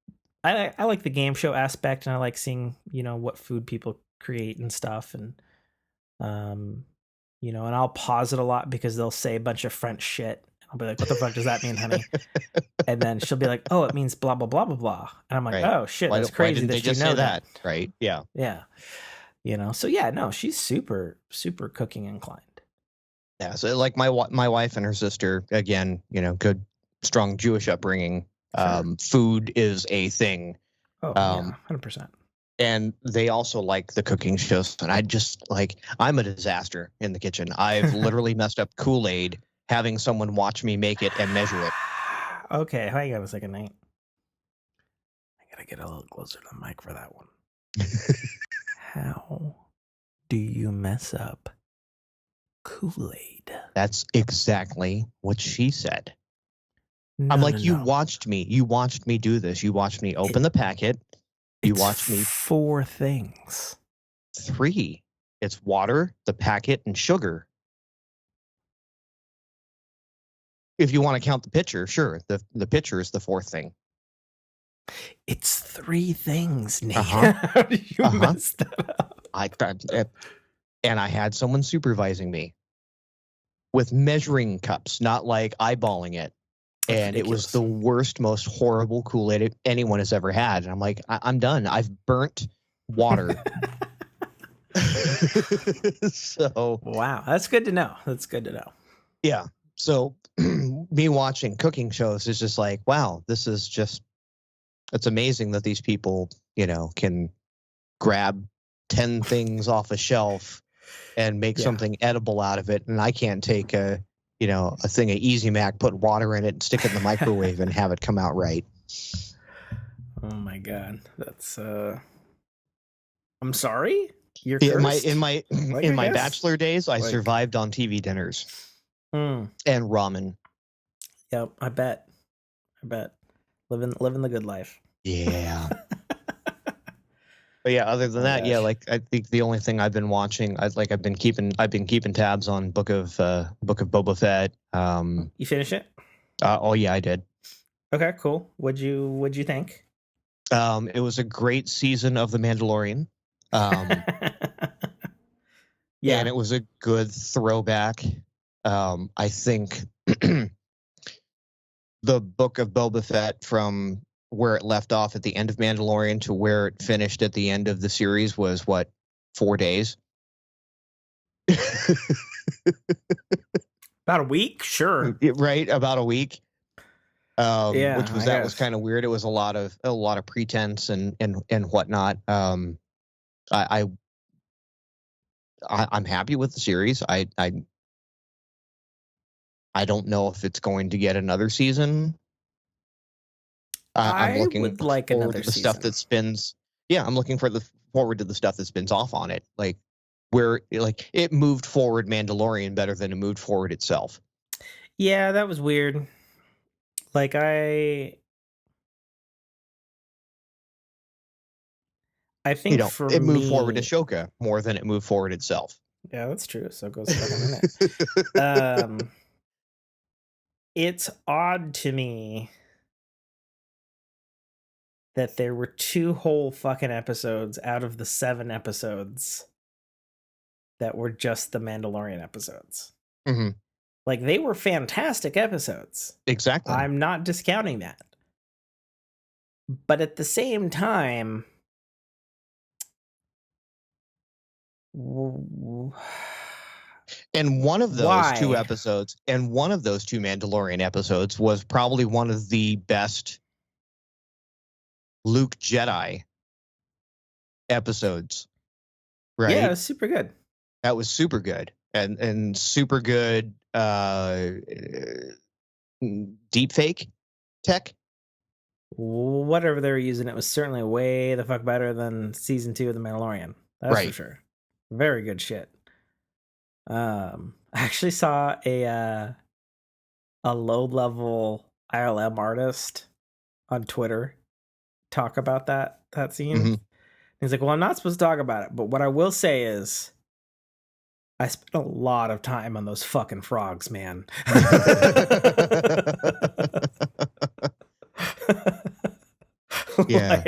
the game show aspect, and I like seeing, what food people create and stuff. And, and I'll pause it a lot because they'll say a bunch of French shit. I'll be like, what the fuck does that mean, honey? And then she'll be like, oh, it means blah, blah, blah, blah, blah. And I'm like, right. Oh shit, that's crazy that you know that. Right. Yeah. Yeah. So yeah, no, she's super, super cooking inclined. Yeah. So like my wife and her sister, again, good, strong Jewish upbringing. Food is a thing. Oh, yeah, 100%. And they also like the cooking shows. And I'm a disaster in the kitchen. I've literally messed up Kool-Aid having someone watch me make it and measure it. Okay, hang on a second, Nate. I gotta get a little closer to the mic for that one. How do you mess up Kool-Aid? That's exactly what she said. No, I'm like, no, you no. watched me do this. You watched me open the packet. You watched me. 4 things. 3. It's water, the packet, and sugar. If you want to count the pitcher, sure. The pitcher is the 4th thing. It's 3 things, Nate. Uh-huh. How did you mess that up? And I had someone supervising me with measuring cups, not like eyeballing it. That's and ridiculous. It was the worst, most horrible Kool-Aid anyone has ever had. And I'm like, I'm done. I've burnt water. So wow, that's good to know. Yeah. So me watching cooking shows is just like, wow, it's amazing that these people, can grab 10 things off a shelf and make something edible out of it. And I can't take a thing of Easy Mac, put water in it and stick it in the microwave and have it come out right. Oh my God. That's, I'm sorry. You're in cursed? my bachelor days, I survived on TV dinners and ramen. Yep. I bet living the good life. Yeah. But yeah, other than that, yeah, like I think the only thing I've been watching, I've been keeping tabs on Book of Boba Fett. You finish it? Oh yeah, I did. Okay, cool. What'd you think? It was a great season of The Mandalorian. Yeah, and it was a good throwback. I think the Book of Boba Fett from where it left off at the end of Mandalorian to where it finished at the end of the series was 4 days? About a week, sure. Right, about a week. Which was was kind of weird. It was a lot of pretense and whatnot. I'm happy with the series. I don't know if it's going to get another season. I'm looking forward to the stuff that spins. Yeah, I'm looking forward to the stuff that spins off on it. Like where it moved forward Mandalorian better than it moved forward itself. Yeah, that was weird. Like I think it moved forward Ashoka more than it moved forward itself. Yeah, that's true. So it goes back a minute. It's odd to me that there were 2 whole fucking episodes out of the 7 episodes that were just the Mandalorian episodes. Mm-hmm. Like, they were fantastic episodes. Exactly. I'm not discounting that. But at the same time, and one of those 2 episodes, and one of those 2 Mandalorian episodes was probably one of the best Luke Jedi episops. Right? Yeah, it was super good. That was super good. And super good deepfake tech. Whatever they were using, it was certainly way the fuck better than season 2 of The Mandalorian. That's for sure. Very good shit. I actually saw a low-level ILM artist on Twitter talk about that scene. Mm-hmm. He's like, well, I'm not supposed to talk about it, but what I will say is I spent a lot of time on those fucking frogs, man. Yeah.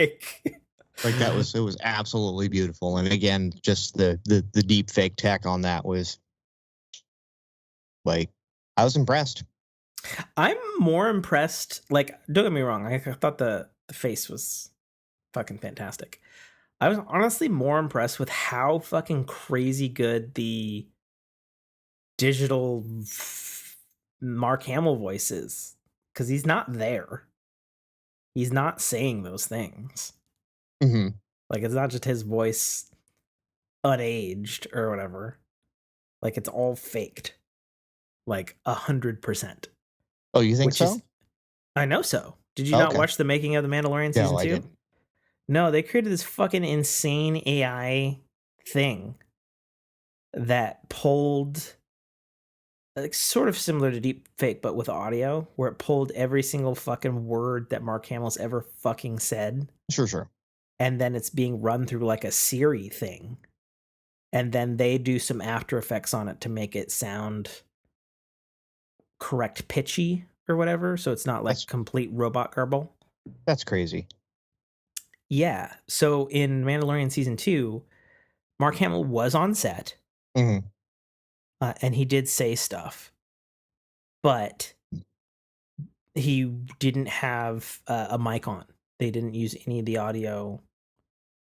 Like it was absolutely beautiful. And again, just the deep fake tech on that was like, I was impressed. I'm more impressed. Like, don't get me wrong. I thought the face was fucking fantastic. I was honestly more impressed with how fucking crazy good the digital Mark Hamill voice is. Because he's not there. He's not saying those things. Mm-hmm. Like, it's not just his voice unaged or whatever. Like, it's all faked. Like 100%. Oh, you think so? I know so. Did you not Okay. watch the making of The Mandalorian season 2? No, I didn't. No, they created this fucking insane AI thing that pulled, like, sort of similar to deep fake, but with audio, where it pulled every single fucking word that Mark Hamill's ever fucking said. Sure. And then it's being run through like a Siri thing. And then they do some After Effects on it to make it sound correct pitchy or whatever. So it's not like complete robot garble. That's crazy. Yeah. So in Mandalorian season 2, Mark Hamill was on set. Mm-hmm. And he did say stuff. But he didn't have a mic on. They didn't use any of the audio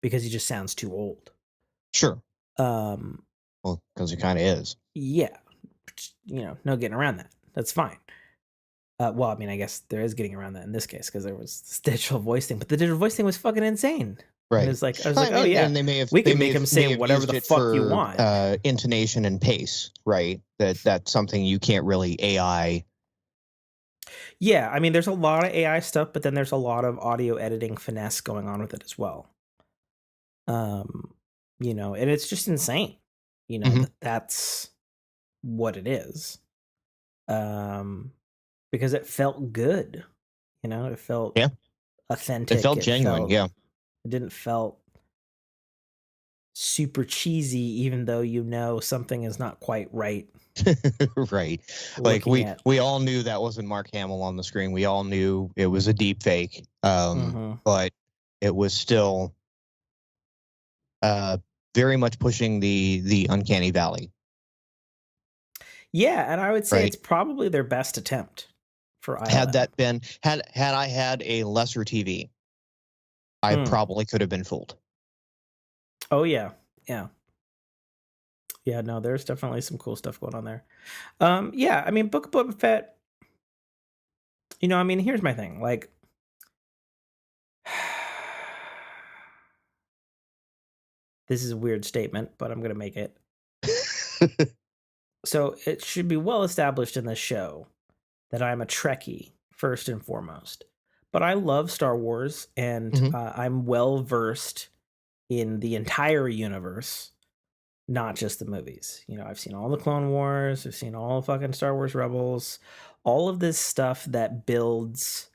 because he just sounds too old. Sure. Well, because he kind of is. Yeah. No getting around that. That's fine. Well, I mean, I guess there is getting around that in this case because there was this digital voice thing, but the digital voice thing was fucking insane. Right. And I was like, oh yeah, and we can make him say whatever the fuck you want. Intonation and pace, right? That's something you can't really AI. Yeah, I mean, there's a lot of AI stuff, but then there's a lot of audio editing finesse going on with it as well. And it's just insane. That's what it is. Because it felt good. It felt authentic. It felt genuine, It didn't felt super cheesy, even though something is not quite right. Right. Like we all knew that wasn't Mark Hamill on the screen. We all knew it was a deep fake. But it was still very much pushing the uncanny valley. Yeah, and I would say it's probably their best attempt for ILM. Had I had a lesser TV, I probably could have been fooled. Oh yeah. Yeah, no, there's definitely some cool stuff going on there. Yeah, I mean, Book of Boba Fett, here's my thing. Like, this is a weird statement, but I'm going to make it. So it should be well established in this show that I'm a Trekkie, first and foremost. But I love Star Wars, and I'm well versed in the entire universe. Not just the movies. I've seen all the Clone Wars. I've seen all the fucking Star Wars Rebels. All of this stuff that builds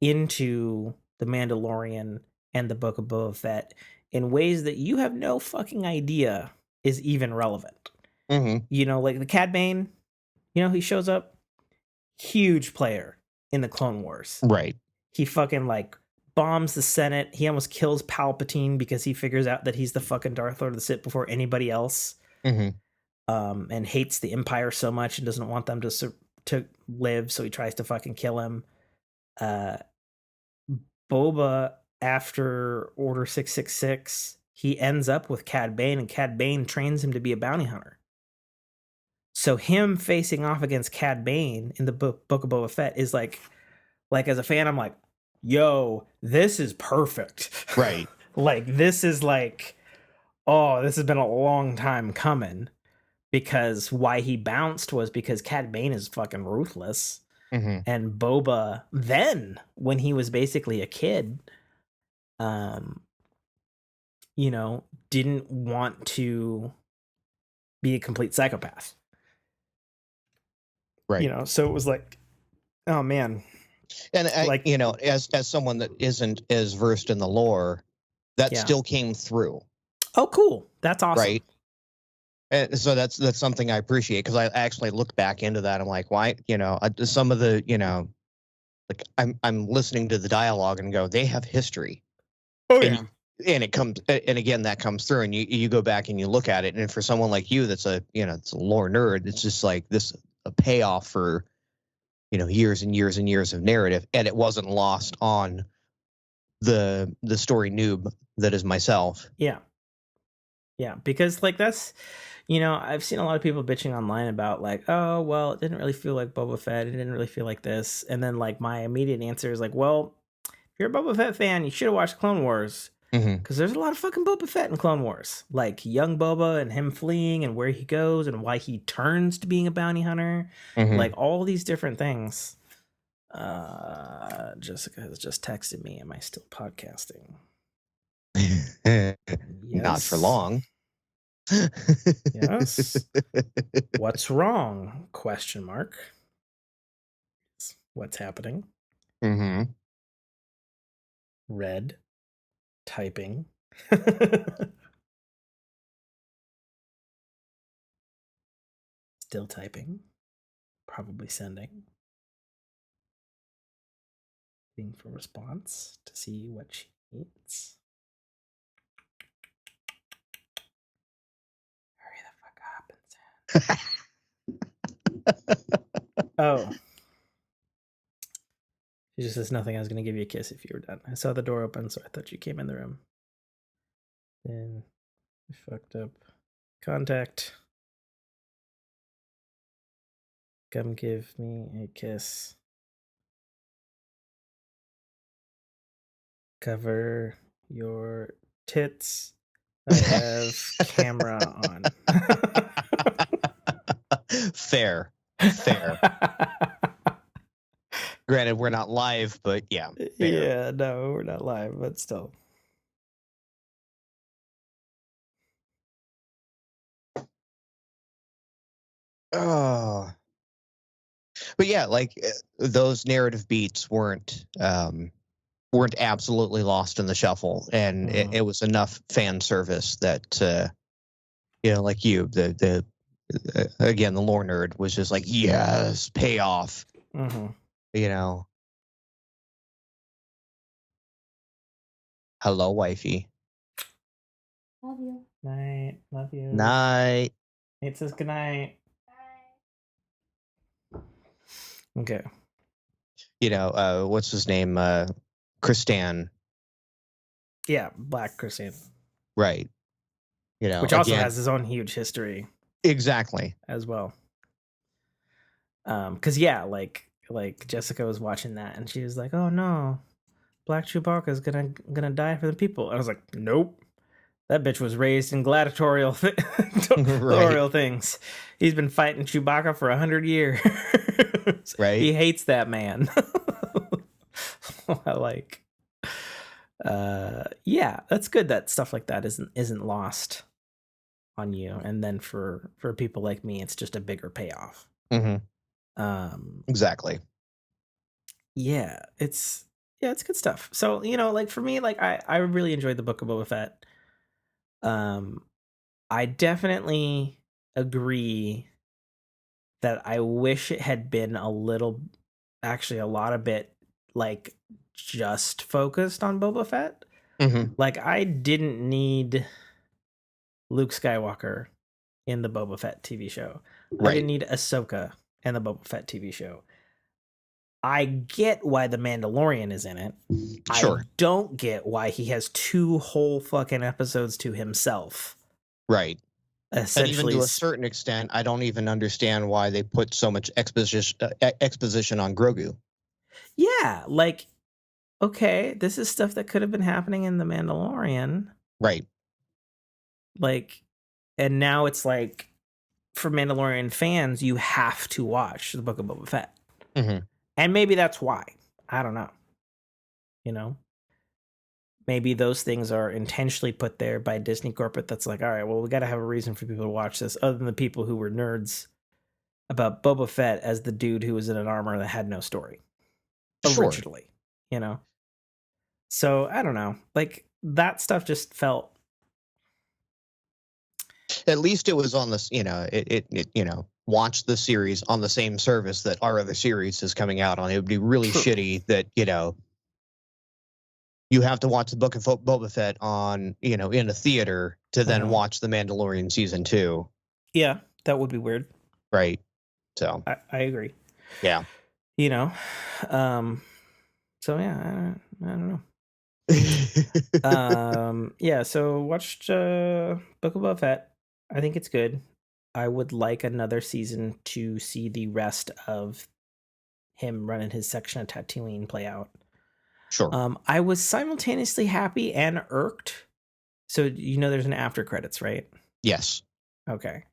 into The Mandalorian and the Book of Boba Fett in ways that you have no fucking idea is even relevant. Like the Cad Bane, he shows up. Huge player in the Clone Wars. Right. He fucking bombs the Senate. He almost kills Palpatine because he figures out that he's the fucking Darth Lord of the Sith before anybody else. And hates the Empire so much and doesn't want them to live, so he tries to fucking kill him. Boba, after Order 666, he ends up with Cad Bane, and Cad Bane trains him to be a bounty hunter. So him facing off against Cad Bane in the Book of Boba Fett is like as a fan, I'm like, yo, this is perfect. Right. This is this has been a long time coming, because why he bounced was because Cad Bane is fucking ruthless. And Boba, then when he was basically a kid, didn't want to be a complete psychopath. Right. So it was like, oh man. And as someone that isn't as versed in the lore, that still came through. Oh, cool. That's awesome. Right. And so that's something I appreciate, because I actually look back into that. I'm like, why? Some of the, like I'm listening to the dialogue and go, they have history. Oh yeah. And it comes, and again, that comes through, and you go back and you look at it, and for someone like you, that's it's a lore nerd, it's just like this a payoff for years and years and years of narrative, and it wasn't lost on the story noob that is myself. Yeah, because that's I've seen a lot of people bitching online about oh well, it didn't really feel like Boba Fett, it didn't really feel like this, and then my immediate answer is well, if you're a Boba Fett fan, you should have watched Clone Wars. Mm-hmm. Because there's a lot of fucking Boba Fett in Clone Wars. Like young Boba and him fleeing and where he goes and why he turns to being a bounty hunter. Mm-hmm. Like all these different things. Jessica has just texted me. Am I still podcasting? Not for long. Yes. What's wrong? Question mark. What's happening? Mm-hmm. Red. Typing. Still typing. Probably sending. Waiting for response to see what she needs. Hurry the fuck up and send. Oh. She just says nothing. I was going to give you a kiss if you were done. I saw the door open, so I thought you came in the room. Then I fucked up. Contact. Come give me a kiss. Cover your tits. I have camera on. Fair. Granted, we're not live, but yeah. Fair. Yeah, no, we're not live, but still. Oh. But yeah, like those narrative beats weren't absolutely lost in the shuffle, and it was enough fan service that like you, the again, the lore nerd was just like, yes, payoff. Mm-hmm. Hello, wifey. Love you. Night. Love you. Night. It says good night. Okay. What's his name? Kristan. Yeah, Black Christian. Right. Which also has his own huge history. Exactly. As well. Because yeah, like Jessica was watching that and she was like, "Oh no, Black Chewbacca's gonna die for the people." I was like, "Nope, that bitch was raised in gladiatorial things. He's been fighting Chewbacca for 100 years. Right? He hates that man." Yeah, that's good that stuff like that isn't lost on you, and then for people like me, it's just a bigger payoff. Mm-hmm. Exactly. Yeah, it's good stuff. So, like for me, like I really enjoyed the Book of Boba Fett. I definitely agree that I wish it had been a lot of bit like just focused on Boba Fett. Mm-hmm. Like I didn't need Luke Skywalker in the Boba Fett TV show. Right. I didn't need Ahsoka in the Boba Fett TV show. I get why the Mandalorian is in it. Sure. I don't get why he has 2 whole fucking episodes to himself. Right. Essentially, and even to a certain extent, I don't even understand why they put so much exposition on Grogu. Yeah, like, okay, this is stuff that could have been happening in the Mandalorian. Right. Like, and now it's like, for Mandalorian fans, you have to watch the Book of Boba Fett. Mm-hmm. And maybe that's why. I don't know. Maybe those things are intentionally put there by Disney corporate that's like, all right, well, we got to have a reason for people to watch this, other than the people who were nerds about Boba Fett as the dude who was in an armor that had no story. Originally, So, I don't know. Like, that stuff just felt... At least it was on this, watch the series on the same service that our other series is coming out on. It would be really shitty that, you have to watch the Book of Boba Fett on, in a theater to then watch The Mandalorian season 2. Yeah, that would be weird. Right. So I agree. Yeah. So yeah, I don't know. Yeah, so watched Book of Boba Fett. I think it's good. I would like another season to see the rest of him running his section of Tatooine play out. Sure. I was simultaneously happy and irked. So there's an after credits, right? Yes. Okay.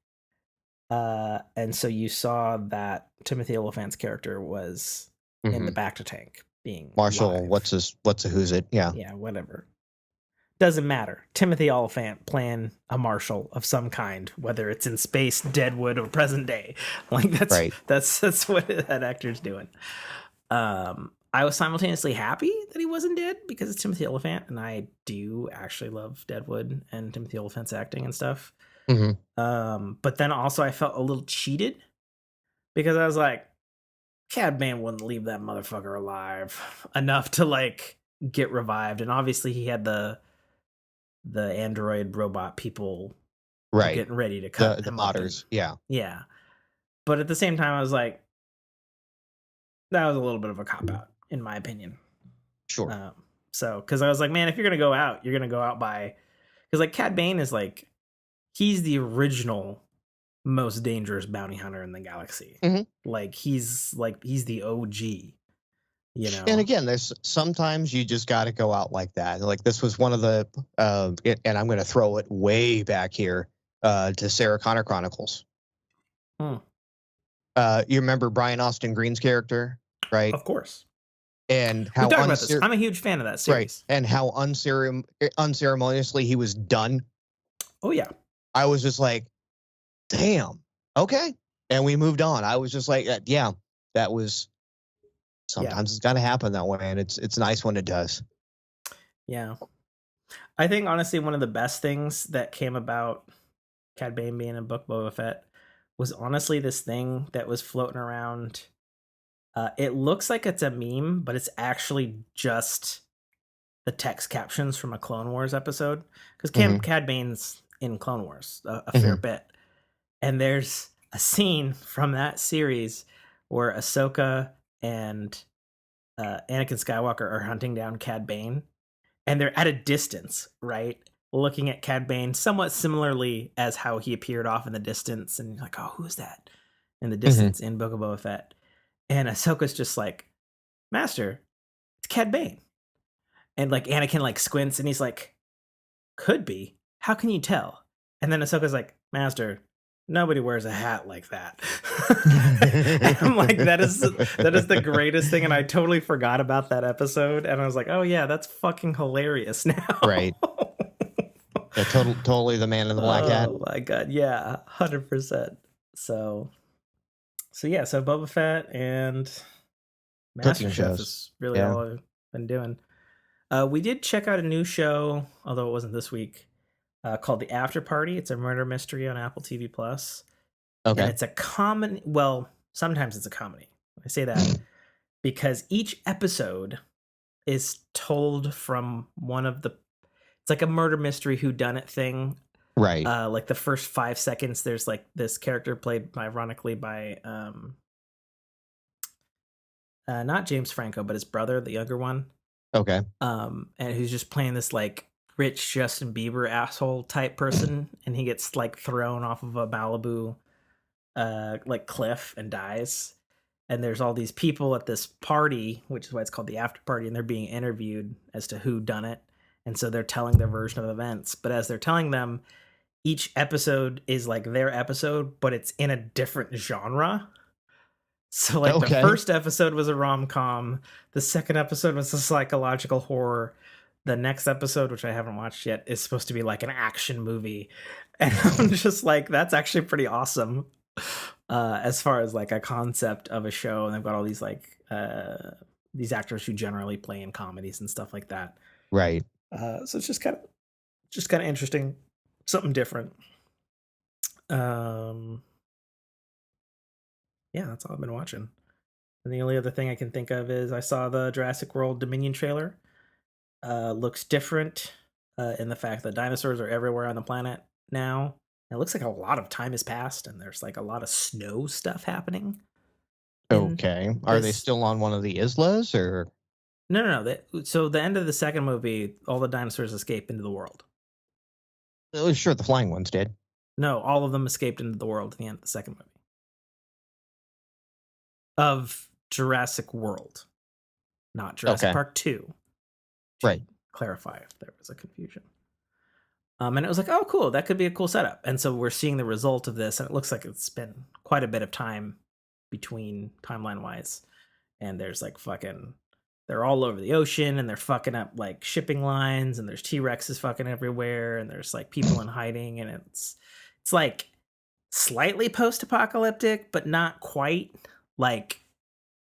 And so you saw that Timothy Olyphant's character was in the back to tank being Marshall. live. What's a who's it? Yeah. Yeah, whatever. Doesn't matter. Timothy Olyphant playing a marshal of some kind, whether it's in space, Deadwood, or present day. Like that's Right. that's what that actor's doing. I was simultaneously happy that he wasn't dead because it's Timothy Olyphant, and I do actually love Deadwood and Timothy Olyphant's acting and stuff. But then also I felt a little cheated because I was like, Cad Bane wouldn't leave that motherfucker alive enough to like get revived, and obviously he had the android robot people Right. getting ready to cut the him modders. up. Yeah. But at the same time, I was like, that was a little bit of a cop-out, in my opinion. Sure. So, because I was like, man, if you're going to go out, you're going to go out by... Because, like, Cad Bane is, like, he's the original most dangerous bounty hunter in the galaxy. Like, he's the OG, And again, there's sometimes you just got to go out like that. Like, this was one of the... and I'm going to throw it way back here to Xenotired Chronicles. You remember Brian Austin Green's character, right? Of course. And how we talked about this. I'm a huge fan of that series. Right. And how unceremoniously he was done. Oh, yeah. I was just like, damn, okay. And we moved on. I was just like, yeah, that was... Sometimes it's got to happen that way, and it's nice when it does. Yeah. I think, honestly, one of the best things that came about Cad Bane being in Book Boba Fett was honestly this thing that was floating around. It looks like it's a meme, but it's actually just the text captions from a Clone Wars episode. Because Cad Bane's in Clone Wars a fair bit. And there's a scene from that series where Ahsoka and Anakin Skywalker are hunting down Cad Bane. And they're at a distance, right? Looking at Cad Bane somewhat similarly as how he appeared off in the distance. And you're like, oh, who's that? In the distance in Book of Boba Fett. And Ahsoka's just like, Master, it's Cad Bane. And like Anakin like squints and he's like, could be. How can you tell? And then Ahsoka's like, Master, nobody wears a hat like that. And I'm like, that is the greatest thing. And I totally forgot about that episode. And I was like, oh yeah, that's fucking hilarious now. Right. Yeah, totally the man in the black hat. Oh my god, yeah, 100%. So Boba Fett and MasterChef is really all I've been doing. We did check out a new show, although it wasn't this week, called The After Party. It's a murder mystery on Apple TV Plus. Okay. And it's a comedy. Well, sometimes it's a comedy. I say that because each episode is told from one of the... It's like a murder mystery whodunit thing. Right. Like the first 5 seconds, there's like this character played ironically by not James Franco, but his brother, the younger one. Okay. And who's just playing this like rich Justin Bieber asshole type person, and he gets like thrown off of a Malibu like cliff and dies. And there's all these people at this party, which is why it's called the After Party, and they're being interviewed as to who done it. And so they're telling their version of events. But as they're telling them, each episode is like their episode, but it's in a different genre. So like the first episode was a rom-com. The second episode was a psychological horror. The next episode, which I haven't watched yet, is supposed to be like an action movie. And I'm just like, that's actually pretty awesome. As far as like a concept of a show. And they've got all these like these actors who generally play in comedies and stuff like that. Right. So it's just kind of interesting, something different. Yeah, that's all I've been watching. And the only other thing I can think of is I saw the Jurassic World Dominion trailer. Looks different in the fact that dinosaurs are everywhere on the planet now. And it looks like a lot of time has passed, and there's like a lot of snow stuff happening. Okay. Are they still on one of the islas, or? No. So the end of the second movie, all the dinosaurs escape into the world. Oh, sure, the flying ones did. No, all of them escaped into the world at the end of the second movie. Of Jurassic World. Not Jurassic Park 2. Right. clarify if there was a confusion. And it was like, oh, cool, that could be a cool setup. And so we're seeing the result of this, and it looks like it's been quite a bit of time between timeline-wise. And there's like they're all over the ocean, and they're fucking up like shipping lines, and there's T-Rexes fucking everywhere, and there's like people in hiding, and it's like slightly post-apocalyptic, but not quite, like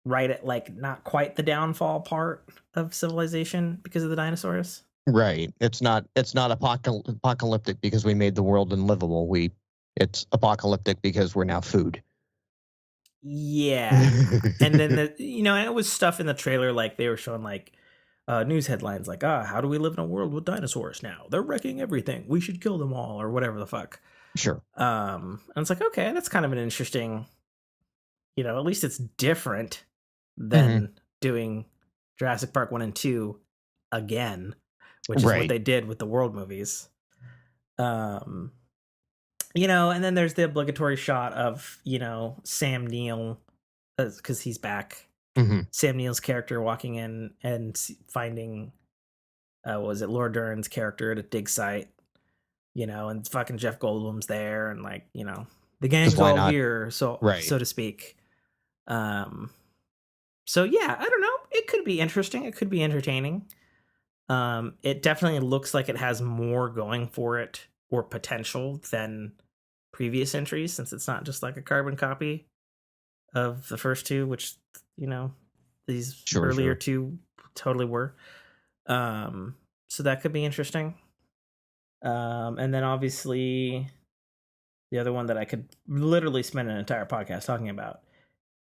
right at like not quite the downfall part of civilization because of the dinosaurs. Right. It's not apocalyptic because we made the world unlivable. It's apocalyptic because we're now food. Yeah. And then and it was stuff in the trailer, like they were showing like news headlines like, how do we live in a world with dinosaurs now? They're wrecking everything. We should kill them all, or whatever the fuck. Sure. And it's like, okay, that's kind of an interesting, at least it's different than doing Jurassic Park 1 and 2 again, which is what they did with the World movies. And then there's the obligatory shot of, Sam Neill, because he's back. Mm-hmm. Sam Neill's character walking in and finding, was it Laura Dern's character at a dig site, and fucking Jeff Goldblum's there, and like, the gang's all here, so to speak. So yeah, I don't know. It could be interesting. It could be entertaining. It definitely looks like it has more going for it, or potential, than previous entries, since it's not just like a carbon copy of the first two, which these earlier two totally were. So that could be interesting. And then obviously the other one that I could literally spend an entire podcast talking about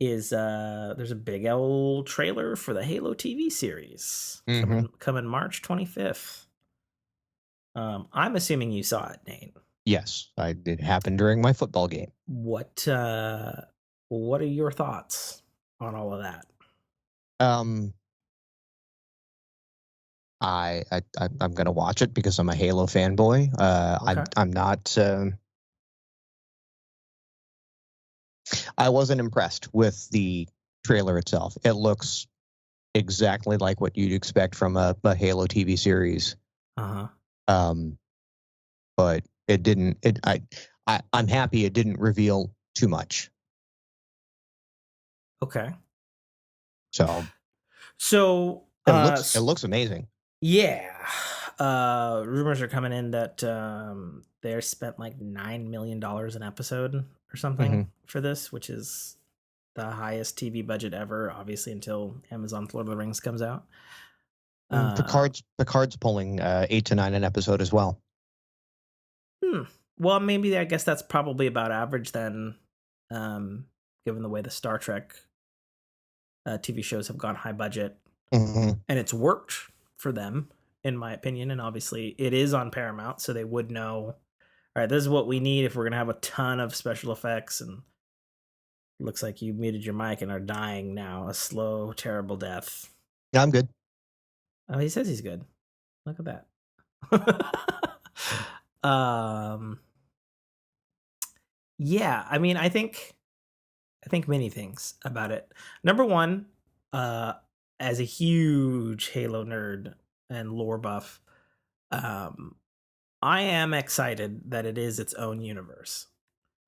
is there's a big old trailer for the Halo TV series coming March 25th. I'm assuming you saw it, Nate. Yes, it happened during my football game. What are your thoughts on all of that? I'm gonna watch it because I'm a Halo fanboy. Okay. I'm not. I wasn't impressed with the trailer itself. It looks exactly like what you'd expect from a Halo TV series. But it didn't. I'm happy it didn't reveal too much. Okay. So it looks amazing. Yeah. Rumors are coming in that they're spent like $9 million an episode or something for this, which is the highest TV budget ever, obviously, until Amazon's Lord of the Rings comes out. Picard's pulling 8 to 9 an episode as well. Well, maybe I guess that's probably about average then, given the way the Star Trek TV shows have gone high budget, and it's worked for them, in my opinion. And obviously, it is on Paramount, so they would know, all right, this is what we need if we're gonna have a ton of special effects. And it looks like you muted your mic and are dying now, a slow, terrible death. Yeah, I'm good. Oh, he says he's good. Look at that. Yeah, I mean, I think many things about it. Number one, as a huge Halo nerd and lore buff, I am excited that it is its own universe.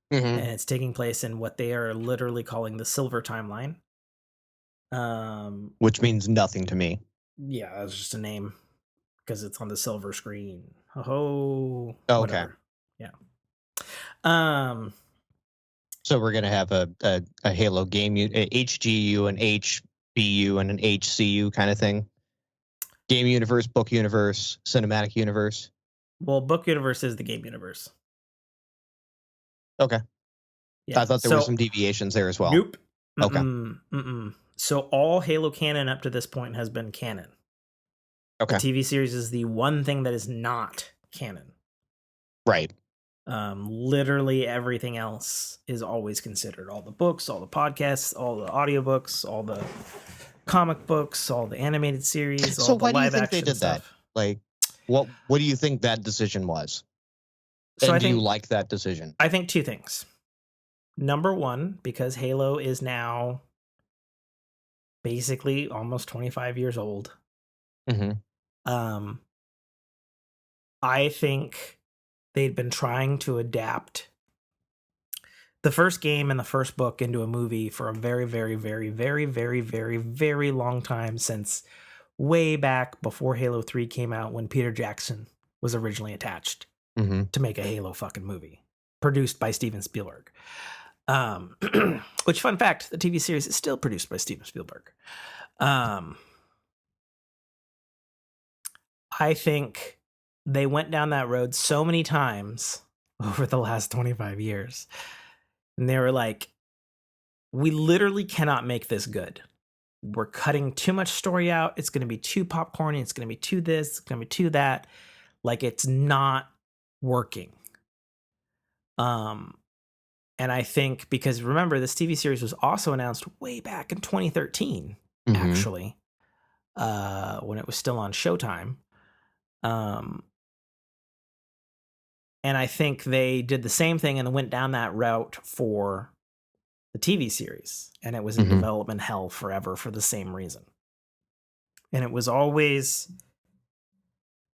And it's taking place in what they are literally calling the Silver Timeline. Which means nothing to me. Yeah, that's just a name because it's on the silver screen. Oh, okay. Whatever. Yeah. So we're gonna have a Halo game, a HGU, an HBU, and an HCU kind of thing. Game universe, book universe, cinematic universe. Well, book universe is the game universe. Okay. Yeah. I thought there were some deviations there as well. Nope. Okay. So all Halo canon up to this point has been canon. Okay. The TV series is the one thing that is not canon. Right. Literally everything else is always considered. All the books, all the podcasts, all the audiobooks, all the comic books, all the animated series, all the live action stuff. So why do you think they did that? Like, what do you think that decision was? So do you like that decision? I think two things. Number one, because Halo is now basically almost 25 years old. I think they'd been trying to adapt the first game and the first book into a movie for a very, very, very, very, very, very, very long time, since way back before Halo 3 came out, when Peter Jackson was originally attached to make a Halo fucking movie produced by Steven Spielberg. Which, fun fact, the TV series is still produced by Steven Spielberg. I think they went down that road so many times over the last 25 years. And they were like, we literally cannot make this good. We're cutting too much story out. It's going to be too popcorny. It's going to be too this. It's going to be too that. Like, it's not working. And I think, because remember, this TV series was also announced way back in 2013, actually, when it was still on Showtime. And I think they did the same thing and went down that route for the TV series. And it was in development hell forever for the same reason. And it was always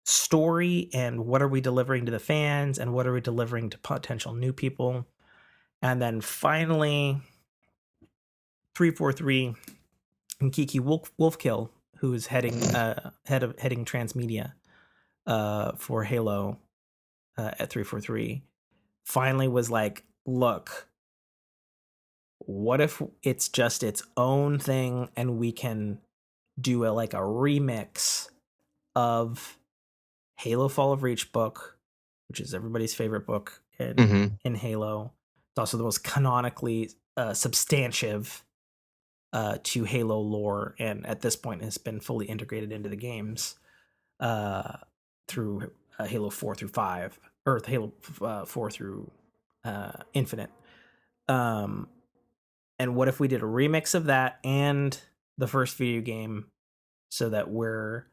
story and what are we delivering to the fans and what are we delivering to potential new people. And then finally, 343 and Kiki Wolfkill, who is heading transmedia for Halo at 343, finally was like, look, what if it's just its own thing and we can do a remix of Halo Fall of Reach book, which is everybody's favorite book in Halo. It's also the most canonically substantive to Halo lore, and at this point has been fully integrated into the games through Halo 4 through 5, or Halo 4 through Infinite. And what if we did a remix of that and the first video game, so that we're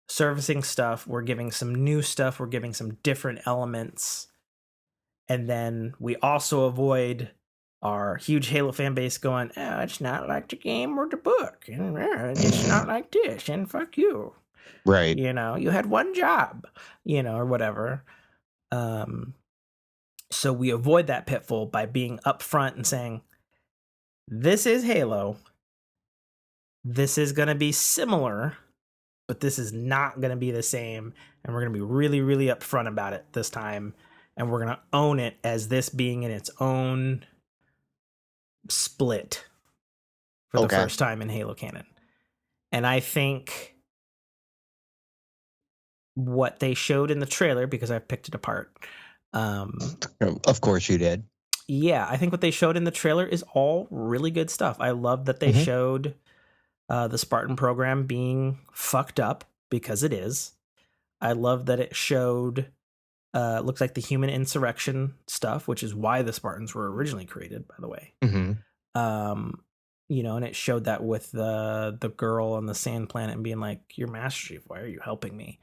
servicing stuff, we're giving some new stuff, we're giving some different elements, and then we also avoid our huge Halo fan base going, oh, it's not like the game or the book, and it's not like this, and fuck you. Right. You know, you had one job, or whatever. So we avoid that pitfall by being upfront and saying, this is Halo. This is going to be similar, but this is not going to be the same. And we're going to be really, really upfront about it this time. And we're going to own it as this being in its own split for the first time in Halo canon. And I think what they showed in the trailer, because I've picked it apart. Of course you did. Yeah, I think what they showed in the trailer is all really good stuff. I love that they showed the Spartan program being fucked up, because it is. I love that it showed looks like the human insurrection stuff, which is why the Spartans were originally created, by the way. And it showed that with the girl on the sand planet and being like, "You're Master Chief, why are you helping me?"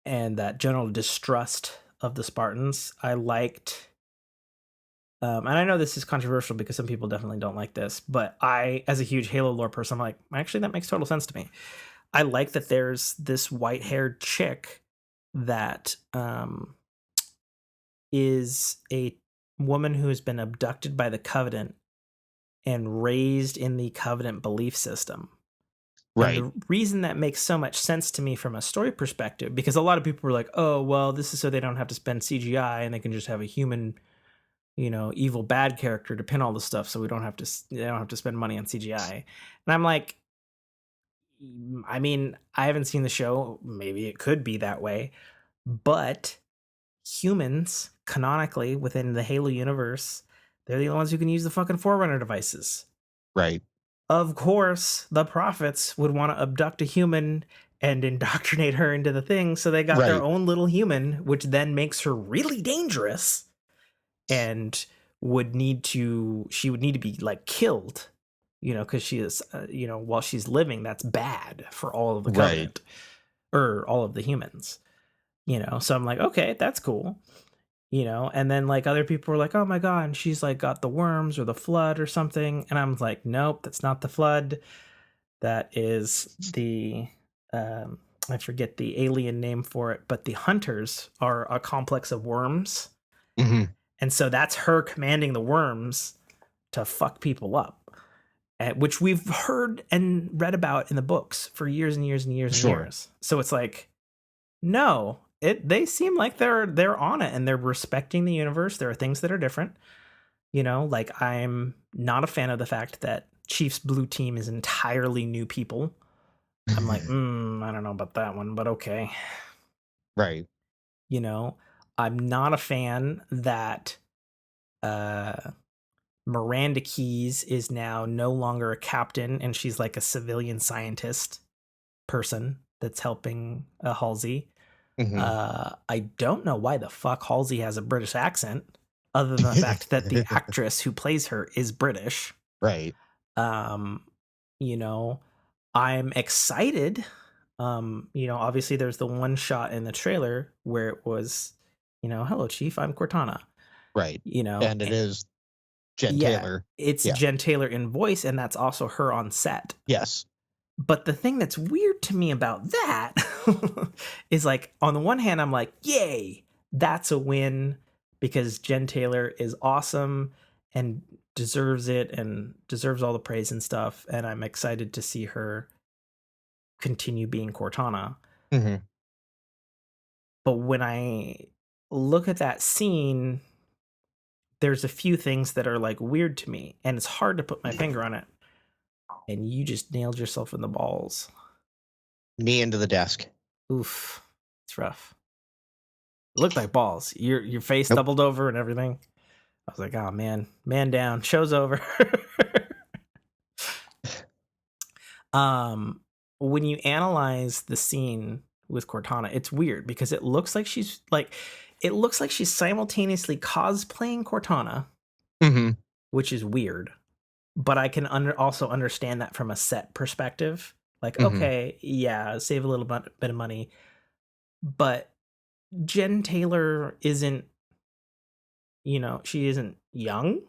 And that general distrust of the Spartans. I liked, and I know this is controversial because some people definitely don't like this, but I, as a huge Halo lore person, I'm like, actually, that makes total sense to me. I like that there's this white-haired chick that is a woman who has been abducted by the Covenant and raised in the Covenant belief system. Right. And the reason that makes so much sense to me from a story perspective, because a lot of people were like, oh, well, this is so they don't have to spend CGI and they can just have a human, evil bad character to pin all the stuff, so they don't have to spend money on CGI. And I'm like, I mean, I haven't seen the show. Maybe it could be that way, but humans, canonically within the Halo universe, they're the only ones who can use the fucking Forerunner devices. Right. Of course, the prophets would want to abduct a human and indoctrinate her into the thing, so they got their own little human, which then makes her really dangerous, and she would need to be killed, because she is, while she's living, that's bad for all of the Covenant, or all of the humans, so I'm like, okay, that's cool. And then other people were like, oh my God, and she's got the worms or the flood or something. And I'm like, nope, that's not the flood. That is the I forget the alien name for it, but the hunters are a complex of worms. Mm-hmm. And so that's her commanding the worms to fuck people up, which we've heard and read about in the books for years and years and years and years. So it's like, no, they seem like they're on it and they're respecting the universe. There are things that are different. You know, like I'm not a fan of the fact that Chief's blue team is entirely new people. I'm like, I don't know about that one, but okay. Right. You know, I'm not a fan that Miranda Keyes is now no longer a captain and she's like a civilian scientist person that's helping Halsey. Mm-hmm. I don't know why the fuck Halsey has a British accent, other than the fact that the actress who plays her is British. Right. You know, I'm excited. You know, obviously there's the one shot in the trailer where it was, you know, hello Chief, I'm Cortana. Right. You know, and it is Jen Taylor. It's Jen Taylor in voice, and that's also her on set. Yes. But the thing that's weird to me about that is like, on the one hand, I'm like, yay, that's a win because Jen Taylor is awesome and deserves it and deserves all the praise and stuff. And I'm excited to see her continue being Cortana. Mm-hmm. But when I look at that scene, there's a few things that are like weird to me, and it's hard to put my finger on it. And you just nailed yourself in the balls. Knee into the desk. Oof. It's rough. It looked like balls. Your face doubled over and everything. I was like, oh man. Man down. Show's over. When you analyze the scene with Cortana, it's weird because it looks like she's simultaneously cosplaying Cortana, Mm-hmm. which is weird. But I can also understand that from a set perspective. Like, Mm-hmm. okay, yeah, save a little bit of money. But Jen Taylor isn't, you know, she isn't young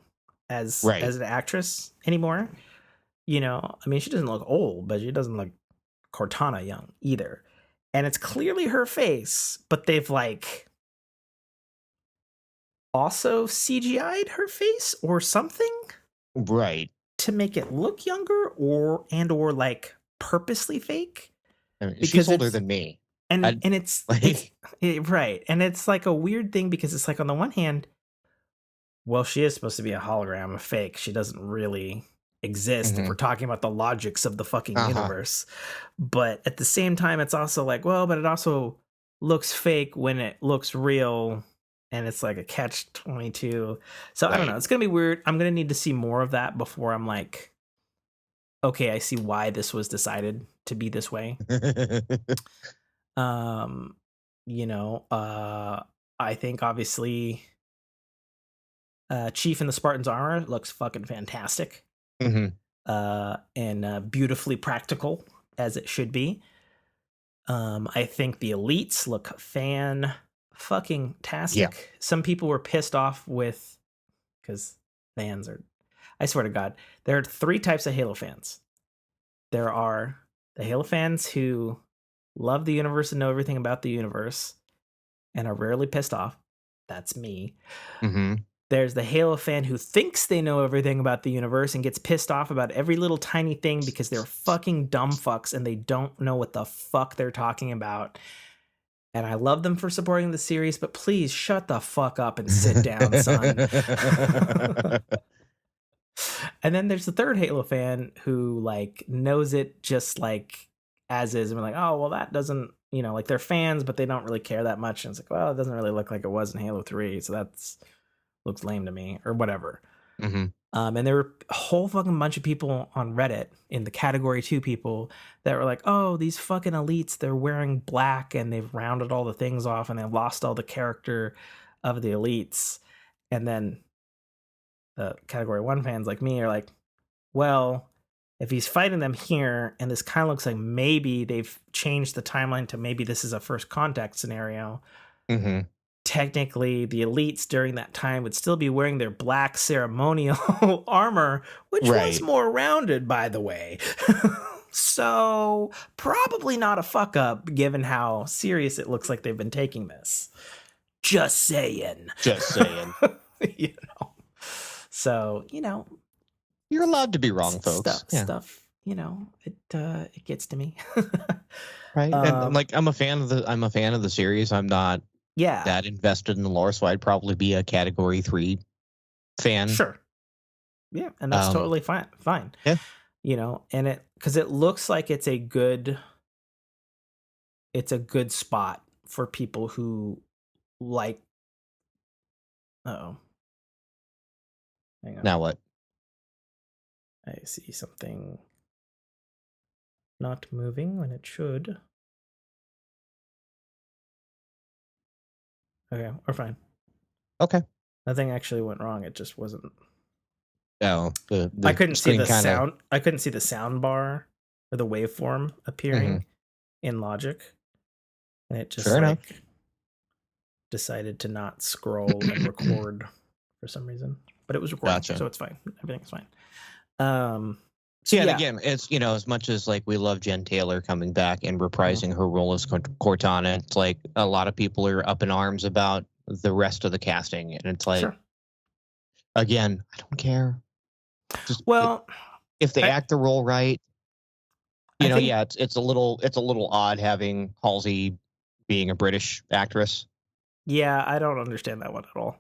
as an actress anymore. You know, I mean, she doesn't look old, but she doesn't look Cortana young either. And it's clearly her face, but they've like also CGI'd her face or something. Right. To make it look younger or like purposely fake. I mean, she's older than me. And it's right. And it's like a weird thing because it's like on the one hand, well, she is supposed to be a hologram, a fake. She doesn't really exist if we're talking about the logics of the fucking universe. But at the same time, it's also like, well, but it also looks fake when it looks real. And it's like a catch-22. So I don't know. It's going to be weird. I'm going to need to see more of that before I'm like, okay, I see why this was decided to be this way. You know, I think obviously Chief in the Spartan's armor looks fucking fantastic. Mm-hmm. And beautifully practical as it should be. I think the elites look fucking tastic. Yeah. Some people were pissed off with, because fans are, I swear to God, there are 3 types of Halo fans. There are the Halo fans who love the universe and know everything about the universe and are rarely pissed off. That's me. Mm-hmm. There's the Halo fan who thinks they know everything about the universe and gets pissed off about every little tiny thing because they're fucking dumb fucks and they don't know what the fuck they're talking about. And I love them for supporting the series, but please shut the fuck up and sit down, son. And then there's the third Halo fan who like knows it just like as is. And we're like, oh, well, that doesn't, you know, like they're fans, but they don't really care that much. And it's like, well, it doesn't really look like it was in Halo 3. So that's looks lame to me or whatever. Mm-hmm. And there were a whole fucking bunch of people on Reddit in the category 2 people that were like, oh, these fucking elites, they're wearing black and they've rounded all the things off and they've lost all the character of the elites. And then the category 1 fans like me are like, well, if he's fighting them here and this kind of looks like maybe they've changed the timeline to maybe this is a first contact scenario. Mm-hmm. Technically, the elites during that time would still be wearing their black ceremonial armor, which was more rounded, by the way. So So probably not a fuck up given how serious it looks like they've been taking this. Just saying. Just saying. You know. So, you know, You're allowed to be wrong, folks. Stuff, you know, it gets to me. Right. And like I'm a fan of the series. I'm not that invested in the lore, so I'd probably be a category 3 fan. Sure. Yeah, and that's totally fine. Yeah. You know, and because it looks like it's a good spot for people who like. Uh-oh. Hang on. Now what? I see something not moving when it should. Okay, we're fine. Okay. Nothing actually went wrong. It just wasn't. Oh, I couldn't see the sound. I couldn't see the sound bar or the waveform appearing in Logic, and it just decided to not scroll and record for some reason. But it was recording, so it's fine. Everything's fine. Again, it's, you know, as much as like we love Jen Taylor coming back and reprising her role as Cortana, it's like a lot of people are up in arms about the rest of the casting, and it's like, again, I don't care. Just, if they act the role right, you know, it's a little odd having Halsey being a British actress. Yeah, I don't understand that one at all,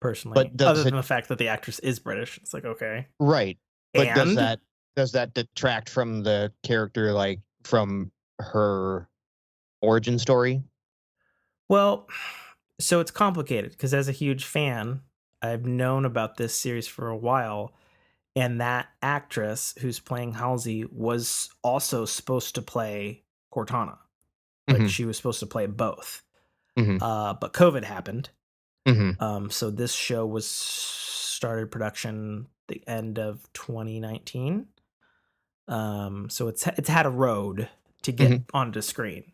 personally. But other than the fact that the actress is British, it's like, okay, right? But does that detract from the character, like from her origin story? Well, so it's complicated because as a huge fan, I've known about this series for a while, and that actress who's playing Halsey was also supposed to play Cortana. Like she was supposed to play both. But COVID happened. So this show started production the end of 2019. So it's had a road to get onto screen.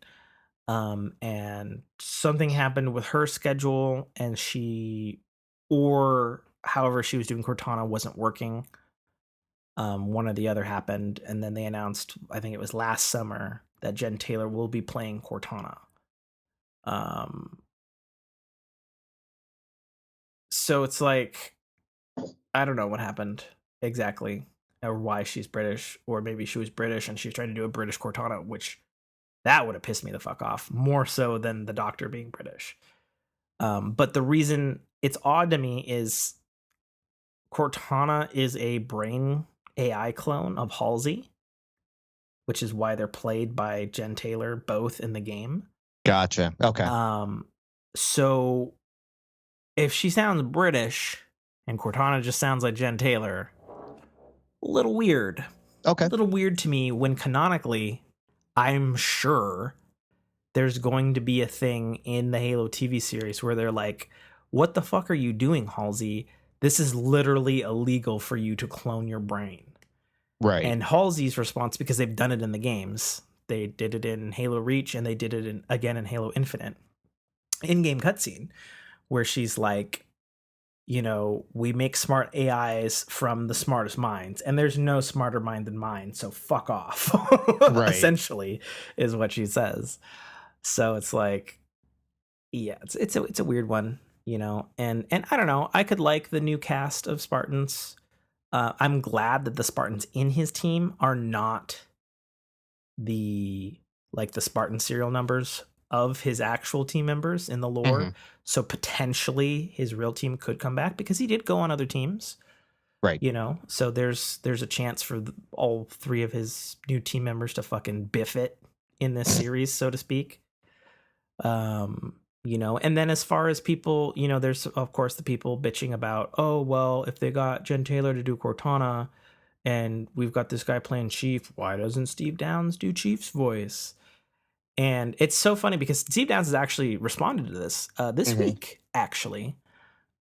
And something happened with her schedule, and however she was doing Cortana wasn't working. One or the other happened, and then they announced, I think it was last summer, that Jen Taylor will be playing Cortana. So it's like, I don't know what happened exactly, or why she's British, or maybe she was British and she's trying to do a British Cortana, which that would have pissed me the fuck off more so than the Doctor being British. But the reason it's odd to me is Cortana is a brain AI clone of Halsey, which is why they're played by Jen Taylor both in the game. Gotcha. Okay. So if she sounds British and Cortana just sounds like Jen Taylor, a little weird. Okay. A little weird to me when canonically, I'm sure there's going to be a thing in the Halo TV series where they're like, what the fuck are you doing, Halsey? This is literally illegal for you to clone your brain. Right. And Halsey's response, because they've done it in the games, they did it in Halo Reach and they did it again in Halo Infinite, in-game cutscene, where she's like, you know, we make smart AIs from the smartest minds, and there's no smarter mind than mine, so fuck off. Right. Essentially, is what she says. So it's like, yeah, it's a weird one, you know, and I don't know. I could like the new cast of Spartans. I'm glad that the Spartans in his team are not the Spartan serial numbers of his actual team members in the lore. So potentially his real team could come back because he did go on other teams. Right. You know, so there's a chance for all three of his new team members to fucking biff it in this series, so to speak. You know, and then as far as people, you know, there's of course the people bitching about, oh, well, if they got Jen Taylor to do Cortana and we've got this guy playing Chief, why doesn't Steve Downes do Chief's voice? And it's so funny because Steve Downes has actually responded to this this week, actually.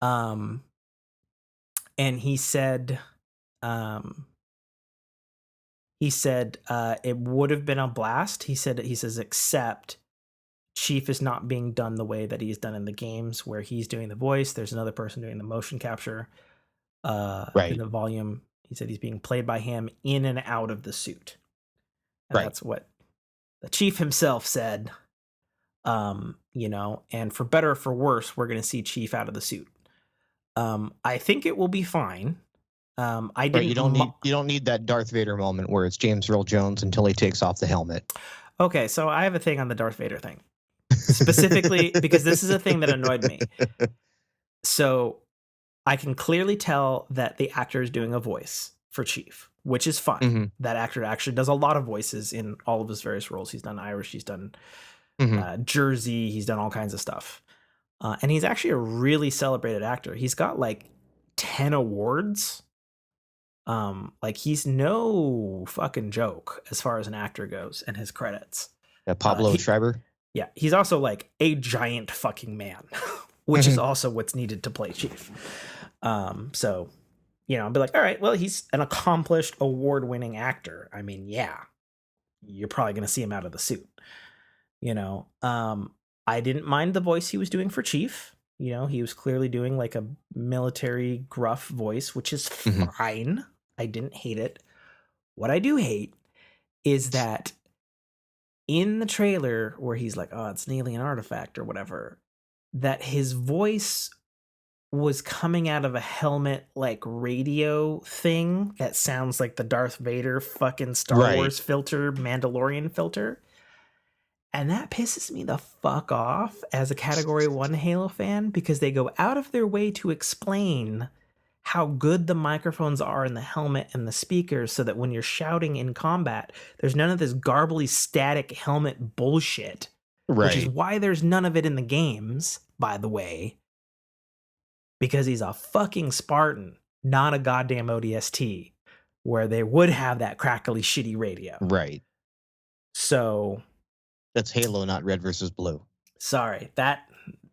And he said it would have been a blast. He says, except Chief is not being done the way that he's done in the games where he's doing the voice. There's another person doing the motion capture in the volume. He said he's being played by him in and out of the suit. And Right. that's what the chief himself said. You know, and for better or for worse, we're going to see Chief out of the suit. I think it will be fine. I didn't. You don't need that Darth Vader moment where it's James Earl Jones until he takes off the helmet. Okay, so I have a thing on the Darth Vader thing, specifically because this is a thing that annoyed me. So I can clearly tell that the actor is doing a voice for Chief, which is fine. Mhm. That actor actually does a lot of voices in all of his various roles. He's done Irish, he's done Jersey, he's done all kinds of stuff. And he's actually a really celebrated actor. He's got like 10 awards. Like he's no fucking joke as far as an actor goes and his credits. Pablo Schreiber. Yeah, he's also like a giant fucking man, which is also what's needed to play Chief. So, you know, I'll be like, all right, well, he's an accomplished award-winning actor. I mean, yeah, you're probably going to see him out of the suit. You know, I didn't mind the voice he was doing for Chief. You know, he was clearly doing like a military gruff voice, which is fine. I didn't hate it. What I do hate is that in the trailer where he's like, oh, it's an alien artifact or whatever, that his voice was coming out of a helmet like radio thing that sounds like the Darth Vader fucking Star Wars filter, Mandalorian filter. And that pisses me the fuck off as a Category 1 Halo fan, because they go out of their way to explain how good the microphones are in the helmet and the speakers so that when you're shouting in combat, there's none of this garbly static helmet bullshit. Right. Which is why there's none of it in the games, by the way. Because he's a fucking Spartan, not a goddamn ODST, where they would have that crackly shitty radio. Right. So... That's Halo, not Red versus Blue. Sorry, that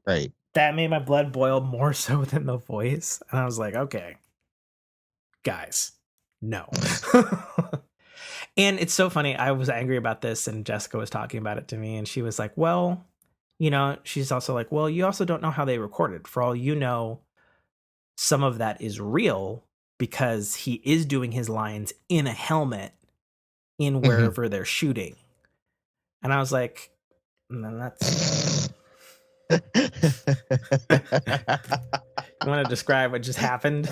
made my blood boil more so than the voice. And I was like, okay, guys, no. And it's so funny. I was angry about this, and Jessica was talking about it to me, and she was like, well, you know, she's also like, well, you also don't know how they recorded. For all you know, some of that is real because he is doing his lines in a helmet in wherever they're shooting. And I was like, no, that's... You want to describe what just happened?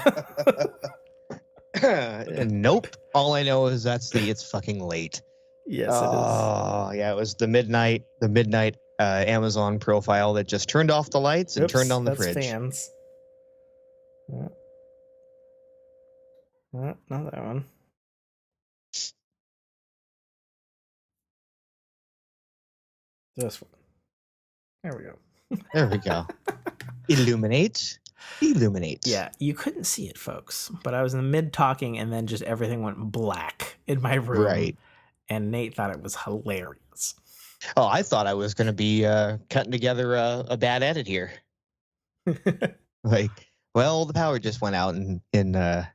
Nope. All I know is it's fucking late. Yes, it is. Oh, yeah, it was the midnight Amazon profile that just turned off the lights and turned on the fridge. Fans. Not that one. This one. There we go. There we go. Illuminate. Yeah, you couldn't see it, folks, but I was in the mid talking and then just everything went black in my room. Right. And Nate thought it was hilarious. Oh, I thought I was going to be cutting together a bad edit here. Like, well, the power just went out in Tim's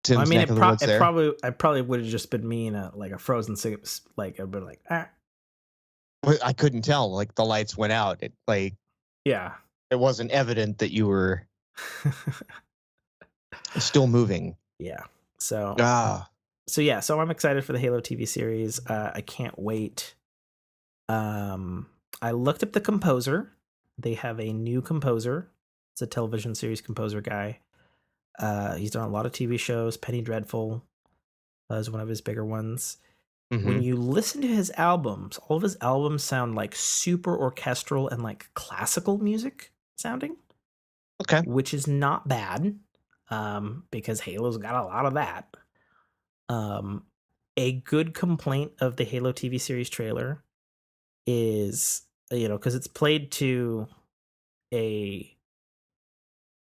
I mean, neck of the woods there. I probably would have just been me in a frozen like I'd been like, ah. I couldn't tell. Like the lights went out. It wasn't evident that you were still moving. Yeah. So So I'm excited for the Halo TV series. I can't wait. I looked up the composer. They have a new composer. It's a television series composer guy. He's done a lot of TV shows. Penny Dreadful is one of his bigger ones. When you listen to his albums, all of his albums sound like super orchestral and like classical music sounding. Okay. Which is not bad, because Halo's got a lot of that. A good complaint of the Halo TV series trailer is, because it's played to a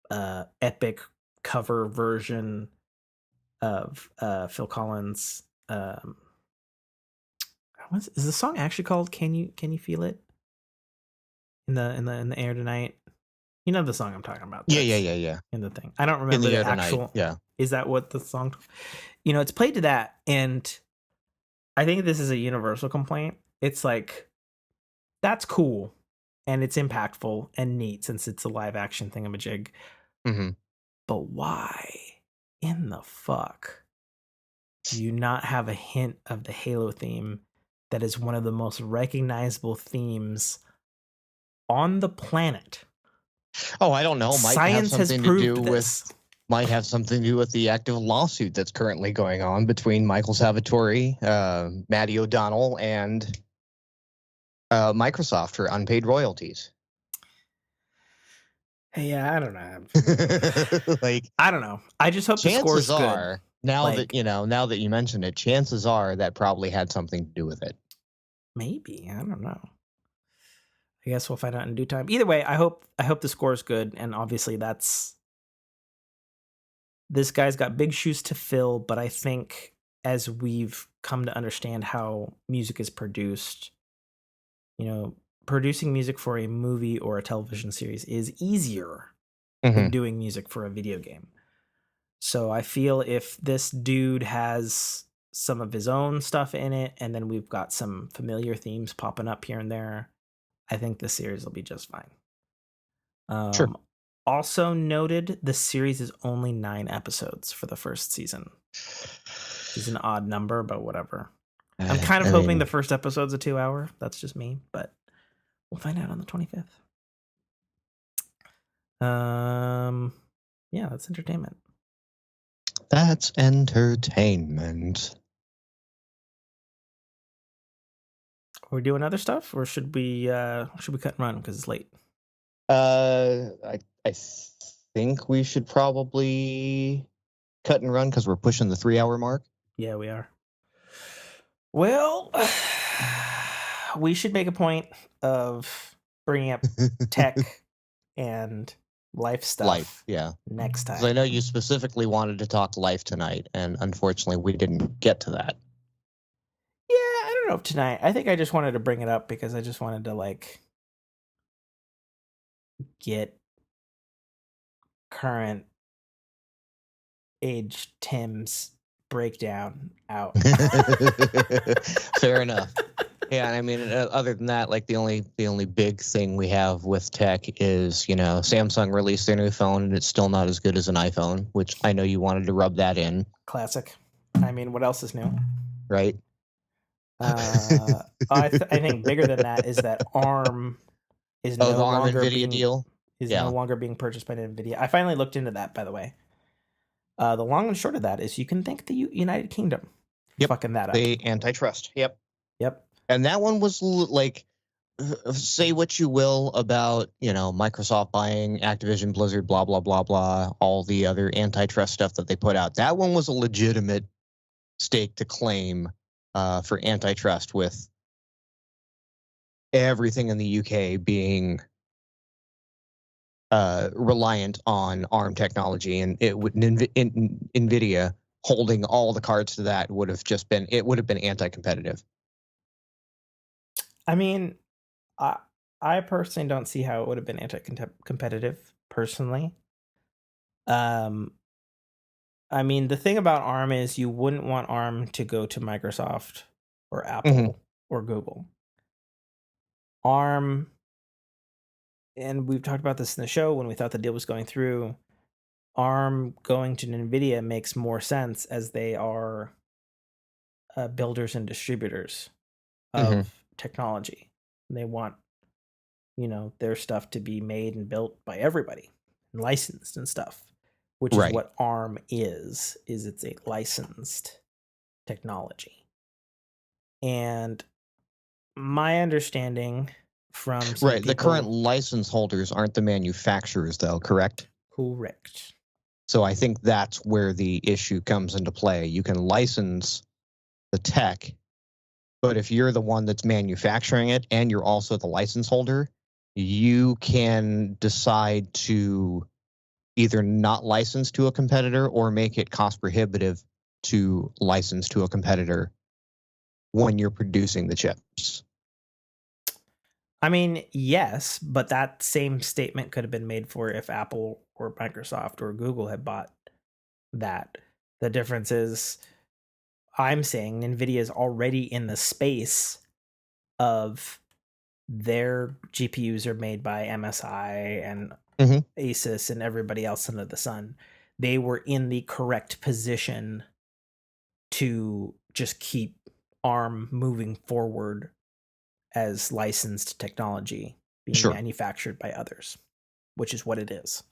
epic cover version of Phil Collins. Is the song actually called "Can You Feel It"? In the air tonight. You know the song I'm talking about. Yeah. In the thing, I don't remember the actual. Tonight. Yeah. Is that what the song? It's played to that, and I think this is a universal complaint. It's like, that's cool, and it's impactful and neat since it's a live action thingamajig. But why in the fuck do you not have a hint of the Halo theme that is one of the most recognizable themes on the planet? Oh, I don't know. Science has proved this. Might have something to do with the active lawsuit that's currently going on between Michael Salvatore, Matty O'Donnell, and Microsoft for unpaid royalties. Yeah, I don't know. Like, I don't know. I just hope the score's good. Chances are, now that you mentioned it, chances are that probably had something to do with it. Maybe. I don't know. I guess we'll find out in due time. Either way, I hope the score's good, and obviously this guy's got big shoes to fill, but I think as we've come to understand how music is produced, producing music for a movie or a television series is easier than doing music for a video game. So I feel if this dude has some of his own stuff in it, and then we've got some familiar themes popping up here and there, I think the series will be just fine. Sure. Also noted, the series is only 9 episodes for the first season. Which is an odd number, but whatever. I'm kind of hoping the first episode's a 2-hour. That's just me, but we'll find out on the 25th. Yeah, that's entertainment. That's entertainment. Are we doing other stuff, or should we cut and run because it's late? I think we should probably cut and run because we're pushing the 3-hour mark. Yeah, we are. Well, we should make a point of bringing up tech and life stuff. Next time. 'Cause I know you specifically wanted to talk life tonight, and unfortunately, we didn't get to that. Yeah, I don't know if tonight. I think I just wanted to bring it up because I just wanted to get current age Tim's breakdown out. Fair enough. Yeah, I mean, other than that, the only big thing we have with tech is, Samsung released their new phone and it's still not as good as an iPhone, which I know you wanted to rub that in. Classic. I mean, what else is new? Right. I think bigger than that is that ARM is no longer no longer being purchased by NVIDIA. I finally looked into that, by the way. The long and short of that is you can thank the United Kingdom for fucking that up. The antitrust. Yep. And that one was say what you will about, Microsoft buying Activision, Blizzard, blah, blah, blah, blah, all the other antitrust stuff that they put out. That one was a legitimate stake to claim for antitrust, with everything in the UK being reliant on ARM technology, and NVIDIA holding all the cards to that would have been anti-competitive. I mean, I personally don't see how it would have been anti-competitive, personally. I mean, the thing about ARM is you wouldn't want ARM to go to Microsoft or Apple or Google. ARM, and we've talked about this in the show when we thought the deal was going through, ARM going to NVIDIA makes more sense as they are builders and distributors of technology. They want, their stuff to be made and built by everybody and licensed and stuff, which is what ARM is it's a licensed technology. And my understanding from the current license holders aren't the manufacturers, though, correct? Correct. So I think that's where the issue comes into play. You can license the tech, but if you're the one that's manufacturing it and you're also the license holder, you can decide to either not license to a competitor or make it cost prohibitive to license to a competitor when you're producing the chips. I mean, yes, but that same statement could have been made for if Apple or Microsoft or Google had bought that. The difference is, I'm saying NVIDIA is already in the space of their GPUs are made by MSI and Asus and everybody else under the sun. They were in the correct position to just keep ARM moving forward as licensed technology being Sure. manufactured by others, which is what it is.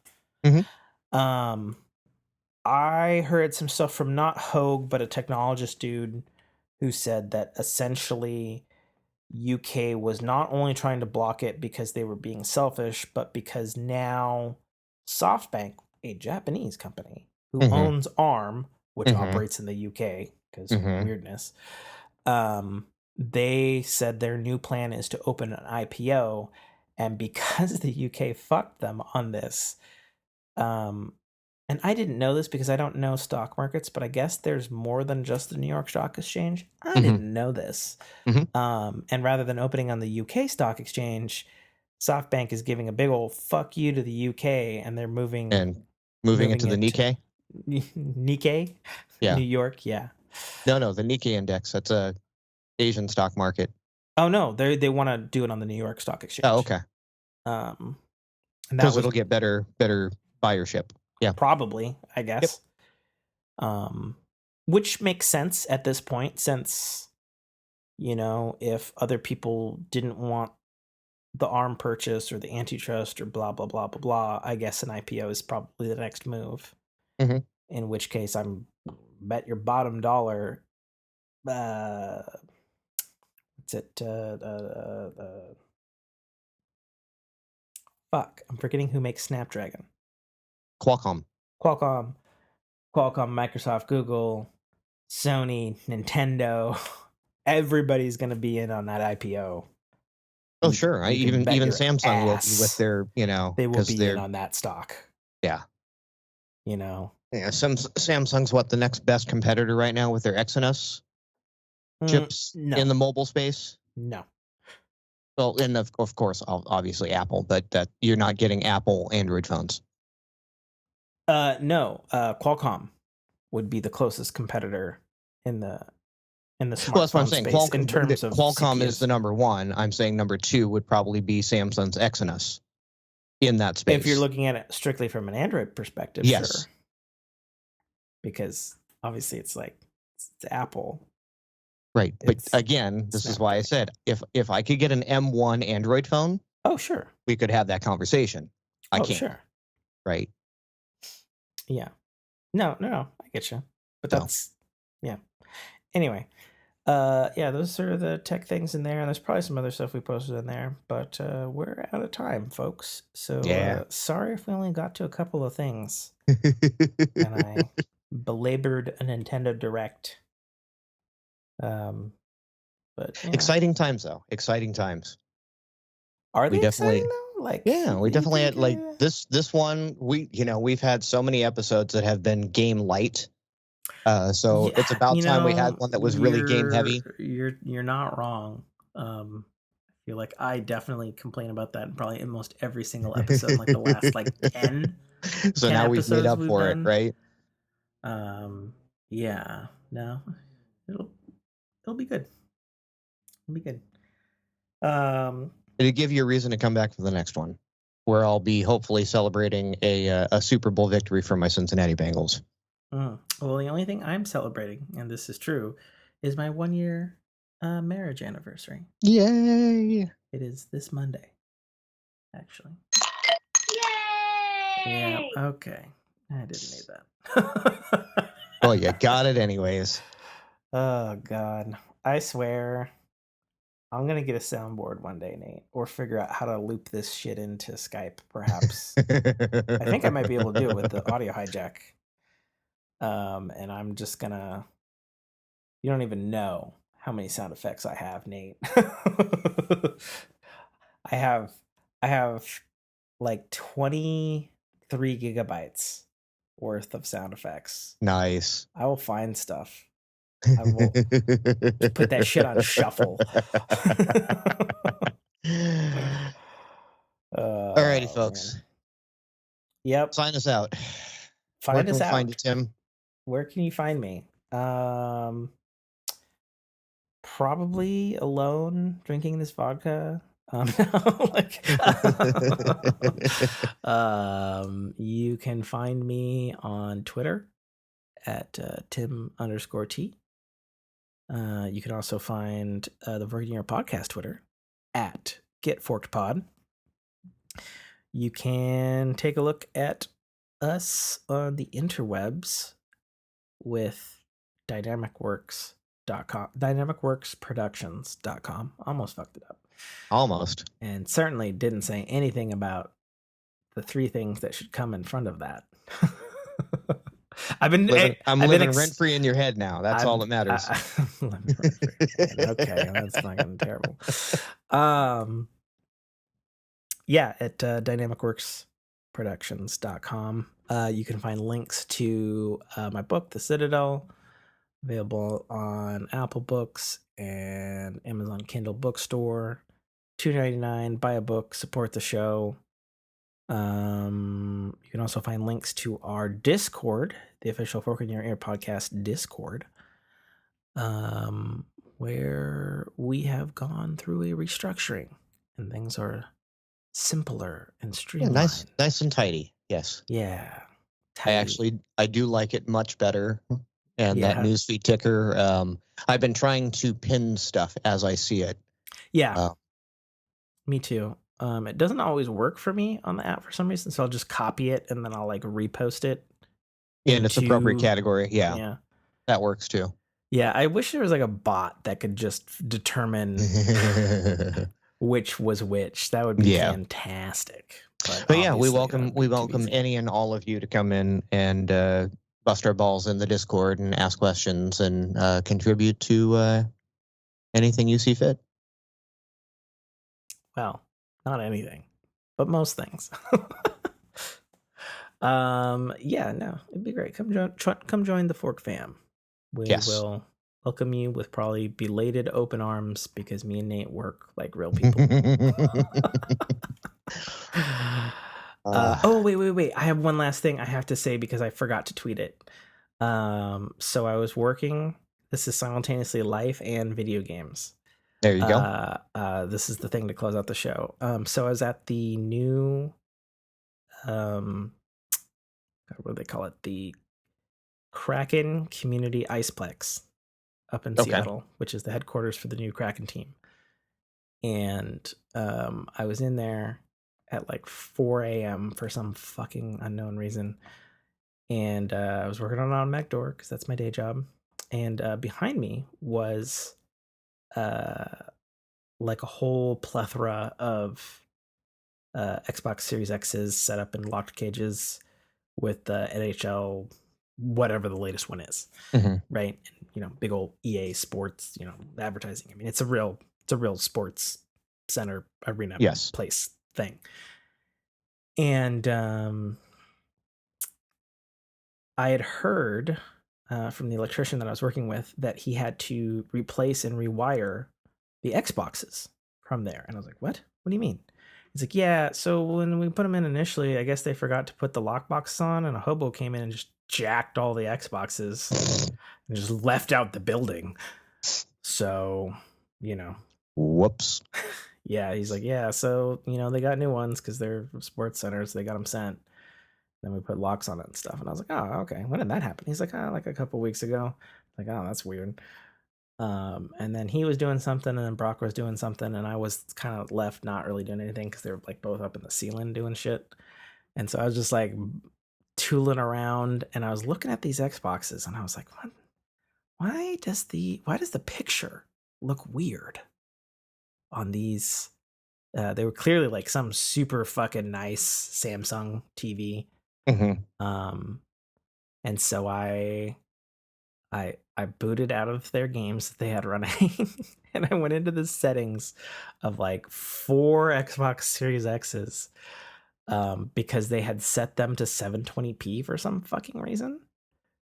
Mhm. I heard some stuff from not Hogue, but a technologist dude who said that essentially UK was not only trying to block it because they were being selfish, but because now SoftBank, a Japanese company who Mhm. owns ARM, which Mhm. operates in the UK because Mhm. weirdness, they said their new plan is to open an IPO, and because the UK fucked them on this, and I didn't know this because I don't know stock markets, but I guess there's more than just the New York Stock Exchange. I Mhm. didn't know this. Mhm. And rather than opening on the UK Stock Exchange, SoftBank is giving a big old fuck you to the UK, and they're moving And moving into the it to Nikkei? Nikkei, Yeah. New York, yeah. No, the Nikkei index. That's a Asian stock market. Oh no, they want to do it on the New York Stock Exchange. Oh, okay. And that Because was it'll get better buyership. Yeah. probably, I guess. Yep. Which makes sense at this point, since, you know, if other people didn't want the ARM purchase or the antitrust or blah blah blah blah blah, I guess an IPO is probably the next move. Mhm. In which case, I'm bet your bottom dollar. What's it? Fuck, I'm forgetting who makes Snapdragon. Qualcomm. Qualcomm, Microsoft, Google, Sony, Nintendo. Everybody's gonna be in on that IPO. Oh, sure. You can Even bet your Samsung will be ass with their, they will because be in they're, on that stock. yeah. You know, Yeah, Samsung's what, the next best competitor right now with their Exynos chips no, in the mobile space? no. Well, and of course, obviously Apple, but that you're not getting Apple Android phones. No. Qualcomm would be the closest competitor in the smartphone Well, that's what I'm saying. space in terms of Qualcomm is CPUs. the number one. I'm saying number two would probably be Samsung's Exynos in that space. If you're looking at it strictly from an Android perspective, yes. Sure. Because obviously it's like it's Apple. Right. But again, this is why I said if I could get an M1 Android phone, oh sure, we could have that conversation. I can't. Sure. Right. Yeah. No, I get you. But that's yeah. Anyway, yeah, those are the tech things in there, and there's probably some other stuff we posted in there, but we're out of time, folks. So sorry if we only got to a couple of things, and I belabored a Nintendo Direct. But yeah. Exciting times, though. Exciting times. Are they exciting though? Like, yeah, we definitely had like this one. We've had so many episodes that have been game light. So it's about time we had one that was really game heavy. You're not wrong. I feel like I definitely complain about that in probably almost every single episode, like the last 10. So 10 now we've made up for it, right? Yeah. No, it'll be good. It'll be good. It'll give you a reason to come back for the next one, where I'll be hopefully celebrating a Super Bowl victory for my Cincinnati Bengals. Well, the only thing I'm celebrating, and this is true, is my 1-year marriage anniversary. Yay! It is this Monday, actually. Yay! Yeah, okay. I didn't need that. Well, you got it anyways. Oh, God. I swear, I'm going to get a soundboard one day, Nate, or figure out how to loop this shit into Skype, perhaps. I think I might be able to do it with the audio hijack. And I'm just going to... You don't even know how many sound effects I have, Nate. I have like 23 gigabytes worth of sound effects. Nice. I will find stuff. I will put that shit on shuffle. Alrighty, folks. Man. Yep. Sign us out. Find us out. Where can we find you, Tim? Where can you find me? Probably alone drinking this vodka. You can find me on Twitter at Tim_T. You can also find the Fork in Your Podcast Twitter at GetForkedPod. You can take a look at us on the interwebs with Dynamicworksproductions.com. Almost fucked it up. Almost. And certainly didn't say anything about the 3 things that should come in front of that. I'm living rent free in your head now. That's all that matters. Okay, that's fucking terrible. Yeah, at Dynamicworksproductions.com. You can find links to my book, The Citadel, available on Apple Books and Amazon Kindle Bookstore. $2.99. Buy a book, support the show. You can also find links to our Discord, the official Fork in Your Ear podcast Discord, where we have gone through a restructuring and things are simpler and streamlined. Yeah, nice and tidy. Yes. Yeah. Tidy. I do like it much better. And that newsfeed ticker, I've been trying to pin stuff as I see it. Yeah. Me too. It doesn't always work for me on the app for some reason, so I'll just copy it and then I'll like repost it. In its appropriate category. Yeah. That works too. Yeah, I wish there was like a bot that could just determine which was which. That would be fantastic. But yeah, we welcome any and all of you to come in and bust our balls in the Discord and ask questions and contribute to anything you see fit. Well, not anything, but most things. It'd be great. Come join the Fork fam. We will welcome you with probably belated open arms because me and Nate work like real people. Wait. I have one last thing I have to say because I forgot to tweet it. So I was working. This is simultaneously life and video games. There you go. This is the thing to close out the show. So I was at the new, what do they call it? The Kraken Community Iceplex up in Seattle, which is the headquarters for the new Kraken team. And I was in there at like 4 a.m. for some fucking unknown reason. And I was working on automatic door because that's my day job. And behind me was like a whole plethora of Xbox Series X's set up in locked cages with the NHL, whatever the latest one is, right? And, big old EA Sports, advertising. I mean, it's a real sports center arena place thing. And I had heard from the electrician that I was working with that he had to replace and rewire the Xboxes from there. And I was like, what? What do you mean? He's like, yeah, so when we put them in initially, I guess they forgot to put the lockboxes on, and a hobo came in and just jacked all the Xboxes and just left out the building. So, Whoops. Yeah, he's like, yeah, so, they got new ones because they're sports centers. They got them sent. Then we put locks on it and stuff. And I was like, oh, okay. When did that happen? He's like, like a couple weeks ago. Like, oh, that's weird. And then he was doing something, and then Brock was doing something, and I was kind of left not really doing anything because they were like both up in the ceiling doing shit. And so I was just like tooling around, and I was looking at these Xboxes, and I was like, what? Why does the picture look weird on these? They were clearly like some super fucking nice Samsung TV. And so I booted out of their games that they had running, and I went into the settings of like 4 Xbox Series X's because they had set them to 720p for some fucking reason,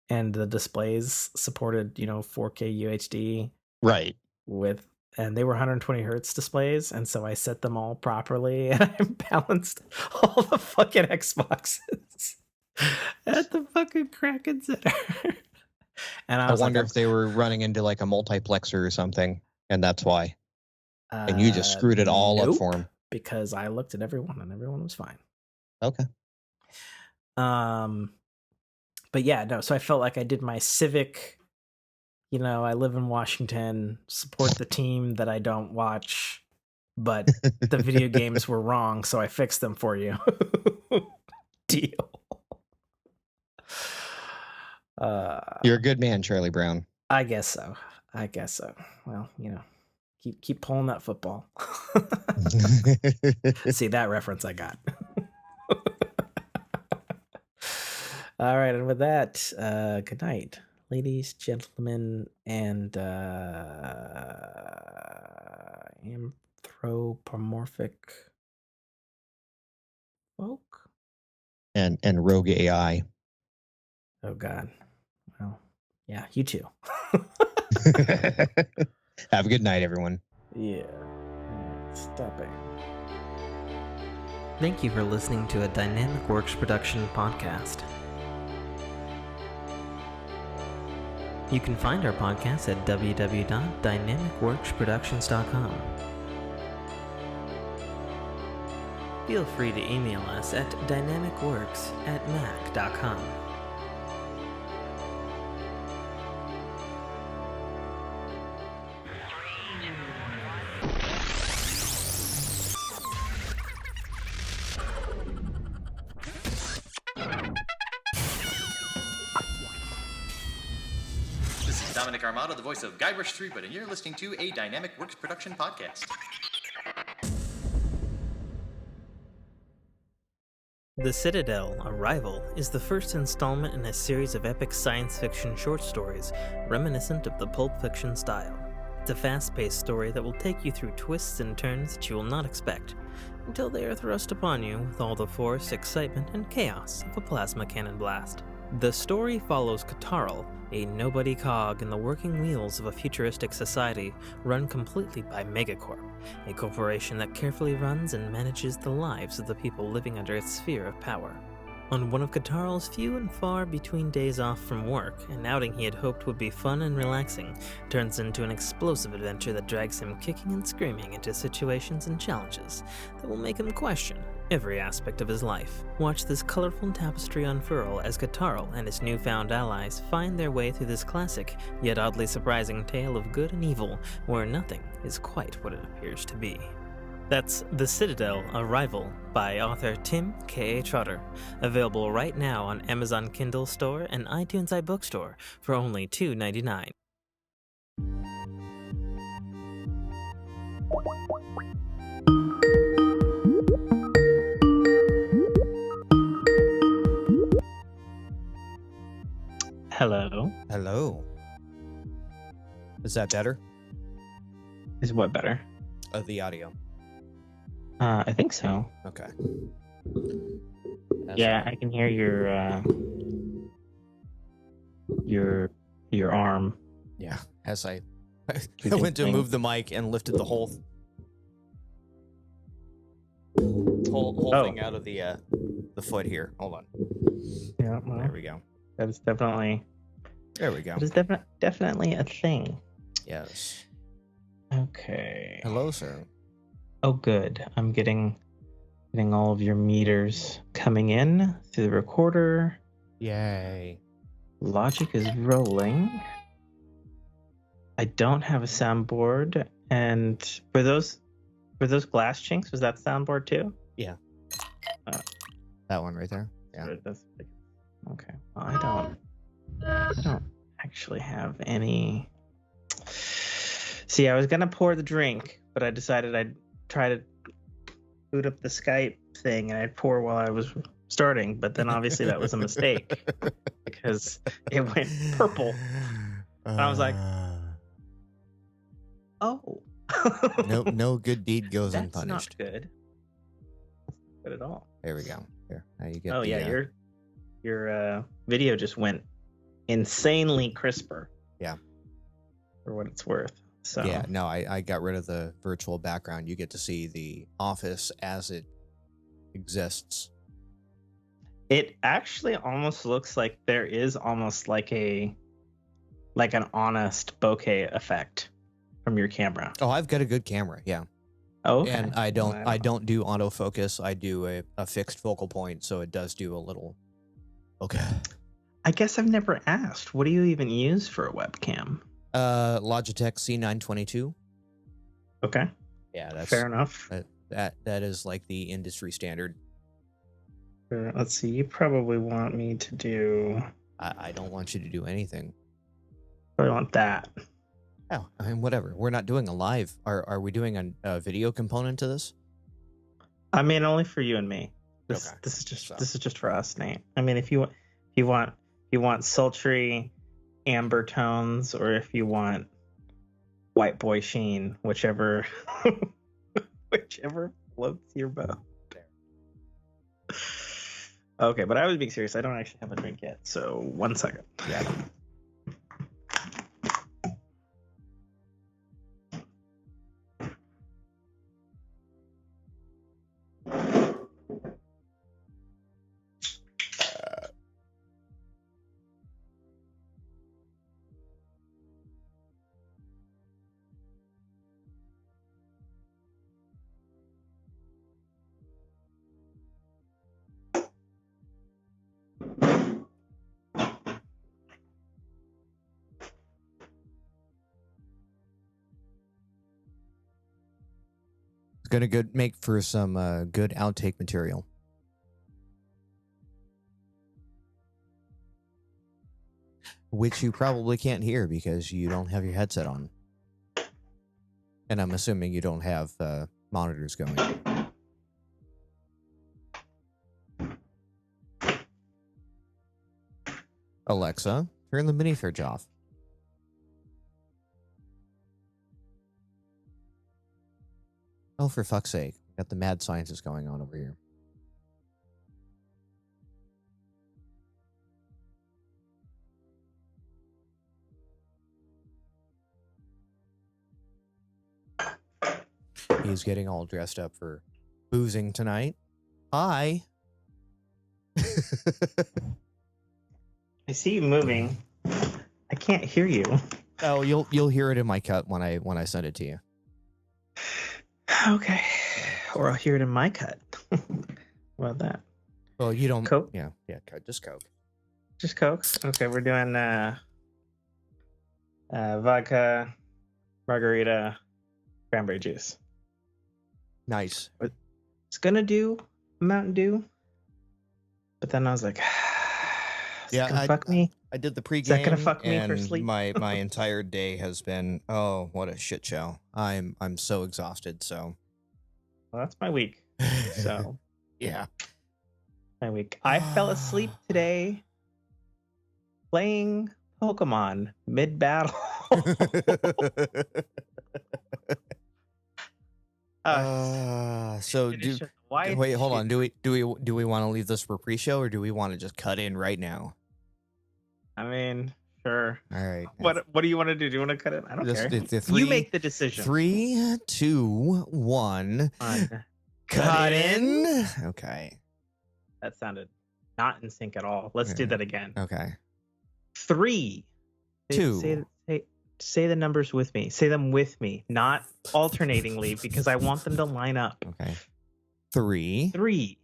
and the displays supported 4K UHD, right? And they were 120 hertz displays, and so I set them all properly, and I balanced all the fucking Xboxes at the fucking Kraken Center. And I wonder if they were running into like a multiplexer or something, and that's why. And you just screwed it all up for them. Because I looked at everyone, and everyone was fine. Okay. But yeah, no. So I felt like I did my civic, I live in Washington, support the team that I don't watch, but the video games were wrong, so I fixed them for you. Deal. You're a good man, Charlie Brown. I guess so. Well, keep pulling that football. See, that reference I got. All right, and with that, good night, ladies, gentlemen, and anthropomorphic folk. And rogue AI. Oh God. Well, yeah, you too. Have a good night, everyone. Yeah. Stopping. Thank you for listening to a Dynamic Works production podcast. You can find our podcast at www.dynamicworksproductions.com. Feel free to email us at dynamicworks@mac.com. Dominic Armato, the voice of Guybrush Threepwood, and you're listening to a Dynamic Works production podcast. The Citadel, Arrival, is the first installment in a series of epic science fiction short stories reminiscent of the Pulp Fiction style. It's a fast-paced story that will take you through twists and turns that you will not expect, until they are thrust upon you with all the force, excitement, and chaos of a plasma cannon blast. The story follows Katarl, a nobody cog in the working wheels of a futuristic society run completely by Megacorp, a corporation that carefully runs and manages the lives of the people living under its sphere of power. On one of Katarl's few and far between days off from work, an outing he had hoped would be fun and relaxing turns into an explosive adventure that drags him kicking and screaming into situations and challenges that will make him question every aspect of his life. Watch this colorful tapestry unfurl as Katarl and his newfound allies find their way through this classic, yet oddly surprising tale of good and evil, where nothing is quite what it appears to be. That's The Citadel, Arrival by author Tim K.A. Trotter, available right now on Amazon Kindle Store and iTunes iBookstore for only $2.99. Hello. Hello. Is that better? Is what better? The audio. I think so. Okay. Yeah, I can hear your arm. Yeah. As I went to move the mic and lifted the whole thing out of the foot here. Hold on. Yeah, well, there we go. That is definitely. There we go. That is definitely a thing. Yes. Okay. Hello, sir. Oh, good. I'm getting all of your meters coming in through the recorder. Yay. Logic is rolling. I don't have a soundboard, and for those glass chinks, was that soundboard too? Yeah. That one right there. Yeah. Okay. Well, I don't actually have any. See, I was gonna pour the drink, but I decided I'd try to boot up the Skype thing and I'd pour while I was starting, but then obviously that was a mistake because it went purple. And I was like, oh. No good deed goes That's unpunished. Not good. Good at all. There we go. Here. Now you get your video just went insanely crisper. Yeah. For what it's worth. So yeah, no, I got rid of the virtual background. You get to see the office as it exists. It actually almost looks like there is almost like an honest bokeh effect from your camera. Oh, I've got a good camera, yeah. Oh, okay. And I don't do autofocus. I do a fixed focal point, so it does do a little. Okay. I guess I've never asked. What do you even use for a webcam? Logitech C922. Okay. Yeah, that's Fair enough. that is like the industry standard. Let's see. You probably want me to do. I don't want you to do anything. Probably want that. Oh, I mean, whatever. We're not doing a live. Are we doing a video component to this? I mean, only for you and me. This Okay. is just So- this is just for us, Nate. I mean, if you want sultry amber tones, or if you want white boy sheen, whichever floats your boat. Okay, but I was being serious. I don't actually have a drink yet, so 1 second. Yeah. It's gonna make for some good outtake material. Which you probably can't hear because you don't have your headset on. And I'm assuming you don't have monitors going. Alexa, turn the mini fridge off. Oh, for fuck's sake. Got the mad sciences going on over here. He's getting all dressed up for boozing tonight. Hi. I see you moving. I can't hear you. Oh, you'll hear it in my cut when I send it to you. Okay. Or I'll hear it in my cut. How about that? Well, you don't. Coke? Yeah, just Coke. Just Coke? Okay, we're doing vodka, margarita, cranberry juice. Nice. It's gonna do Mountain Dew, but then I was like, fuck me. I did the pregame. Is that gonna fuck me and for sleep? my entire day has been what a shit show. I'm so exhausted. So Well, that's my week. So yeah. my week. I fell asleep today playing Pokemon mid battle. So wait, hold on. Do we want to leave this for pre-show or do we want to just cut in right now? I mean, sure. All right. What do you want to do? Do you want to cut it? I don't care. You You make the decision. 3, 2, 1. Cut in. Okay. That sounded not in sync at all. Let's do that again. Okay. 3, 2. Say the numbers with me. Say them with me, not alternatingly, because I want them to line up. Okay. 3, 3,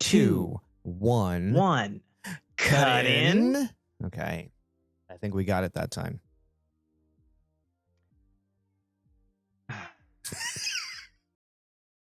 2, 1. 1. Cut in. Okay. I think we got it that time.